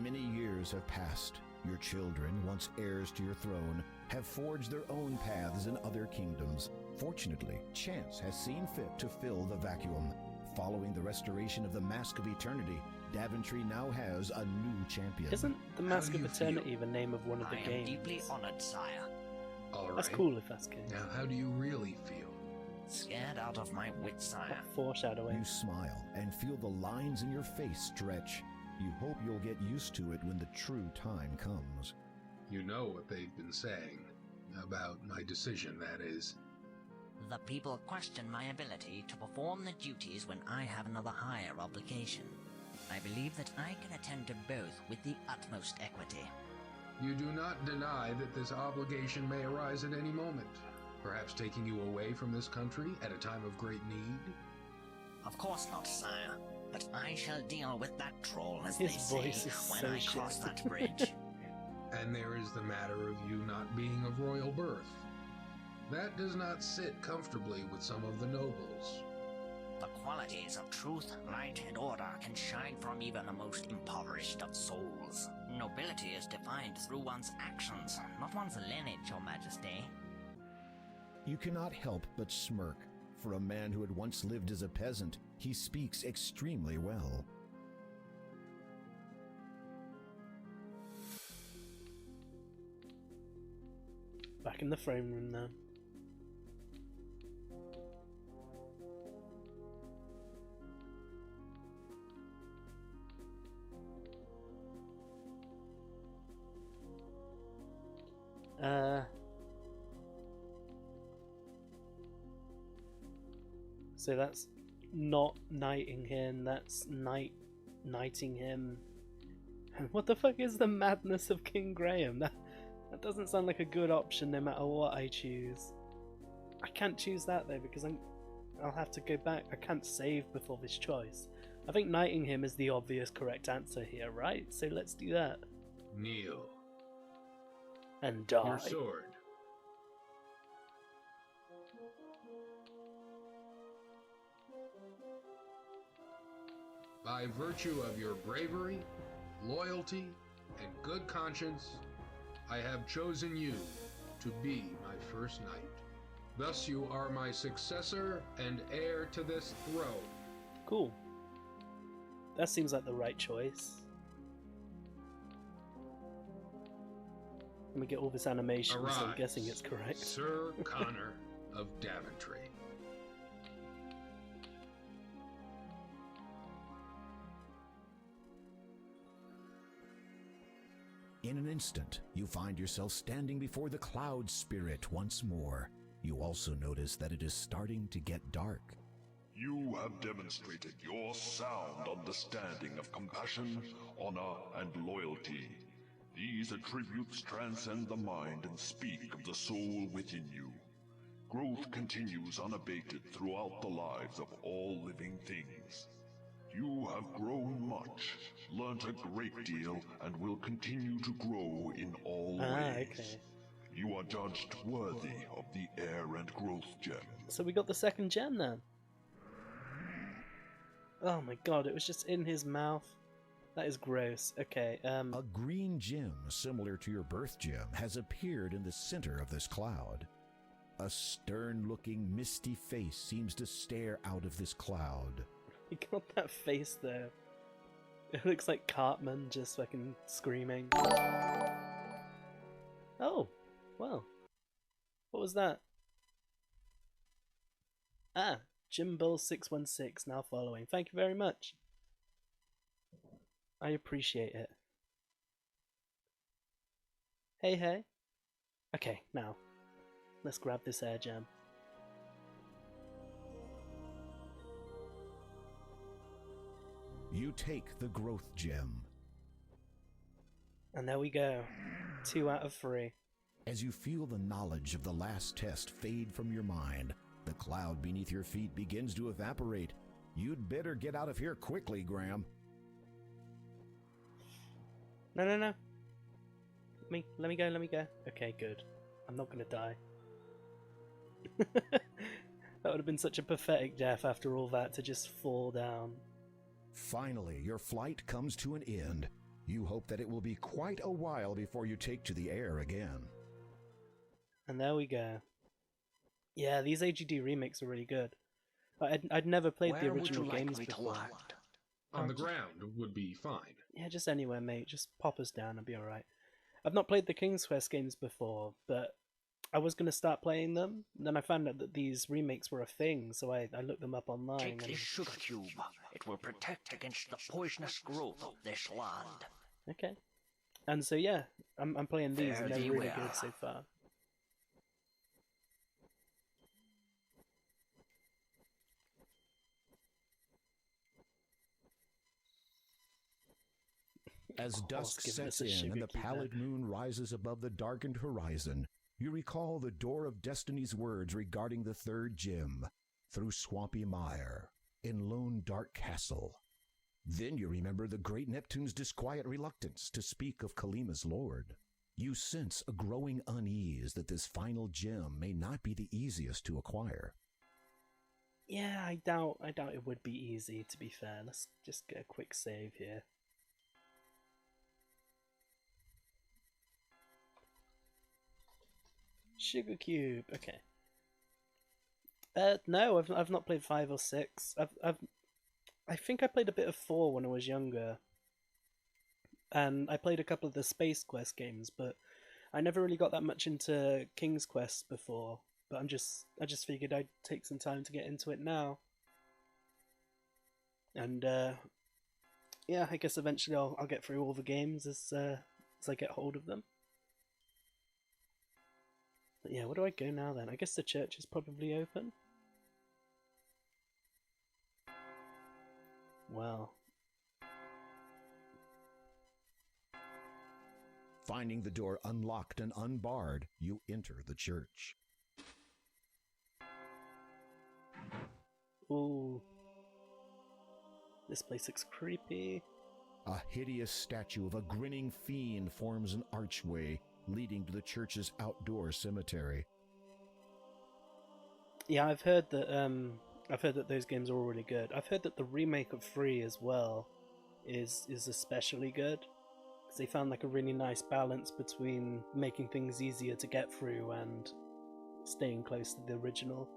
Speaker 2: Many years have passed. Your children, once heirs to your throne, have forged their own paths in other kingdoms. Fortunately, chance has seen fit to fill the vacuum. Following the restoration of the Mask of Eternity, Daventry now has a new champion.
Speaker 1: Isn't the Mask
Speaker 7: do
Speaker 1: of
Speaker 7: you
Speaker 1: Eternity the name of one of the
Speaker 11: I am
Speaker 1: games?
Speaker 11: deeply honored, sire.
Speaker 7: All right.
Speaker 1: That's cool if that's the case.
Speaker 7: Now, how do you really feel?
Speaker 11: Scared out of my wits, sire.
Speaker 1: Foreshadowing.
Speaker 2: You smile and feel the lines in your face stretch. You hope you'll get used to it when the true time comes.
Speaker 7: You know what they've been saying about my decision, that is.
Speaker 11: The people question my ability to perform the duties when I have another higher obligation. I believe that I can attend to both with the utmost equity.
Speaker 7: You do not deny that this obligation may arise at any moment, perhaps taking you away from this country at a time of great need?
Speaker 11: Of course not, sire. But I shall deal with that troll, as
Speaker 1: His
Speaker 11: they say,
Speaker 1: voice is
Speaker 11: when
Speaker 1: so
Speaker 11: I cross
Speaker 1: shit.
Speaker 11: that bridge.
Speaker 7: And there is the matter of you not being of royal birth. That does not sit comfortably with some of the nobles.
Speaker 11: The qualities of truth, light, and order can shine from even the most impoverished of souls. Nobility is defined through one's actions, not one's lineage, Your Majesty.
Speaker 2: You cannot help but smirk. For a man who had once lived as a peasant, he speaks extremely well.
Speaker 1: Back in the frame room now. So that's not knighting him, that's knighting him. What the fuck is the madness of King Graham? That doesn't sound like a good option no matter what I choose. I can't choose that though because I'll have to go back. I can't save before this choice. I think knighting him is the obvious correct answer here, right? So let's do that.
Speaker 7: Kneel.
Speaker 1: And die.
Speaker 7: Your sword. By virtue of your bravery, loyalty, and good conscience, I have chosen you to be my first knight. Thus you are my successor and heir to this throne.
Speaker 1: Cool. That seems like the right choice. Let me get all this animation, so I'm
Speaker 7: Arise,
Speaker 1: guessing it's correct.
Speaker 7: Sir Connor of Daventry.
Speaker 2: In an instant, you find yourself standing before the Cloud Spirit once more. You also notice that it is starting to get dark.
Speaker 3: You have demonstrated your sound understanding of compassion, honor, and loyalty. These attributes transcend the mind and speak of the soul within you. Growth continues unabated throughout the lives of all living things. You have grown much, learnt a great deal, and will continue to grow in all ways.
Speaker 1: Okay.
Speaker 3: You are judged worthy of the Heir and Growth Gem.
Speaker 1: So we got the second gem then. Oh my god, it was just in his mouth. That is gross. Okay,
Speaker 2: A green gem similar to your birth gem has appeared in the center of this cloud. A stern-looking, misty face seems to stare out of this cloud.
Speaker 1: he got that face there. It looks like Cartman just fucking screaming. Oh, well. What was that? Ah, Jimbull616 now following. Thank you very much. I appreciate it. Hey, hey. Okay, now, let's grab this air gem.
Speaker 2: You take the growth gem.
Speaker 1: And there we go. 2 out of 3.
Speaker 2: As you feel the knowledge of the last test fade from your mind, the cloud beneath your feet begins to evaporate. You'd better get out of here quickly, Graham.
Speaker 1: No, no, no. Let me go. Okay, good. I'm not gonna die. That would have been such a pathetic death after all that, to just fall down.
Speaker 2: Finally, your flight comes to an end. You hope that it will be quite a while before you take to the air again.
Speaker 1: And there we go. Yeah, these AGD remakes are really good. I'd never played the original games before.
Speaker 7: On the ground would be fine.
Speaker 1: Yeah, just anywhere, mate. Just pop us down, I'll be alright. I've not played the King's Quest games before, but I was going to start playing them. And then I found out that these remakes were a thing, so I looked them up online.
Speaker 11: Take this sugar cube. It will protect against the poisonous growth of this land.
Speaker 1: Okay. And so yeah, I'm playing these and they're really good so far.
Speaker 2: As dusk sets in and the pallid moon rises above the darkened horizon, you recall the Door of Destiny's words regarding the third gem, through swampy mire, in lone dark castle. Then you remember the great Neptune's disquiet reluctance to speak of Kalima's lord. You sense a growing unease that this final gem may not be the easiest to acquire.
Speaker 1: Yeah, I doubt it would be easy, to be fair. Let's just get a quick save here. Sugar Cube, okay. No, I've not played 5 or 6. I think I played a bit of 4 when I was younger. And I played a couple of the Space Quest games, but I never really got that much into King's Quest before. But I just figured I'd take some time to get into it now. And yeah, I guess eventually I'll get through all the games as I get hold of them. But yeah, where do I go now then? I guess the church is probably open. Well.
Speaker 2: Finding the door unlocked and unbarred, you enter the church.
Speaker 1: Ooh. This place looks creepy.
Speaker 2: A hideous statue of a grinning fiend forms an archway leading to the church's outdoor cemetery.
Speaker 1: Yeah, I've heard that I've heard that those games are all really good. I've heard that the remake of 3 as well is especially good, because they found like a really nice balance between making things easier to get through and staying close to the original.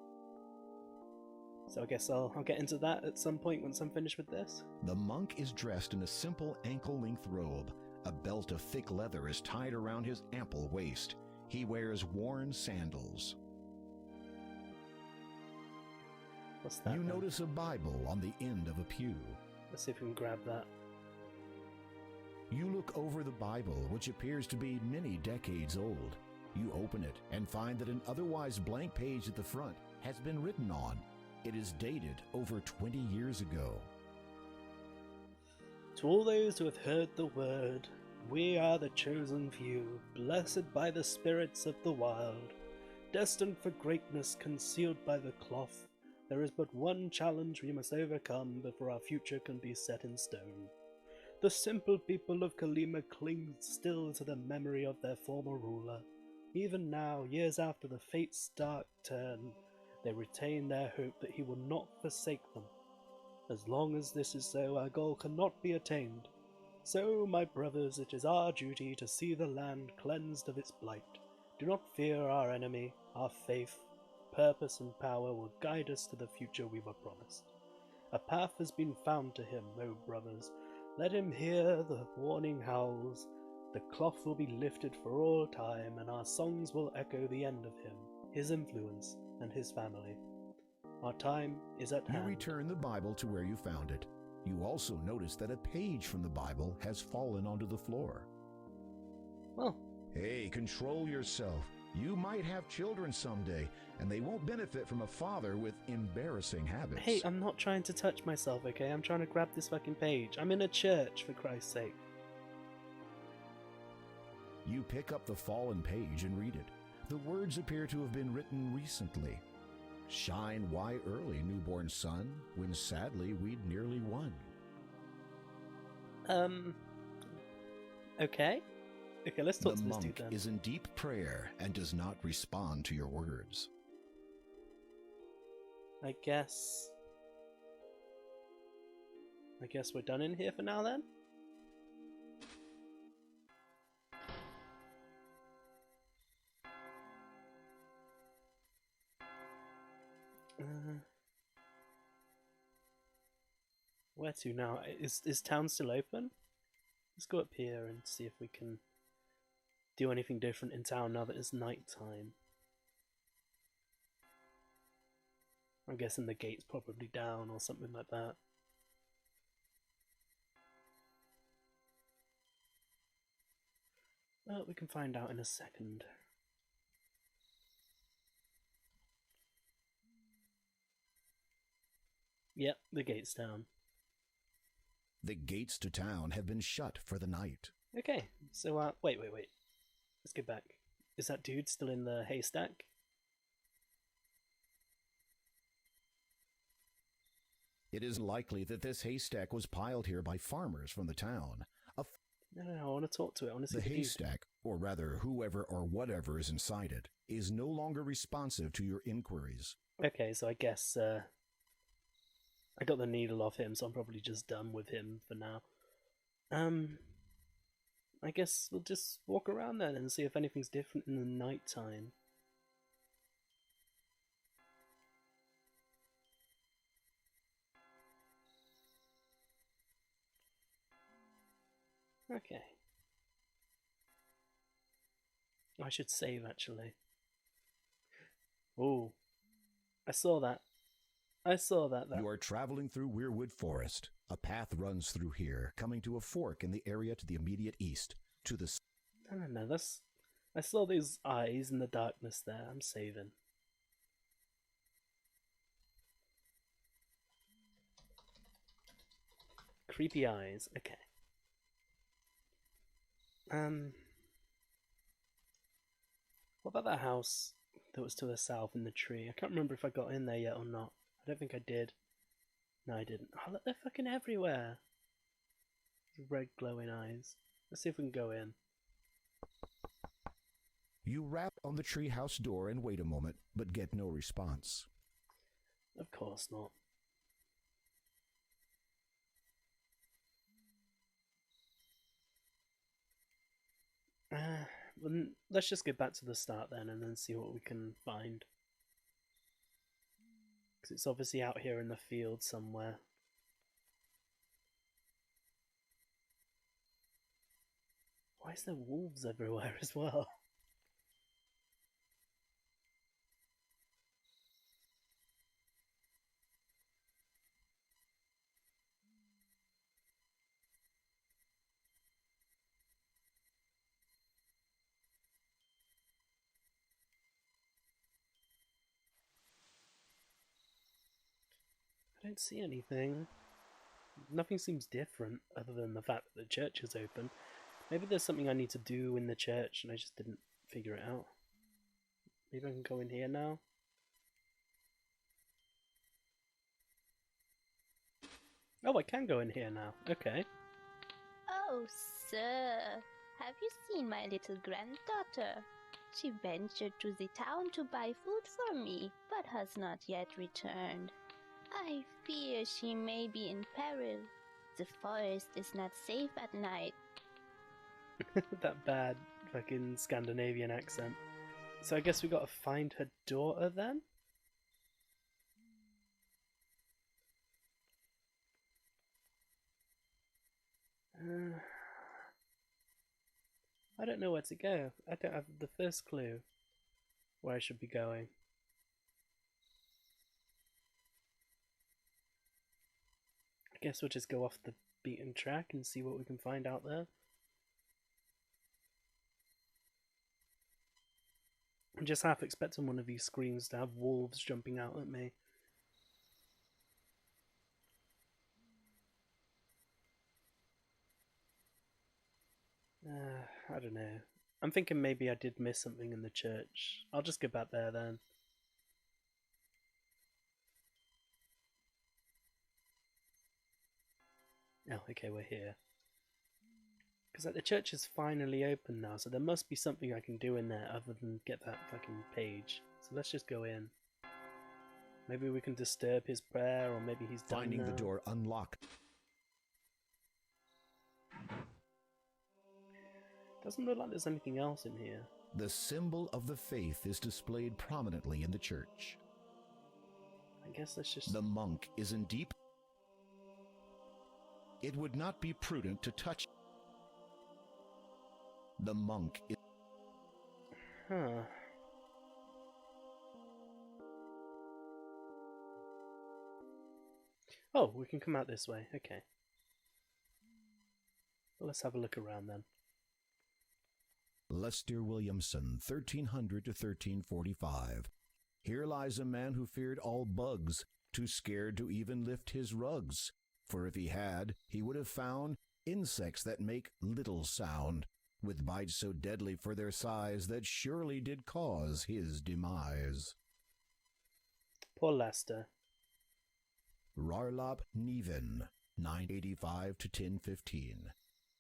Speaker 1: So I guess I'll get into that at some point once I'm finished with this.
Speaker 2: The monk is dressed in a simple ankle-length robe. A belt of thick leather is tied around his ample waist. He wears worn sandals.
Speaker 1: What's that?
Speaker 2: You notice a Bible on the end of a pew.
Speaker 1: Let's see if we can grab that.
Speaker 2: You look over the Bible, which appears to be many decades old. You open it and find that an otherwise blank page at the front has been written on. It is dated over 20 years ago.
Speaker 1: To all those who have heard the word, we are the chosen few, blessed by the spirits of the wild, destined for greatness, concealed by the cloth. There is but one challenge we must overcome before our future can be set in stone. The simple people of Kalima cling still to the memory of their former ruler. Even now, years after the fate's dark turn, they retain their hope that he will not forsake them. As long as this is so, our goal cannot be attained. So, my brothers, it is our duty to see the land cleansed of its blight. Do not fear our enemy. Our faith, purpose, and power will guide us to the future we were promised. A path has been found to him, O brothers. Let him hear the warning howls. The cloth will be lifted for all time, and our songs will echo the end of him, his influence, and his family. Our time is at hand.
Speaker 2: You return the Bible to where you found it. You also notice that a page from the Bible has fallen onto the floor.
Speaker 1: Well.
Speaker 2: Hey, control yourself. You might have children someday, and they won't benefit from a father with embarrassing habits.
Speaker 1: Hey, I'm not trying to touch myself, okay? I'm trying to grab this fucking page. I'm in a church, for Christ's sake.
Speaker 2: You pick up the fallen page and read it. The words appear to have been written recently. Shine why early, newborn sun, when sadly we'd nearly won.
Speaker 1: Okay. Okay, let's talk to this dude then.
Speaker 2: The monk is in deep prayer and does not respond to your words.
Speaker 1: I guess we're done in here for now then? Where to now? Is town still open? Let's go up here and see if we can do anything different in town now that it's night time. I'm guessing the gate's probably down or something like that. Well, we can find out in a second. Yep, the gate's down.
Speaker 2: The gates to town have been shut for the night.
Speaker 1: Okay, so, wait. Let's go back. Is that dude still in the haystack?
Speaker 2: It is likely that this haystack was piled here by farmers from the town.
Speaker 1: No, I want to talk to it. I want to see
Speaker 2: the haystack, or rather whoever or whatever is inside it, is no longer responsive to your inquiries.
Speaker 1: Okay, so I guess, I got the needle off him, so I'm probably just done with him for now. I guess we'll just walk around then and see if anything's different in the night time. Okay. I should save, actually. Oh, I saw that.
Speaker 2: You are traveling through Weirwood Forest. A path runs through here, coming to a fork in the area to the immediate east. To the...
Speaker 1: No, that's... I saw those eyes in the darkness there. I'm saving. Creepy eyes. Okay. What about that house that was to the south in the tree? I can't remember if I got in there yet or not. I don't think I did. No, I didn't. Oh, look, they're fucking everywhere. Red glowing eyes. Let's see if we can go in.
Speaker 2: You rap on the treehouse door and wait a moment, but get no response.
Speaker 1: Of course not. Well, let's just get back to the start then and then see what we can find. Because it's obviously out here in the field somewhere. Why is there wolves everywhere as well? I don't see anything. Nothing seems different other than the fact that the church is open. Maybe there's something I need to do in the church and I just didn't figure it out. Maybe I can go in here now? Oh, I can go in here now. Okay.
Speaker 14: Oh, sir, have you seen my little granddaughter? She ventured to the town to buy food for me, but has not yet returned. I fear she may be in peril. The forest is not safe at night.
Speaker 1: That bad fucking Scandinavian accent. So I guess we gotta find her daughter then? I don't know where to go. I don't have the first clue where I should be going. I guess we'll just go off the beaten track and see what we can find out there. I'm just half expecting one of these screens to have wolves jumping out at me. I don't know. I'm thinking maybe I did miss something in the church. I'll just go back there then. Oh, okay, we're here. Because the church is finally open now, so there must be something I can do in there other than get that fucking page. So let's just go in. Maybe we can disturb his prayer, or maybe he's done
Speaker 2: Finding
Speaker 1: now.
Speaker 2: the door unlocked.
Speaker 1: Doesn't look like there's anything else in here.
Speaker 2: The symbol of the faith is displayed prominently in the church.
Speaker 1: I guess that's just...
Speaker 2: The monk is in deep... It would not be prudent to touch... The monk is...
Speaker 1: Huh. Oh, we can come out this way. Okay. Well, let's have a look around then.
Speaker 2: Lester Williamson, 1300 to 1345. Here lies a man who feared all bugs, too scared to even lift his rugs. For if he had, he would have found insects that make little sound, with bites so deadly for their size that surely did cause his demise.
Speaker 1: Poor Lester.
Speaker 2: Rarlap Niven, 985 to 1015.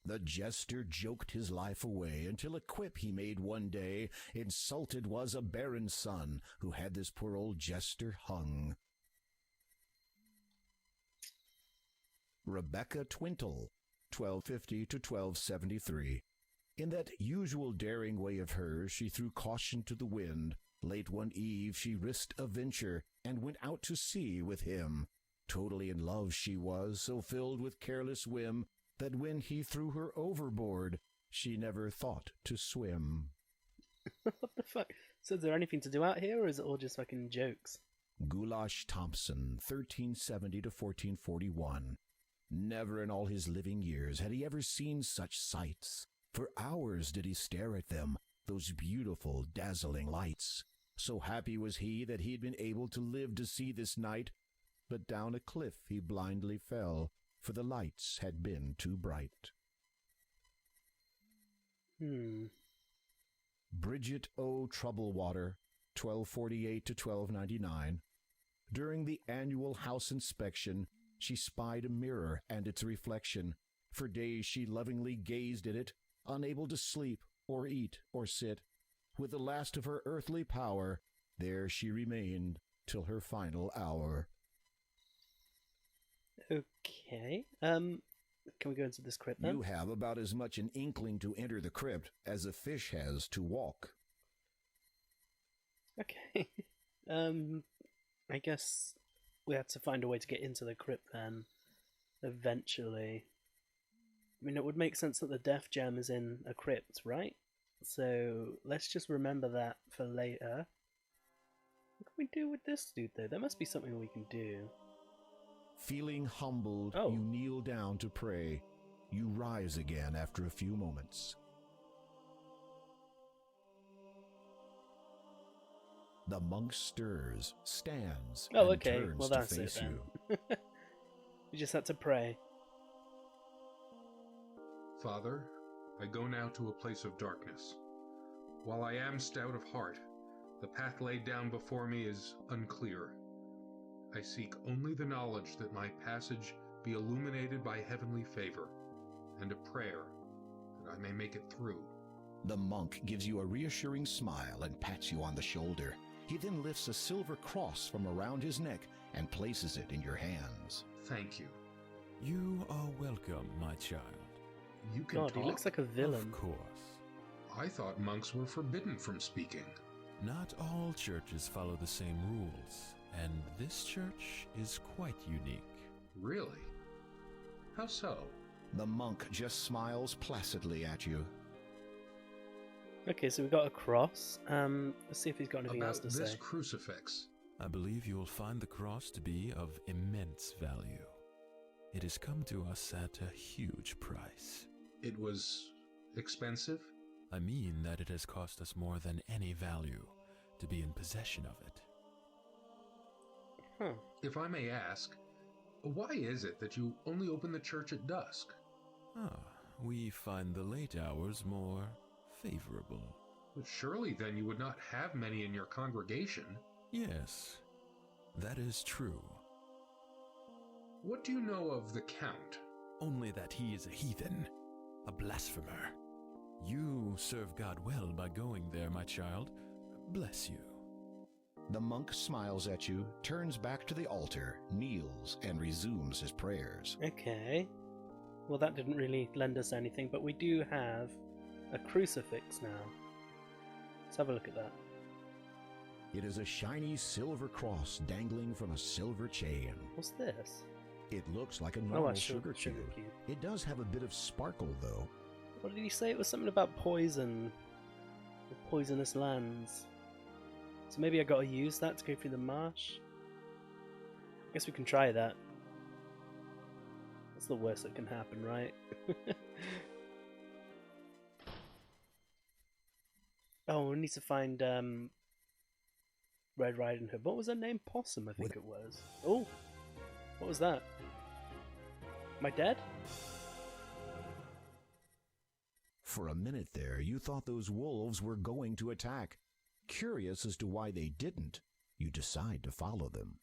Speaker 2: The jester joked his life away until a quip he made one day. Insulted was a baron's son who had this poor old jester hung. Rebecca Twintle, 1250 to 1273. In that usual daring way of hers, she threw caution to the wind. Late one eve she risked a venture and went out to sea with him. Totally in love she was, so filled with careless whim, that when he threw her overboard, she never thought to swim.
Speaker 1: What the fuck? So is there anything to do out here, or is it all just fucking jokes?
Speaker 2: Goulash Thompson, 1370 to 1441. Never in all his living years had he ever seen such sights. For hours did he stare at them, those beautiful, dazzling lights. So happy was he that he had been able to live to see this night. But down a cliff he blindly fell, for the lights had been too bright. Bridget O. Troublewater, 1248 to 1299. During the annual house inspection, she spied a mirror and its reflection. For days she lovingly gazed at it, unable to sleep or eat or sit. With the last of her earthly power, there she remained, till her final hour.
Speaker 1: Okay. Can we go into this crypt then?
Speaker 2: You have about as much an inkling to enter the crypt as a fish has to walk.
Speaker 1: Okay. I guess we have to find a way to get into the crypt then, eventually. I mean, it would make sense that the Death Gem is in a crypt, right? So let's just remember that for later. What can we do with this dude, though? There must be something we can do.
Speaker 2: Feeling humbled, you kneel down to pray. You rise again after a few moments. The monk stirs, stands,
Speaker 1: Oh,
Speaker 2: and
Speaker 1: okay.
Speaker 2: turns
Speaker 1: Well,
Speaker 2: to
Speaker 1: that's
Speaker 2: face
Speaker 1: it
Speaker 2: you.
Speaker 1: then. We just had to pray.
Speaker 7: Father, I go now to a place of darkness. While I am stout of heart, the path laid down before me is unclear. I seek only the knowledge that my passage be illuminated by heavenly favor, and a prayer that I may make it through.
Speaker 2: The monk gives you a reassuring smile and pats you on the shoulder. He then lifts a silver cross from around his neck and places it in your hands.
Speaker 7: Thank you.
Speaker 15: You are welcome, my child.
Speaker 7: You can
Speaker 1: God,
Speaker 7: talk?
Speaker 1: he looks like a villain.
Speaker 15: Of course.
Speaker 7: I thought monks were forbidden from speaking.
Speaker 15: Not all churches follow the same rules, and this church is quite unique.
Speaker 7: Really? How so?
Speaker 2: The monk just smiles placidly at you.
Speaker 1: Okay, so we've got a cross. Let's see if he's got anything else
Speaker 7: About
Speaker 1: to
Speaker 7: this
Speaker 1: say.
Speaker 7: crucifix.
Speaker 15: I believe you will find the cross to be of immense value. It has come to us at a huge price.
Speaker 7: It was expensive?
Speaker 15: I mean that it has cost us more than any value to be in possession of it.
Speaker 1: Huh.
Speaker 7: If I may ask, why is it that you only open the church at dusk?
Speaker 15: We find the late hours more favorable.
Speaker 7: But surely then you would not have many in your congregation.
Speaker 15: Yes, that is true.
Speaker 7: What do you know of the Count?
Speaker 15: Only that he is a heathen, a blasphemer. You serve God well by going there, my child. Bless you.
Speaker 2: The monk smiles at you, turns back to the altar, kneels, and resumes his prayers.
Speaker 1: Okay. Well, that didn't really lend us anything, but we do have a crucifix now. Let's have a look at that.
Speaker 2: It is a shiny silver cross dangling from a silver chain.
Speaker 1: What's this?
Speaker 2: It looks like a
Speaker 1: a
Speaker 2: normal
Speaker 1: sugar
Speaker 2: cube.
Speaker 1: cube.
Speaker 2: It does have a bit of sparkle, though.
Speaker 1: What did he say? It was something about poison. Or poisonous lands. So maybe I gotta use that to go through the marsh? I guess we can try that. That's the worst that can happen, right? Oh, we need to find Red Riding Hood. What was her name? Possum, I think it was. Oh, what was that? Am I dead?
Speaker 2: For a minute there, you thought those wolves were going to attack. Curious as to why they didn't, you decide to follow them.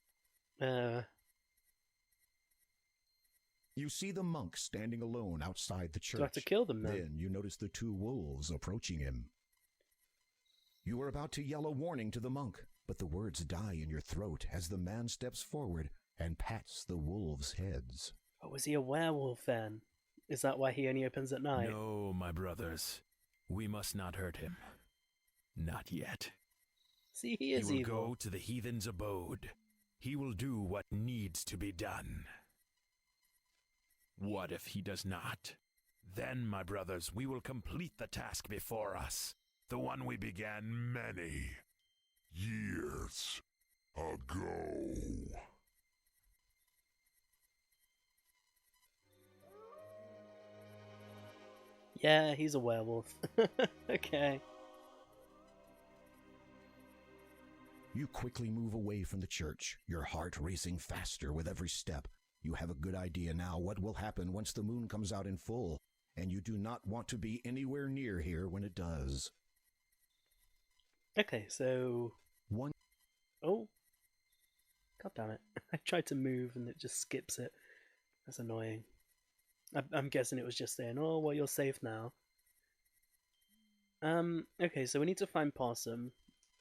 Speaker 2: You see the monk standing alone outside the church.
Speaker 1: Do I have to kill them then?
Speaker 2: Then you notice the two wolves approaching him. You are about to yell a warning to the monk, but the words die in your throat as the man steps forward and pats the wolves' heads.
Speaker 1: Oh, is he a werewolf then? Is that why he only opens at night?
Speaker 15: No, my brothers. We must not hurt him. Not yet.
Speaker 1: See, he is
Speaker 15: will
Speaker 1: evil.
Speaker 15: go to the heathen's abode. He will do what needs to be done. What if he does not? Then, my brothers, we will complete the task before us. The one we began many
Speaker 3: years ago.
Speaker 1: Yeah, he's a werewolf. Okay.
Speaker 2: You quickly move away from the church, your heart racing faster with every step. You have a good idea now what will happen once the moon comes out in full, and you do not want to be anywhere near here when it does.
Speaker 1: Okay, so... Oh. God damn it. I tried to move and it just skips it. That's annoying. I'm guessing it was just saying, oh, well, you're safe now. Okay, so we need to find Possum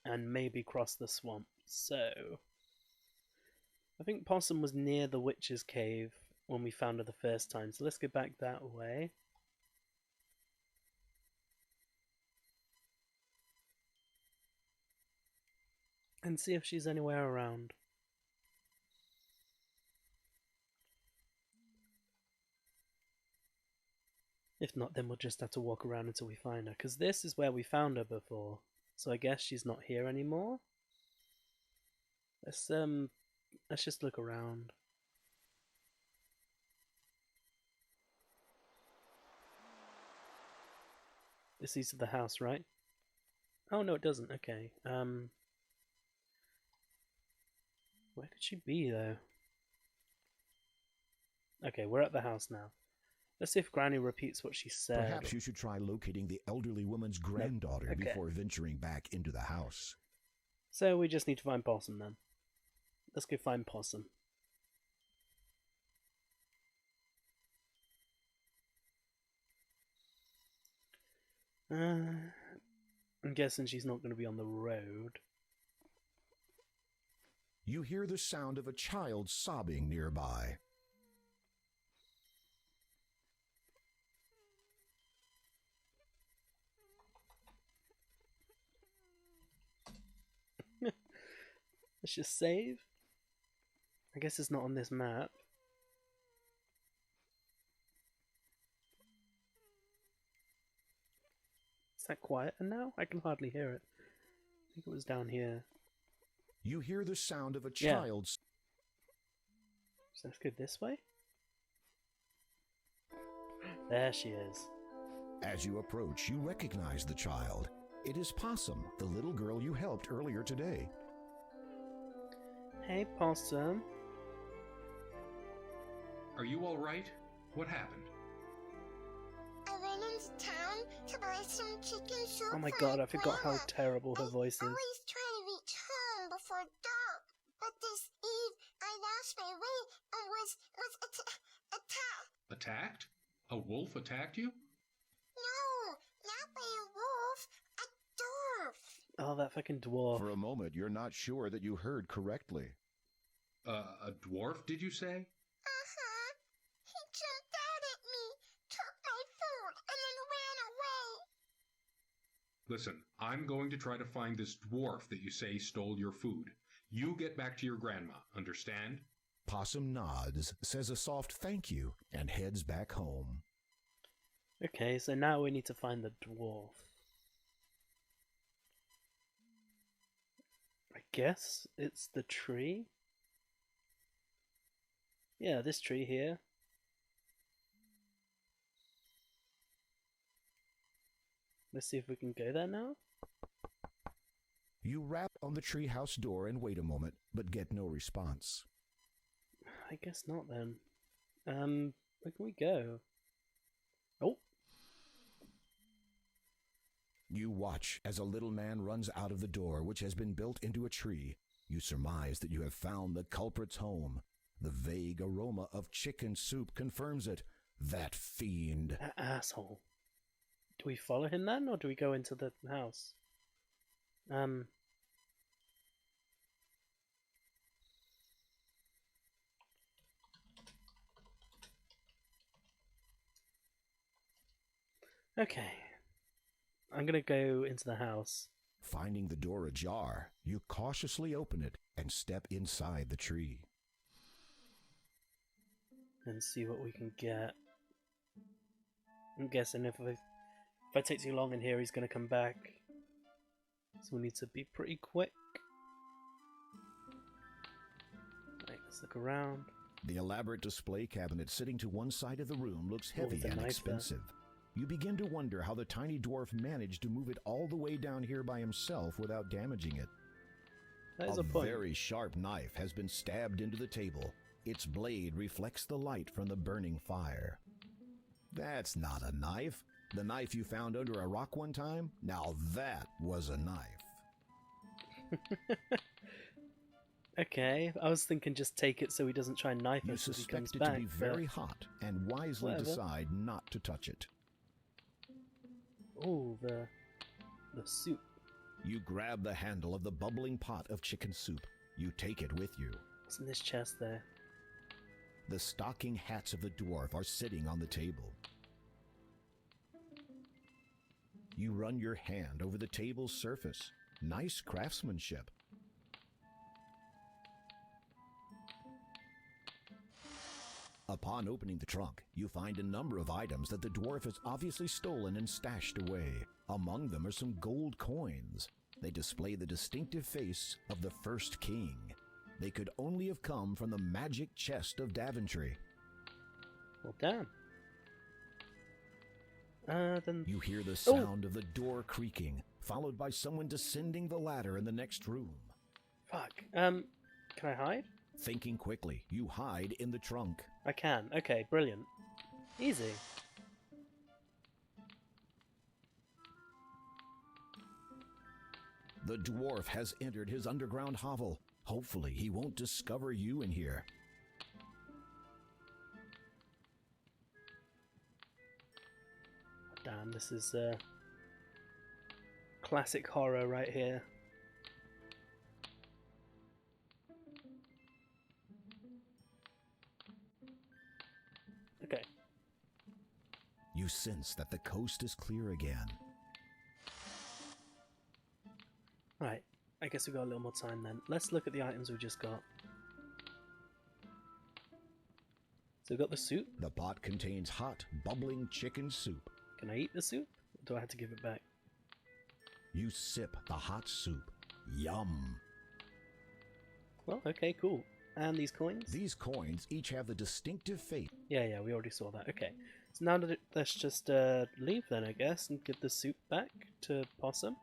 Speaker 1: and maybe cross the swamp. So, I think Possum was near the witch's cave when we found her the first time, so let's go back that way. And see if she's anywhere around. If not, then we'll just have to walk around until we find her, because this is where we found her before. So I guess she's not here anymore. Let's just look around. This leads to the house, right? Oh no, it doesn't. Okay. Where could she be though? Okay, we're at the house now. Let's see if Granny repeats what she said.
Speaker 2: Perhaps you should try locating the elderly woman's granddaughter
Speaker 1: Okay.
Speaker 2: before venturing back into the house.
Speaker 1: So we just need to find Possum then. Let's go find Possum. I'm guessing she's not going to be on the road.
Speaker 2: You hear the sound of a child sobbing nearby.
Speaker 1: Let's just save. I guess it's not on this map. Is that quieter now? I can hardly hear it. I think it was down here.
Speaker 2: You hear the sound of a
Speaker 1: Yeah.
Speaker 2: child's...
Speaker 1: So let's go this way. There she is.
Speaker 2: As you approach, you recognize the child. It is Possum, the little girl you helped earlier today.
Speaker 1: Hey, Possum.
Speaker 7: Are you alright? What happened?
Speaker 10: I went into town to buy some chicken soup.
Speaker 1: Oh my
Speaker 10: for
Speaker 1: god,
Speaker 10: my
Speaker 1: I forgot how
Speaker 10: grandma.
Speaker 1: terrible her voice is.
Speaker 10: Always try to reach home before dark, but this eve I lost my way and was attacked.
Speaker 7: Attacked? A wolf attacked you?
Speaker 10: No, not by a wolf, a dwarf.
Speaker 1: Oh, that fucking dwarf.
Speaker 2: For a moment, you're not sure that you heard correctly.
Speaker 7: A dwarf, did you say?
Speaker 10: Uh-huh. He jumped out at me, took my food, and then ran away.
Speaker 7: Listen, I'm going to try to find this dwarf that you say stole your food. You get back to your grandma, understand?
Speaker 2: Possum nods, says a soft thank you, and heads back home.
Speaker 1: Okay, so now we need to find the dwarf. I guess it's the tree? Yeah, this tree here. Let's see if we can go there now.
Speaker 2: You rap on the treehouse door and wait a moment, but get no response.
Speaker 1: I guess not then. Where can we go? Oh!
Speaker 2: You watch as a little man runs out of the door, which has been built into a tree. You surmise that you have found the culprit's home. The vague aroma of chicken soup confirms it. That fiend.
Speaker 1: That asshole. Do we follow him then, or do we go into the house? Okay. I'm gonna go into the house.
Speaker 2: Finding the door ajar, you cautiously open it and step inside the tree.
Speaker 1: And see what we can get. I'm guessing if I take too long in here, he's gonna come back. So we need to be pretty quick. Right, let's look around.
Speaker 2: The elaborate display cabinet sitting to one side of the room looks
Speaker 1: Oh,
Speaker 2: heavy
Speaker 1: there's a
Speaker 2: and
Speaker 1: knife there.
Speaker 2: expensive. You begin to wonder how the tiny dwarf managed to move it all the way down here by himself without damaging it.
Speaker 1: That is a point.
Speaker 2: Very sharp knife has been stabbed into the table. Its blade reflects the light from the burning fire. That's not a knife. The knife you found under a rock one time? Now that was a knife.
Speaker 1: Okay, I was thinking just take it so he doesn't try and knife
Speaker 2: You
Speaker 1: us as he comes
Speaker 2: suspect it to
Speaker 1: back.
Speaker 2: be very hot and wisely
Speaker 1: whatever.
Speaker 2: decide not to touch it.
Speaker 1: Oh, the soup.
Speaker 2: You grab the handle of the bubbling pot of chicken soup. You take it with you.
Speaker 1: What's in this chest there?
Speaker 2: The stocking hats of the dwarf are sitting on the table. You run your hand over the table's surface. Nice craftsmanship. Upon opening the trunk, you find a number of items that the dwarf has obviously stolen and stashed away. Among them are some gold coins. They display the distinctive face of the first king. They could only have come from the magic chest of Daventry.
Speaker 1: Well, damn. Then...
Speaker 2: You hear the sound of the door creaking, followed by someone descending the ladder in the next room.
Speaker 1: Fuck. Can I hide?
Speaker 2: Thinking quickly, you hide in the trunk.
Speaker 1: I can. Okay, brilliant. Easy.
Speaker 2: The dwarf has entered his underground hovel. Hopefully, he won't discover you in here.
Speaker 1: Damn, this is classic horror right here. Okay.
Speaker 2: You sense that the coast is clear again.
Speaker 1: Right, I guess we've got a little more time then. Let's look at the items we just got. So we've got the soup.
Speaker 2: The pot contains hot, bubbling chicken soup.
Speaker 1: Can I eat the soup? Or do I have to give it back?
Speaker 2: You sip the hot soup. Yum.
Speaker 1: Well, okay, cool. And these coins?
Speaker 2: These coins each have the distinctive face.
Speaker 1: Yeah, we already saw that. Okay. So now let's just leave then, I guess, and give the soup back to Possum.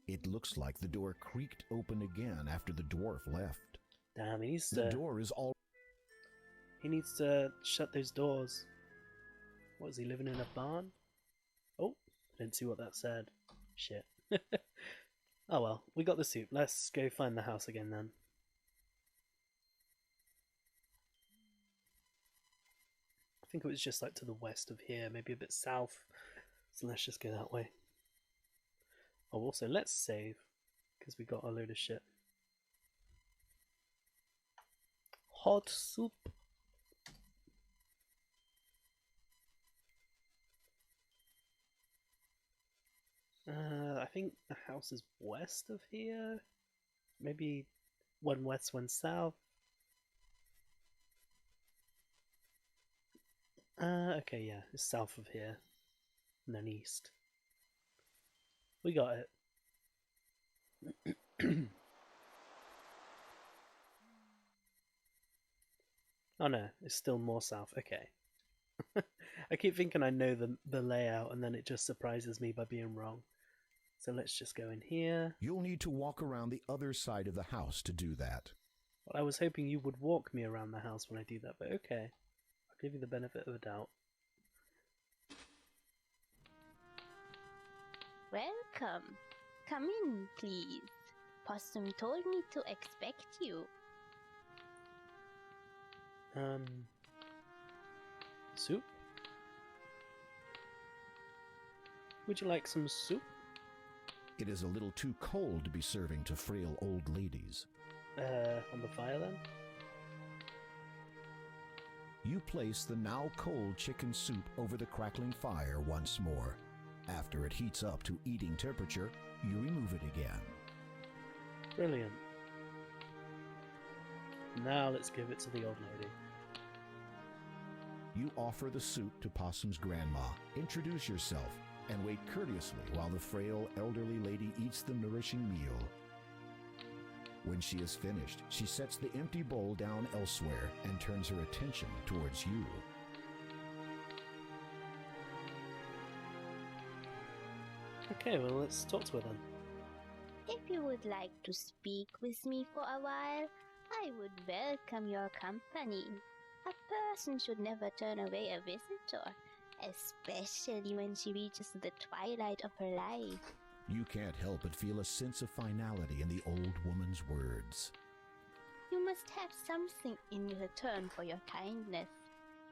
Speaker 2: It looks like the door creaked open again after the dwarf left.
Speaker 1: Damn, he needs to...
Speaker 2: The door is all...
Speaker 1: He needs to shut those doors. What, is he living in a barn? Oh, I didn't see what that said. Shit. Oh well, we got the soup. Let's go find the house again then. I think it was just like to the west of here, maybe a bit south. So let's just go that way. Oh, also, let's save, because we got a load of shit. Hot soup. I think the house is west of here. Maybe one west, one south. Okay, yeah, it's south of here. And then east. We got it. Oh no, it's still more south. Okay. I keep thinking I know the layout and then it just surprises me by being wrong. So let's just go in here.
Speaker 2: You'll need to walk around the other side of the house to do that.
Speaker 1: Well, I was hoping you would walk me around the house when I do that, but okay. I'll give you the benefit of the doubt.
Speaker 14: Welcome. Come in, please. Possum told me to expect you.
Speaker 1: Soup? Would you like some soup?
Speaker 2: It is a little too cold to be serving to frail old ladies.
Speaker 1: On the fire then?
Speaker 2: You place the now cold chicken soup over the crackling fire once more. After it heats up to eating temperature, you remove it again.
Speaker 1: Brilliant. Now let's give it to the old lady.
Speaker 2: You offer the soup to Possum's grandma, introduce yourself, and wait courteously while the frail elderly lady eats the nourishing meal. When she is finished, she sets the empty bowl down elsewhere and turns her attention towards you.
Speaker 1: Okay, well let's talk to her then.
Speaker 14: If you would like to speak with me for a while, I would welcome your company. A person should never turn away a visitor, especially when she reaches the twilight of her life.
Speaker 2: You can't help but feel a sense of finality in the old woman's words.
Speaker 14: You must have something in return for your kindness.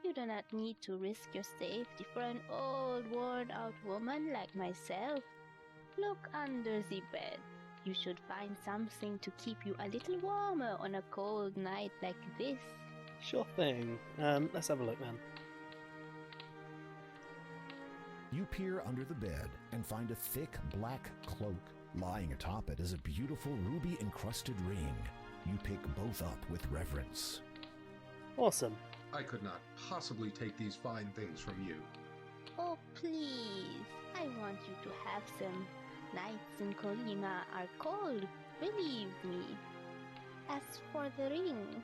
Speaker 14: You do not need to risk your safety for an old, worn-out woman like myself. Look under the bed. You should find something to keep you a little warmer on a cold night like this.
Speaker 1: Sure thing. Let's have a look then.
Speaker 2: You peer under the bed and find a thick black cloak. Lying atop it is a beautiful ruby-encrusted ring. You pick both up with reverence.
Speaker 1: Awesome.
Speaker 7: I could not possibly take these fine things from you.
Speaker 14: Oh, please. I want you to have them. Nights in Kolima are cold, believe me. As for the ring,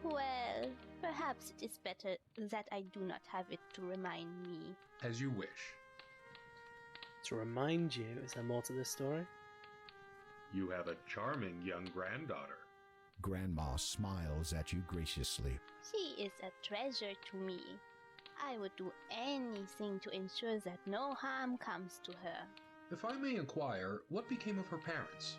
Speaker 14: well, perhaps it is better that I do not have it to remind me.
Speaker 7: As you wish.
Speaker 1: To remind you, is there more to this story?
Speaker 7: You have a charming young granddaughter.
Speaker 2: Grandma smiles at you graciously.
Speaker 14: She is a treasure to me. I would do anything to ensure that no harm comes to her.
Speaker 7: If I may inquire, what became of her parents?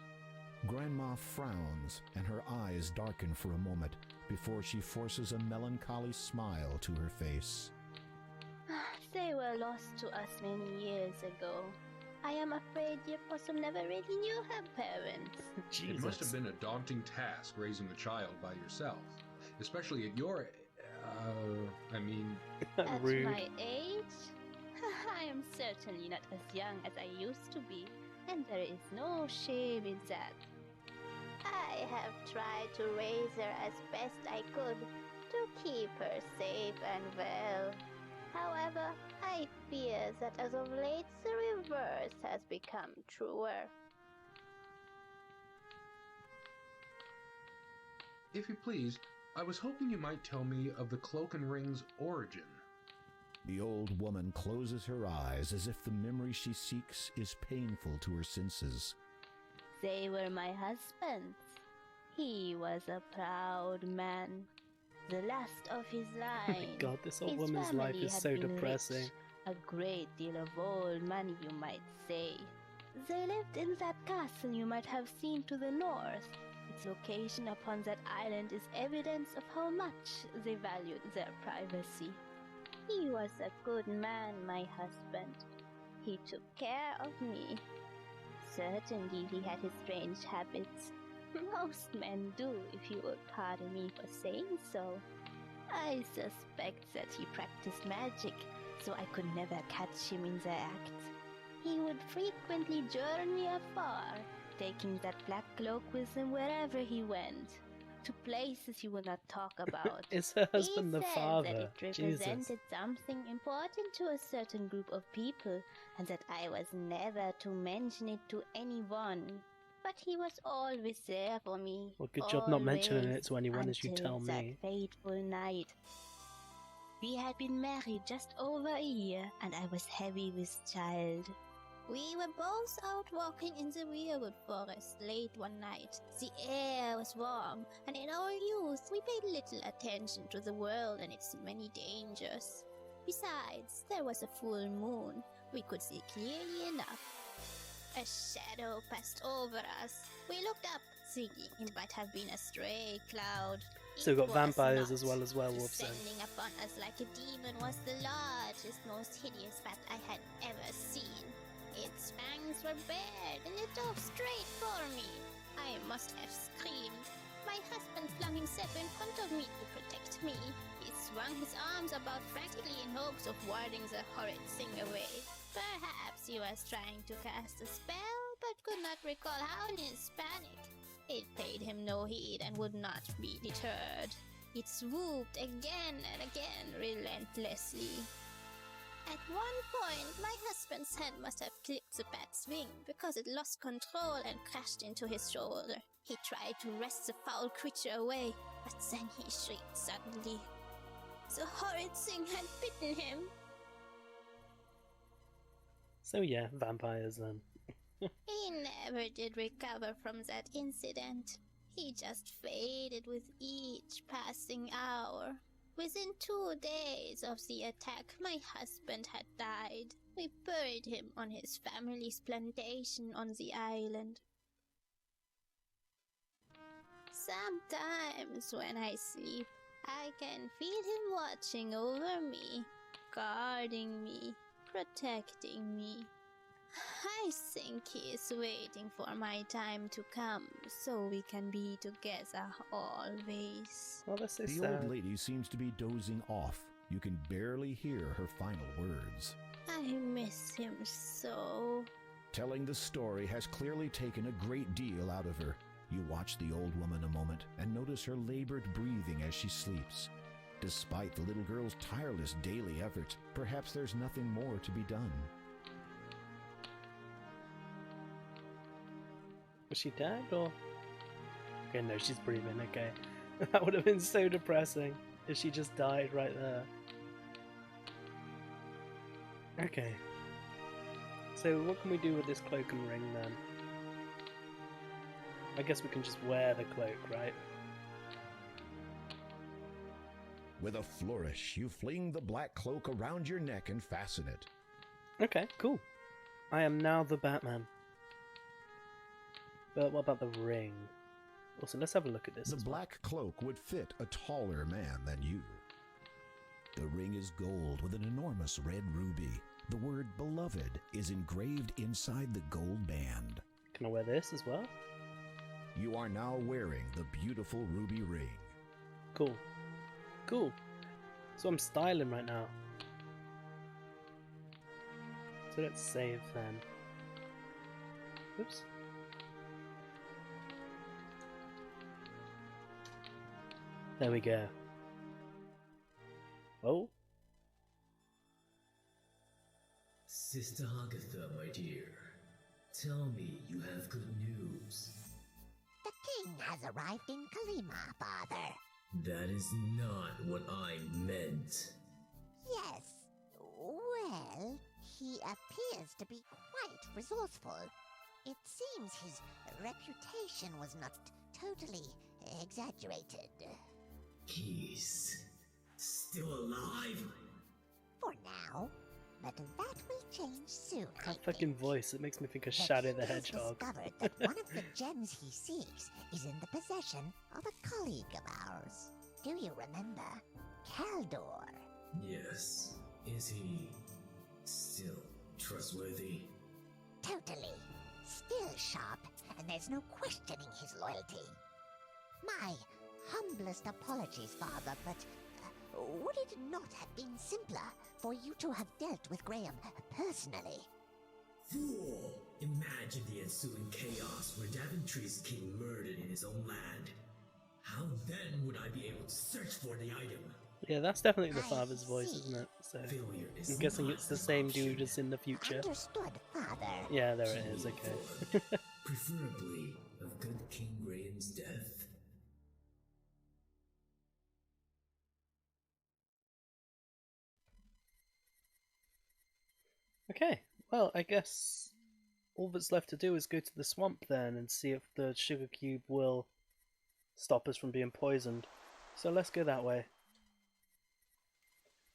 Speaker 2: Grandma frowns, and her eyes darken for a moment before she forces a melancholy smile to her face.
Speaker 14: They were lost to us many years ago. I am afraid dear Possum never really knew her parents.
Speaker 7: It must have been a daunting task raising a child by yourself, especially at your
Speaker 14: At
Speaker 1: rude.
Speaker 14: my age? I am certainly not as young as I used to be, and there is no shame in that. I have tried to raise her as best I could, to keep her safe and well. However, I fear that as of late the reverse has become truer.
Speaker 7: If you please, I was hoping you might tell me of the cloak and ring's origin.
Speaker 2: The old woman closes her eyes as if the memory she seeks is painful to her senses.
Speaker 14: They were my husband's. He was a proud man. The last of his line.
Speaker 1: God, this old
Speaker 14: His
Speaker 1: woman's life
Speaker 14: family
Speaker 1: is
Speaker 14: had
Speaker 1: so
Speaker 14: been
Speaker 1: depressing.
Speaker 14: rich, a great deal of old money, you might say. They lived in that castle you might have seen to the north. Its location upon that island is evidence of how much they valued their privacy. He was a good man, my husband. He took care of me. Certainly he had his strange habits. Most men do, if you would pardon me for saying so. I suspect that he practiced magic, so I could never catch him in the act. He would frequently journey afar, taking that black cloak with him wherever he went, to places he would not talk about.
Speaker 1: Is her husband the
Speaker 14: He said
Speaker 1: father?
Speaker 14: that it
Speaker 1: Jesus.
Speaker 14: represented something important to a certain group of people, and that I was never to mention it to anyone. But he was always there for me.
Speaker 1: Well, good job not mentioning
Speaker 14: always,
Speaker 1: it to anyone, as you
Speaker 14: until
Speaker 1: tell
Speaker 14: that
Speaker 1: me.
Speaker 14: fateful night. We had been married just over a year, and I was heavy with child. We were both out walking in the weirwood forest late one night. The air was warm, and in our youth we paid little attention to the world and its many dangers. Besides, there was a full moon. We could see clearly enough. A shadow passed over us. We looked up, thinking it might have been a stray cloud.
Speaker 1: So we've got
Speaker 14: It was
Speaker 1: vampires
Speaker 14: not.
Speaker 1: as well as werewolves then.
Speaker 14: Descending upon us like a demon was the largest, most hideous bat I had ever seen. Its fangs were bared, and it dove straight for me. I must have screamed. My husband flung himself in front of me to protect me. He swung his arms about frantically in hopes of warding the horrid thing away. Perhaps he was trying to cast a spell, but could not recall how in his panic. It paid him no heed and would not be deterred. It swooped again and again relentlessly. At one point, my husband's hand must have clipped the bat's wing because it lost control and crashed into his shoulder. He tried to wrest the foul creature away, but then he shrieked suddenly. The horrid thing had bitten him.
Speaker 1: So yeah, vampires then.
Speaker 14: He never did recover from that incident. He just faded with each passing hour. Within 2 days of the attack, my husband had died. We buried him on his family's plantation on the island. Sometimes when I sleep, I can feel him watching over me, guarding me, protecting me. I think he is waiting for my time to come so we can be together always.
Speaker 1: Oh, that's so
Speaker 2: The
Speaker 1: sad.
Speaker 2: old lady seems to be dozing off. You can barely hear her final words.
Speaker 14: I miss him so.
Speaker 2: Telling the story has clearly taken a great deal out of her. You watch the old woman a moment and notice her labored breathing as she sleeps. Despite the little girl's tireless daily efforts, perhaps there's nothing more to be done.
Speaker 1: Was she dead or? Okay, no, she's breathing. Okay, that would have been so depressing if she just died right there. Okay. So what can we do with this cloak and ring then? I guess we can just wear the cloak, right?
Speaker 2: With a flourish, you fling the black cloak around your neck and fasten it.
Speaker 1: Okay, cool. I am now the Batman. But what about the ring? Also, let's have a look at this.
Speaker 2: The black cloak would fit a taller man than you. The ring is gold with an enormous red ruby. The word beloved is engraved inside the gold band.
Speaker 1: Can I wear this as well?
Speaker 2: You are now wearing the beautiful ruby ring.
Speaker 1: Cool. Cool. So I'm styling right now. So let's save then. Oops. There we go. Oh.
Speaker 13: Sister Agatha, my dear, tell me you have good news.
Speaker 10: The king has arrived in Kalima, father.
Speaker 13: That is not what I meant.
Speaker 10: Yes. Well, he appears to be quite resourceful. It seems his reputation was not totally exaggerated.
Speaker 13: He's still alive?
Speaker 10: For now. But that will change soon.
Speaker 1: That fucking voice, it makes me think of Shadow the Hedgehog.
Speaker 10: Discovered that one of the gems he seeks is in the possession of a colleague of ours. Do you remember? Kaldor.
Speaker 13: Yes. Is he still trustworthy?
Speaker 10: Totally. Still sharp, and there's no questioning his loyalty. My humblest apologies, father, but would it not have been simpler for you to have dealt with Graham personally?
Speaker 13: Fool! Imagine the ensuing chaos where Daventry's king murdered in his own land. How then would I be able to search for the item?
Speaker 1: Yeah, that's definitely the father's voice, isn't it? So I'm guessing it's the same dude as in the future.
Speaker 10: Understood, father.
Speaker 1: Yeah, there it is, okay.
Speaker 13: Preferably of good King Graham's death.
Speaker 1: Okay, well, I guess all that's left to do is go to the swamp then and see if the sugar cube will stop us from being poisoned. So let's go that way.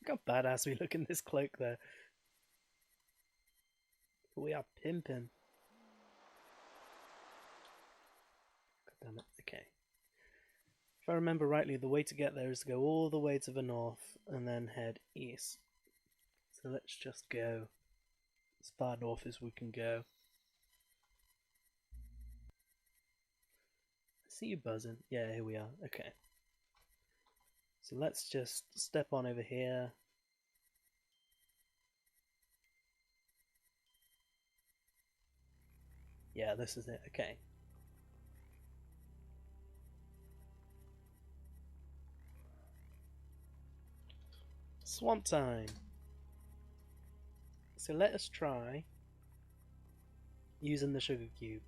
Speaker 1: Look how badass we look in this cloak there. We are pimping. God damn it, okay. If I remember rightly, the way to get there is to go all the way to the north and then head east. So let's just go as far north as we can go. I see you buzzing. Yeah, here we are. Okay. So let's just step on over here. Yeah, this is it. Okay. Swamp time. So let us try using the sugar cube.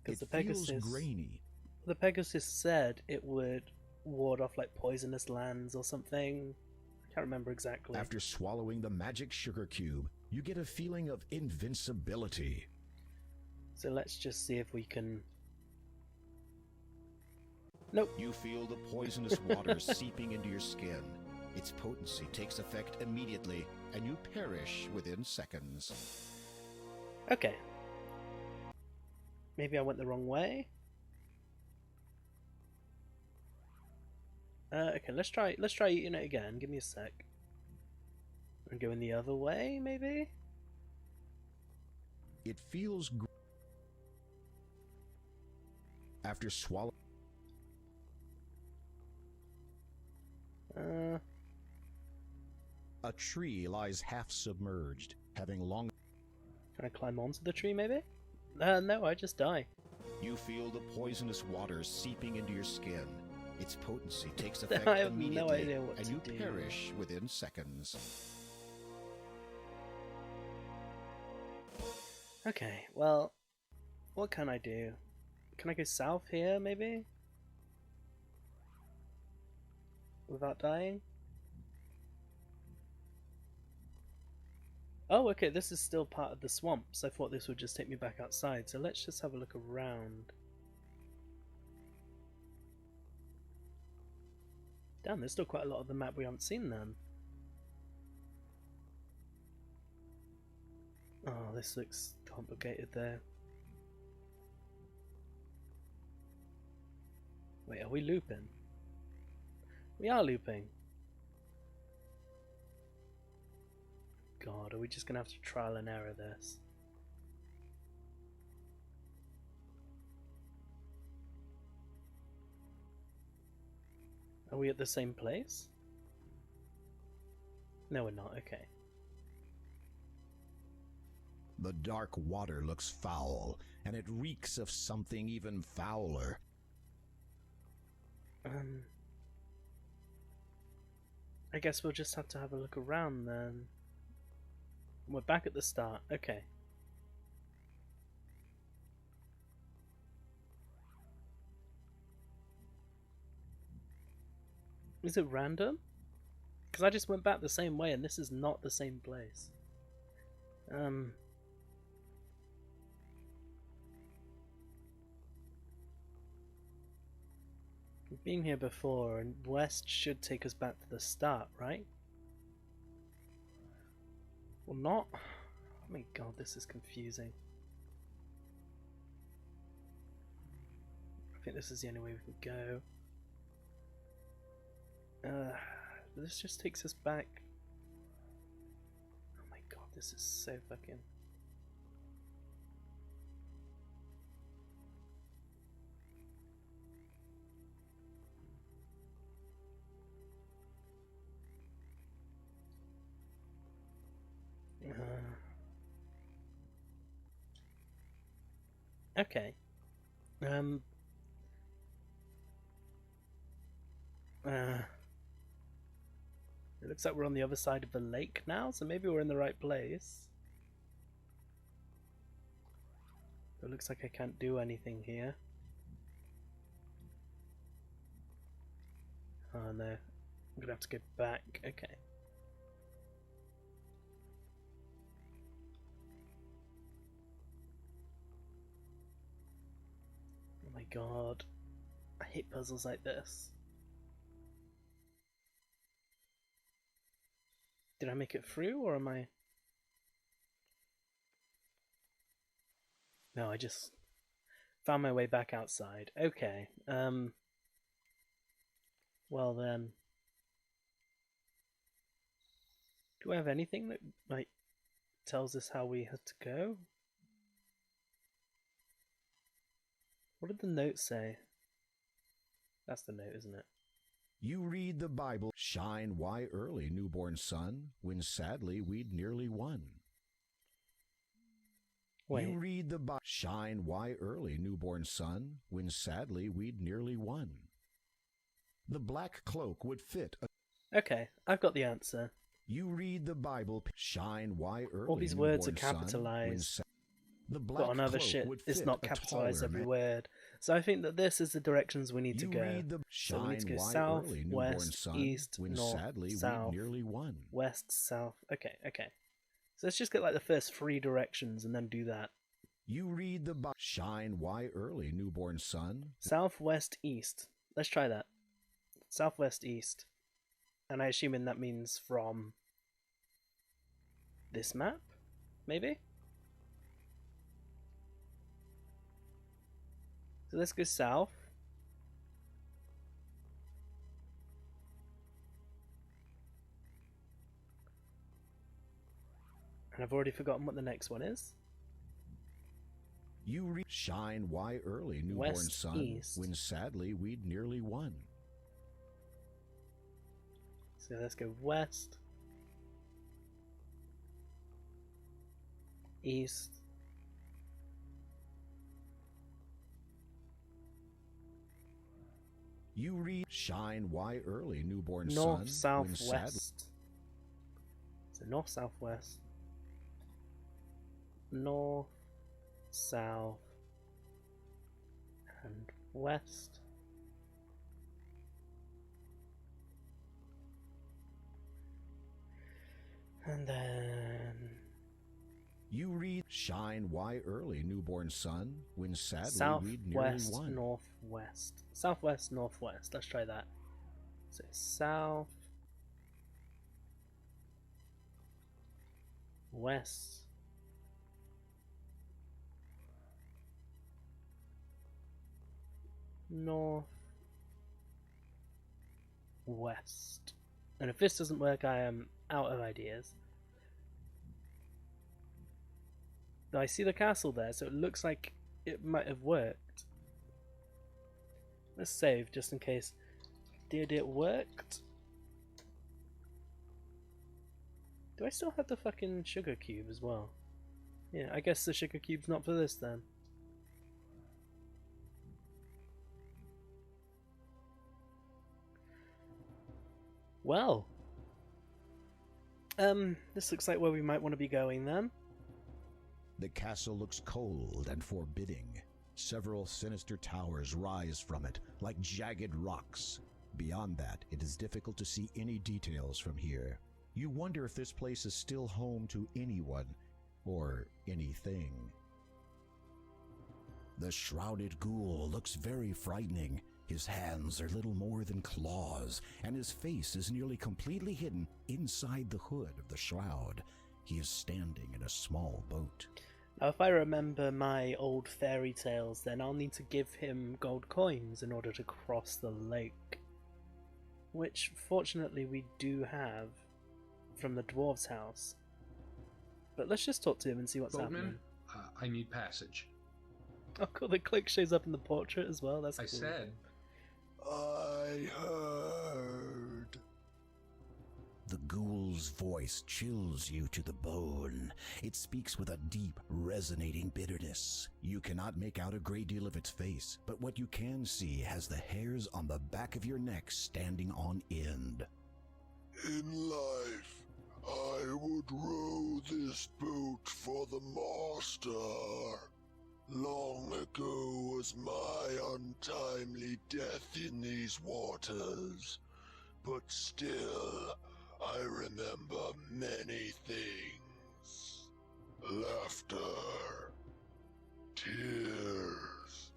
Speaker 1: Because the Pegasus,
Speaker 2: grainy.
Speaker 1: The Pegasus said it would ward off like poisonous lands or something. I can't remember exactly.
Speaker 2: After swallowing the magic sugar cube, you get a feeling of invincibility.
Speaker 1: So let's just see if we can... Nope.
Speaker 2: You feel the poisonous water seeping into your skin. Its potency takes effect immediately, and you perish within seconds.
Speaker 1: Okay. Maybe I went the wrong way? Okay, let's try eating it again. Give me a sec. And going the other way, maybe?
Speaker 2: It feels after swallowing. A tree lies half submerged, having long.
Speaker 1: Can I climb onto the tree, maybe? No, I just die.
Speaker 2: You feel the poisonous water seeping into your skin. Its potency takes effect
Speaker 1: I have
Speaker 2: immediately,
Speaker 1: no idea what
Speaker 2: and
Speaker 1: to
Speaker 2: you
Speaker 1: do.
Speaker 2: perish within seconds.
Speaker 1: Okay, well, what can I do? Can I go south here, maybe? Without dying? Oh, okay, this is still part of the swamps. I thought this would just take me back outside, so let's just have a look around. Damn, there's still quite a lot of the map we haven't seen then. Oh, this looks complicated there. Wait, are we looping? We are looping. God, are we just gonna have to trial and error this? Are we at the same place? No, we're not. Okay.
Speaker 2: The dark water looks foul, and it reeks of something even fouler.
Speaker 1: I guess we'll just have to have a look around then. We're back at the start. Okay. Is it random? Because I just went back the same way and this is not the same place. We've been here before and west should take us back to the start, right? Well, not. Oh my god, this is confusing. I think this is the only way we can go. This just takes us back. Oh my god, this is so fucking. Okay. It looks like we're on the other side of the lake now, so maybe we're in the right place. It looks like I can't do anything here. Oh no, I'm gonna have to go back. Okay. Oh my god, I hate puzzles like this. Did I make it through, or am I... No, I just found my way back outside. Okay, well then... Do I have anything that, like, tells us how we had to go? What did the note say? That's the note, isn't it?
Speaker 2: You read the Bible. Shine, why early, newborn son, when sadly we'd nearly won.
Speaker 1: Wait.
Speaker 2: You read the Bible. Shine, why early, newborn son, when sadly we'd nearly won. The black cloak would fit.
Speaker 1: Okay, I've got the answer.
Speaker 2: You read the Bible. Shine, why early,
Speaker 1: all these words are
Speaker 2: newborn
Speaker 1: capitalized.
Speaker 2: Son, the black
Speaker 1: but on other
Speaker 2: cloak
Speaker 1: shit,
Speaker 2: would
Speaker 1: it's
Speaker 2: fit
Speaker 1: not
Speaker 2: a
Speaker 1: capitalized
Speaker 2: taller
Speaker 1: every
Speaker 2: man.
Speaker 1: word. So I think that this is the directions we need to
Speaker 2: You
Speaker 1: go.
Speaker 2: read the
Speaker 1: So we need to go
Speaker 2: Shine, why
Speaker 1: south,
Speaker 2: early, newborn
Speaker 1: west,
Speaker 2: son,
Speaker 1: east,
Speaker 2: when
Speaker 1: north,
Speaker 2: sadly
Speaker 1: south,
Speaker 2: we'd nearly won.
Speaker 1: west, south. Okay, okay. So let's just get like the first 3 directions and then do that.
Speaker 2: You read the Bible. Shine, why early, newborn son.
Speaker 1: South, west, east. Let's try that. Southwest, east. And I assume that means from this map? Maybe? So let's go south. And I've already forgotten what the next one is.
Speaker 2: You shine why early, newborn
Speaker 1: West,
Speaker 2: son,
Speaker 1: east.
Speaker 2: when sadly we'd nearly won.
Speaker 1: So let's go west, east,
Speaker 2: You read shine why early, newborn
Speaker 1: north,
Speaker 2: son,
Speaker 1: south,
Speaker 2: when sadly
Speaker 1: west. So north, south, west. North, south, and west. And then
Speaker 2: You read shine why early, newborn son, when sadly we'd nearly
Speaker 1: southwest,
Speaker 2: won.
Speaker 1: northwest. Southwest, northwest. Let's try that. So south, west, north, west. And if this doesn't work, I am out of ideas. Now I see the castle there, so it looks like it might have worked. Let's save just in case. Did it worked? Do I still have the fucking sugar cube as well? Yeah, I guess the sugar cube's not for this then. Well, this looks like where we might want to be going then.
Speaker 2: The castle looks cold and forbidding. Several sinister towers rise from it, like jagged rocks. Beyond that, it is difficult to see any details from here. You wonder if this place is still home to anyone, or anything. The shrouded ghoul looks very frightening. His hands are little more than claws, and his face is nearly completely hidden inside the hood of the shroud. He is standing in a small boat.
Speaker 1: Now, if I remember my old fairy tales, then I'll need to give him gold coins in order to cross the lake. Which, fortunately, we do have from the dwarf's house. But let's just talk to him and see what's happening.
Speaker 7: I need passage.
Speaker 1: Oh, cool. The click shows up in the portrait as well. That's
Speaker 7: I
Speaker 1: cool.
Speaker 7: said.
Speaker 2: I heard. The ghoul's voice chills you to the bone. It speaks with a deep, resonating bitterness. You cannot make out a great deal of its face, but what you can see has the hairs on the back of your neck standing on end.
Speaker 3: In life, I would row this boat for the master. Long ago was my untimely death in these waters, but still I remember many things. Laughter, tears,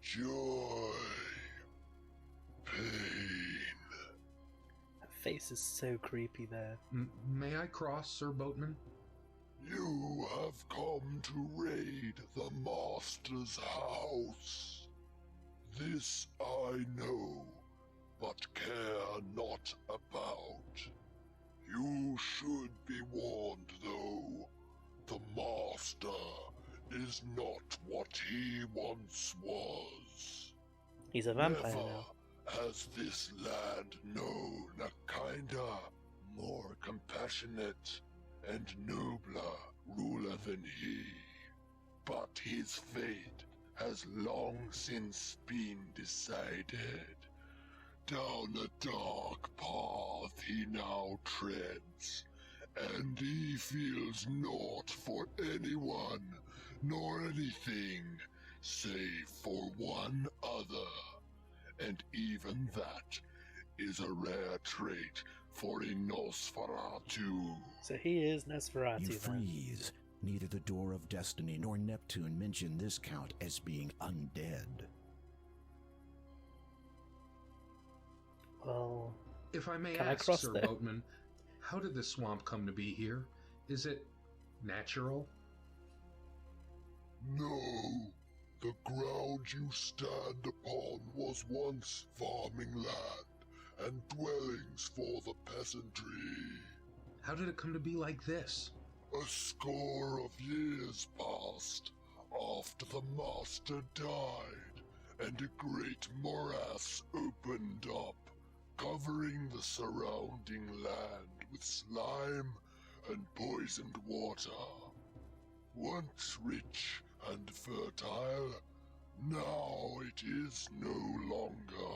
Speaker 3: joy, pain.
Speaker 1: That face is so creepy there.
Speaker 7: May I cross, Sir Boatman?
Speaker 3: You have come to raid the Master's house. This I know, but care not about. You should be warned, though. The Master is not what he once was.
Speaker 1: He's a vampire
Speaker 3: Never
Speaker 1: now.
Speaker 3: has this land known a kinder, more compassionate, and nobler ruler than he. But his fate has long since been decided. Down a dark path he now treads, and he feels naught for anyone nor anything, save for one other. And even that is a rare trait for a Nosferatu.
Speaker 1: So he is Nosferatu
Speaker 2: You
Speaker 1: then.
Speaker 2: freeze. Neither the Door of Destiny nor Neptune mention this count as being undead.
Speaker 1: Well,
Speaker 7: If I may
Speaker 1: can I
Speaker 7: ask,
Speaker 1: cross
Speaker 7: Sir
Speaker 1: there?
Speaker 7: Boatman, how did the swamp come to be here? Is it natural?
Speaker 3: No, the ground you stand upon was once farming land and dwellings for the peasantry.
Speaker 7: How did it come to be like this?
Speaker 3: A score of years passed after the master died, and a great morass opened up, covering the surrounding land with slime and poisoned water. Once rich and fertile, now it is no longer.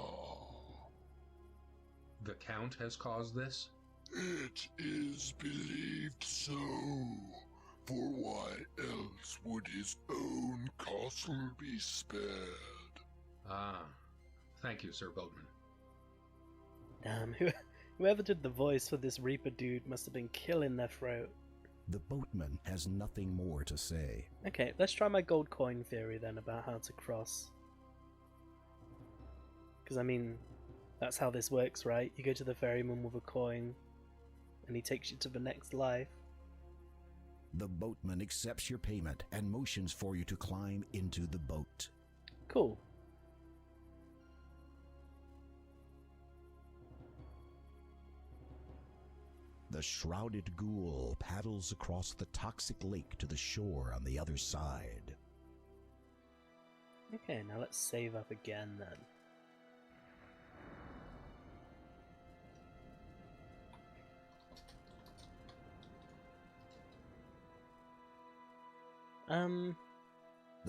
Speaker 7: The Count has caused this?
Speaker 3: It is believed so. For why else would his own castle be spared?
Speaker 7: Ah, thank you, Sir Boatman.
Speaker 1: Damn, whoever did the voice for this Reaper dude must have been killing their throat.
Speaker 2: The boatman has nothing more to say.
Speaker 1: Okay, let's try my gold coin theory then about how to cross. Because, I mean, that's how this works, right? You go to the ferryman with a coin, and he takes you to the next life.
Speaker 2: The boatman accepts your payment and motions for you to climb into the boat.
Speaker 1: Cool.
Speaker 2: The shrouded ghoul paddles across the toxic lake to the shore on the other side.
Speaker 1: Okay, now let's save up again then.
Speaker 2: The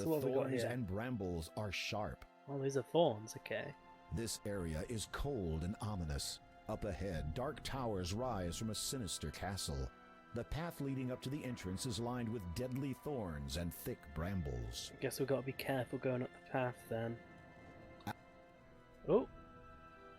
Speaker 1: So what have we got
Speaker 2: thorns
Speaker 1: here?
Speaker 2: and brambles are sharp.
Speaker 1: Oh, these are thorns, okay.
Speaker 2: This area is cold and ominous. Up ahead, dark towers rise from a sinister castle. The path leading up to the entrance is lined with deadly thorns and thick brambles.
Speaker 1: I guess we've got to be careful going up the path then. Oh,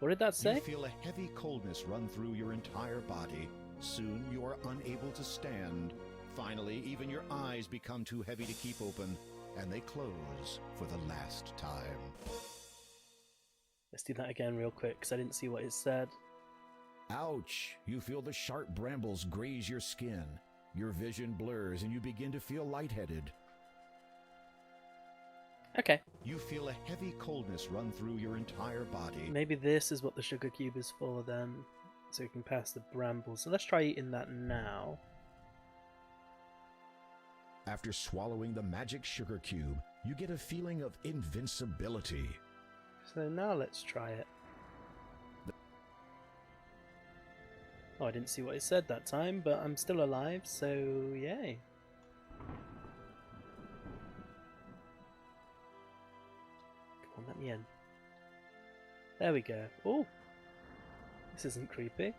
Speaker 1: what did that say?
Speaker 2: You feel a heavy coldness run through your entire body. Soon you are unable to stand. Finally, even your eyes become too heavy to keep open, and they close for the last time.
Speaker 1: Let's do that again real quick, because I didn't see what it said.
Speaker 2: Ouch! You feel the sharp brambles graze your skin. Your vision blurs and you begin to feel lightheaded.
Speaker 1: Okay.
Speaker 2: You feel a heavy coldness run through your entire body.
Speaker 1: Maybe this is what the sugar cube is for then, so we can pass the brambles. So let's try eating that now.
Speaker 2: After swallowing the magic sugar cube, you get a feeling of invincibility.
Speaker 1: So now let's try it. Oh, I didn't see what it said that time, but I'm still alive, so yay. Come on, let me in. There we go. Oh, this isn't creepy.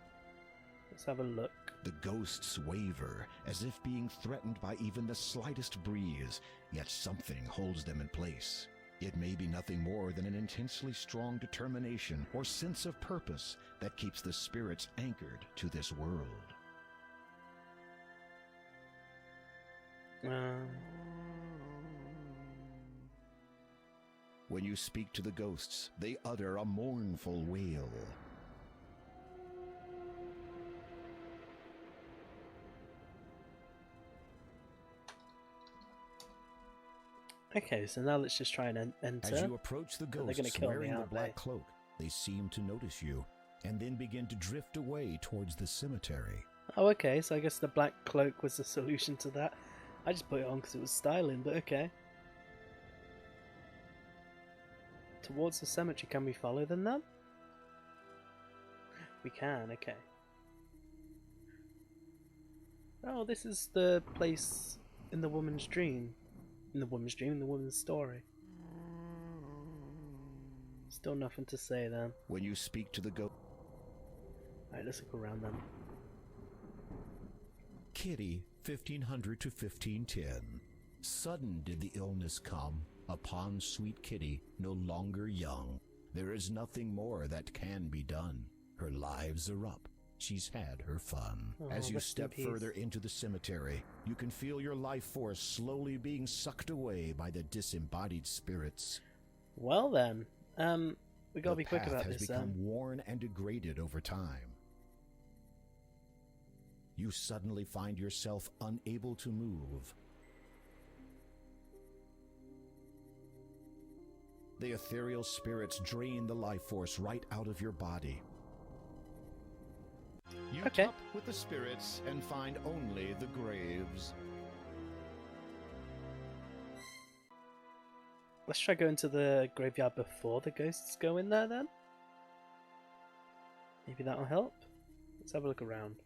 Speaker 1: Let's have a look.
Speaker 2: The ghosts waver, as if being threatened by even the slightest breeze, yet something holds them in place. It may be nothing more than an intensely strong determination or sense of purpose that keeps the spirits anchored to this world. When you speak to the ghosts, they utter a mournful wail.
Speaker 1: Okay, so now let's just try and enter.
Speaker 2: As you approach the
Speaker 1: They're
Speaker 2: ghosts
Speaker 1: gonna kill me,
Speaker 2: wearing the
Speaker 1: aren't
Speaker 2: black
Speaker 1: they?
Speaker 2: cloak, they seem to notice you, and then begin to drift away towards the cemetery.
Speaker 1: Oh, okay, so I guess the black cloak was the solution to that. I just put it on because it was styling, but okay. Towards the cemetery, can we follow them then? We can, okay. Oh, this is the place in the woman's dream. In the woman's dream, in the woman's story. Still nothing to say then.
Speaker 2: When you speak to the ghost...
Speaker 1: Alright, let's look around then.
Speaker 2: Kitty, 1500 to 1510. Sudden did the illness come upon sweet Kitty, no longer young. There is nothing more that can be done. Her lives are up. She's had her fun.
Speaker 1: Oh,
Speaker 2: As you
Speaker 1: rest in
Speaker 2: step
Speaker 1: peace.
Speaker 2: further into the cemetery, you can feel your life force slowly being sucked away by the disembodied spirits.
Speaker 1: Well then, we gotta
Speaker 2: The
Speaker 1: be quick
Speaker 2: path
Speaker 1: about
Speaker 2: has
Speaker 1: this
Speaker 2: become
Speaker 1: then.
Speaker 2: worn and degraded over time. You suddenly find yourself unable to move. The ethereal spirits drain the life force right out of your body. You
Speaker 1: Okay.
Speaker 2: up with the spirits and find only the graves.
Speaker 1: Let's try going to the graveyard before the ghosts go in there then. Maybe that'll help. Let's have a look around.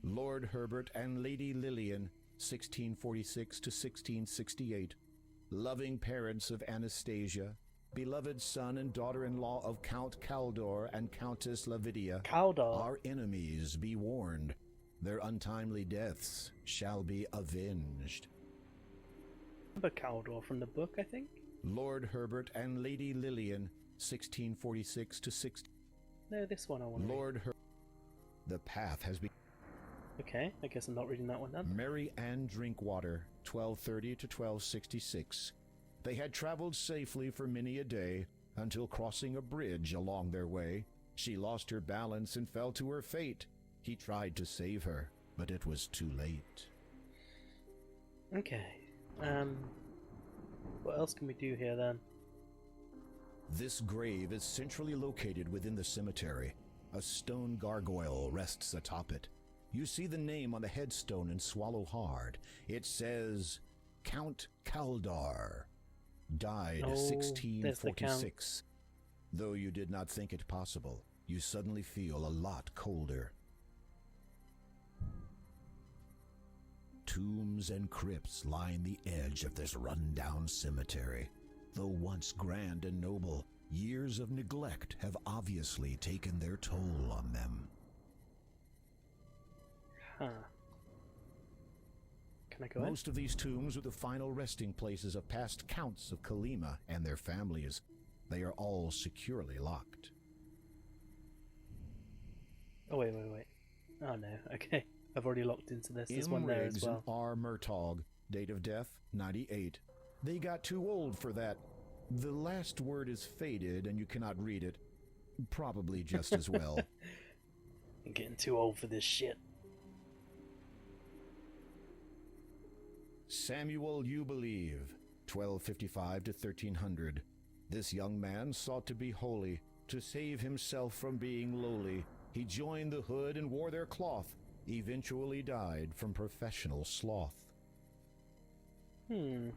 Speaker 2: Lord Herbert and Lady Lillian, 1646 to 1668. Loving parents of Anastasia, beloved son and daughter-in-law of Count Caldor and Countess Lavidia.
Speaker 1: Caldor.
Speaker 2: Our enemies, be warned. Their untimely deaths shall be avenged.
Speaker 1: Remember Caldor from the book, I think?
Speaker 2: Lord Herbert and Lady Lillian, 1646 to 16.
Speaker 1: No, this one I want to
Speaker 2: Lord Herbert. The path has been.
Speaker 1: Okay, I guess I'm not reading that one then.
Speaker 2: Mary Ann Drinkwater, 1230 to 1266. They had traveled safely for many a day, until crossing a bridge along their way, she lost her balance and fell to her fate. He tried to save her, but it was too late.
Speaker 1: Okay. What else can we do here then?
Speaker 2: This grave is centrally located within the cemetery. A stone gargoyle rests atop it. You see the name on the headstone and swallow hard. It says Count Caldor. Died
Speaker 1: Oh,
Speaker 2: 1646. Though you did not think it possible, you suddenly feel a lot colder. Tombs and crypts line the edge of this run-down cemetery. Though once grand and noble, years of neglect have obviously taken their toll on them.
Speaker 1: Huh. Can I go in?
Speaker 2: Most of these tombs are the final resting places of past counts of Kalima and their families. They are all securely locked.
Speaker 1: Oh, wait. Oh, no. Okay. I've already locked into this. There's one there as well.
Speaker 2: R. Murtaugh, date of death, 98. They got too old for that. The last word is faded and you cannot read it. Probably just as well.
Speaker 1: I'm getting too old for this shit.
Speaker 2: Samuel You Believe, 1255 to 1300. This young man sought to be holy, to save himself from being lowly. He joined the hood and wore their cloth, eventually died from professional sloth.
Speaker 1: Can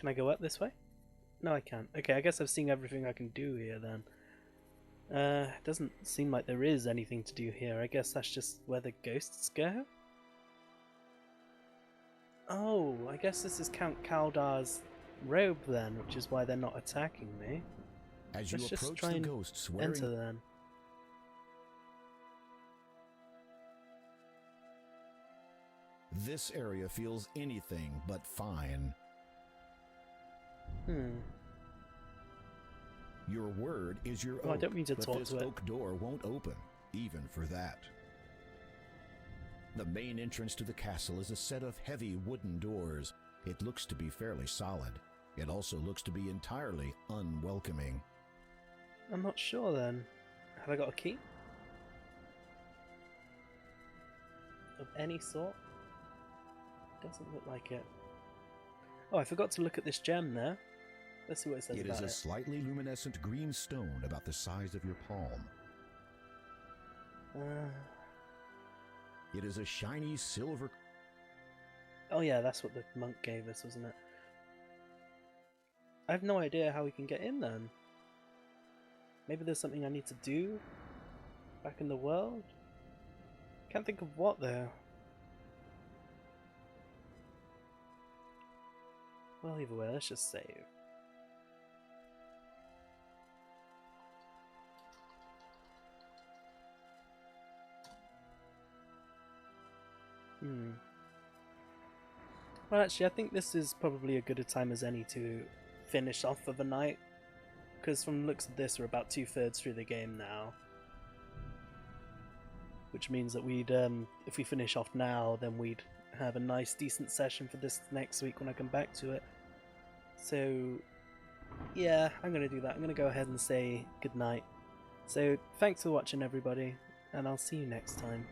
Speaker 1: I go up this way? No, I can't. Okay, I guess I've seen everything I can do here then. Doesn't seem like there is anything to do here. I guess that's just where the ghosts go? Oh, I guess this is Count Caldor's robe then, which is why they're not attacking me.
Speaker 2: As you
Speaker 1: Let's just
Speaker 2: approach
Speaker 1: try
Speaker 2: the
Speaker 1: and
Speaker 2: ghosts wearing...
Speaker 1: enter then.
Speaker 2: This area feels anything but fine. Your word is your oath,
Speaker 1: I don't mean to
Speaker 2: but
Speaker 1: talk
Speaker 2: this
Speaker 1: to it.
Speaker 2: oak door won't open, even for that. The main entrance to the castle is a set of heavy wooden doors. It looks to be fairly solid. It also looks to be entirely unwelcoming.
Speaker 1: I'm not sure then. Have I got a key? Of any sort? Doesn't look like it. Oh, I forgot to look at this gem there. Let's see what it says
Speaker 2: It
Speaker 1: about
Speaker 2: is a
Speaker 1: it.
Speaker 2: slightly luminescent green stone about the size of your palm. It is a shiny silver...
Speaker 1: Oh yeah, that's what the monk gave us, wasn't it? I have no idea how we can get in then. Maybe there's something I need to do back in the world? Can't think of what though. Well, either way, let's just save. Well, actually, I think this is probably a good a time as any to finish off for the night. Because from the looks of this, we're about 2/3 through the game now. Which means that we'd, if we finish off now, then we'd have a nice, decent session for this next week when I come back to it. So, yeah, I'm going to do that. I'm going to go ahead and say goodnight. So, thanks for watching, everybody, and I'll see you next time.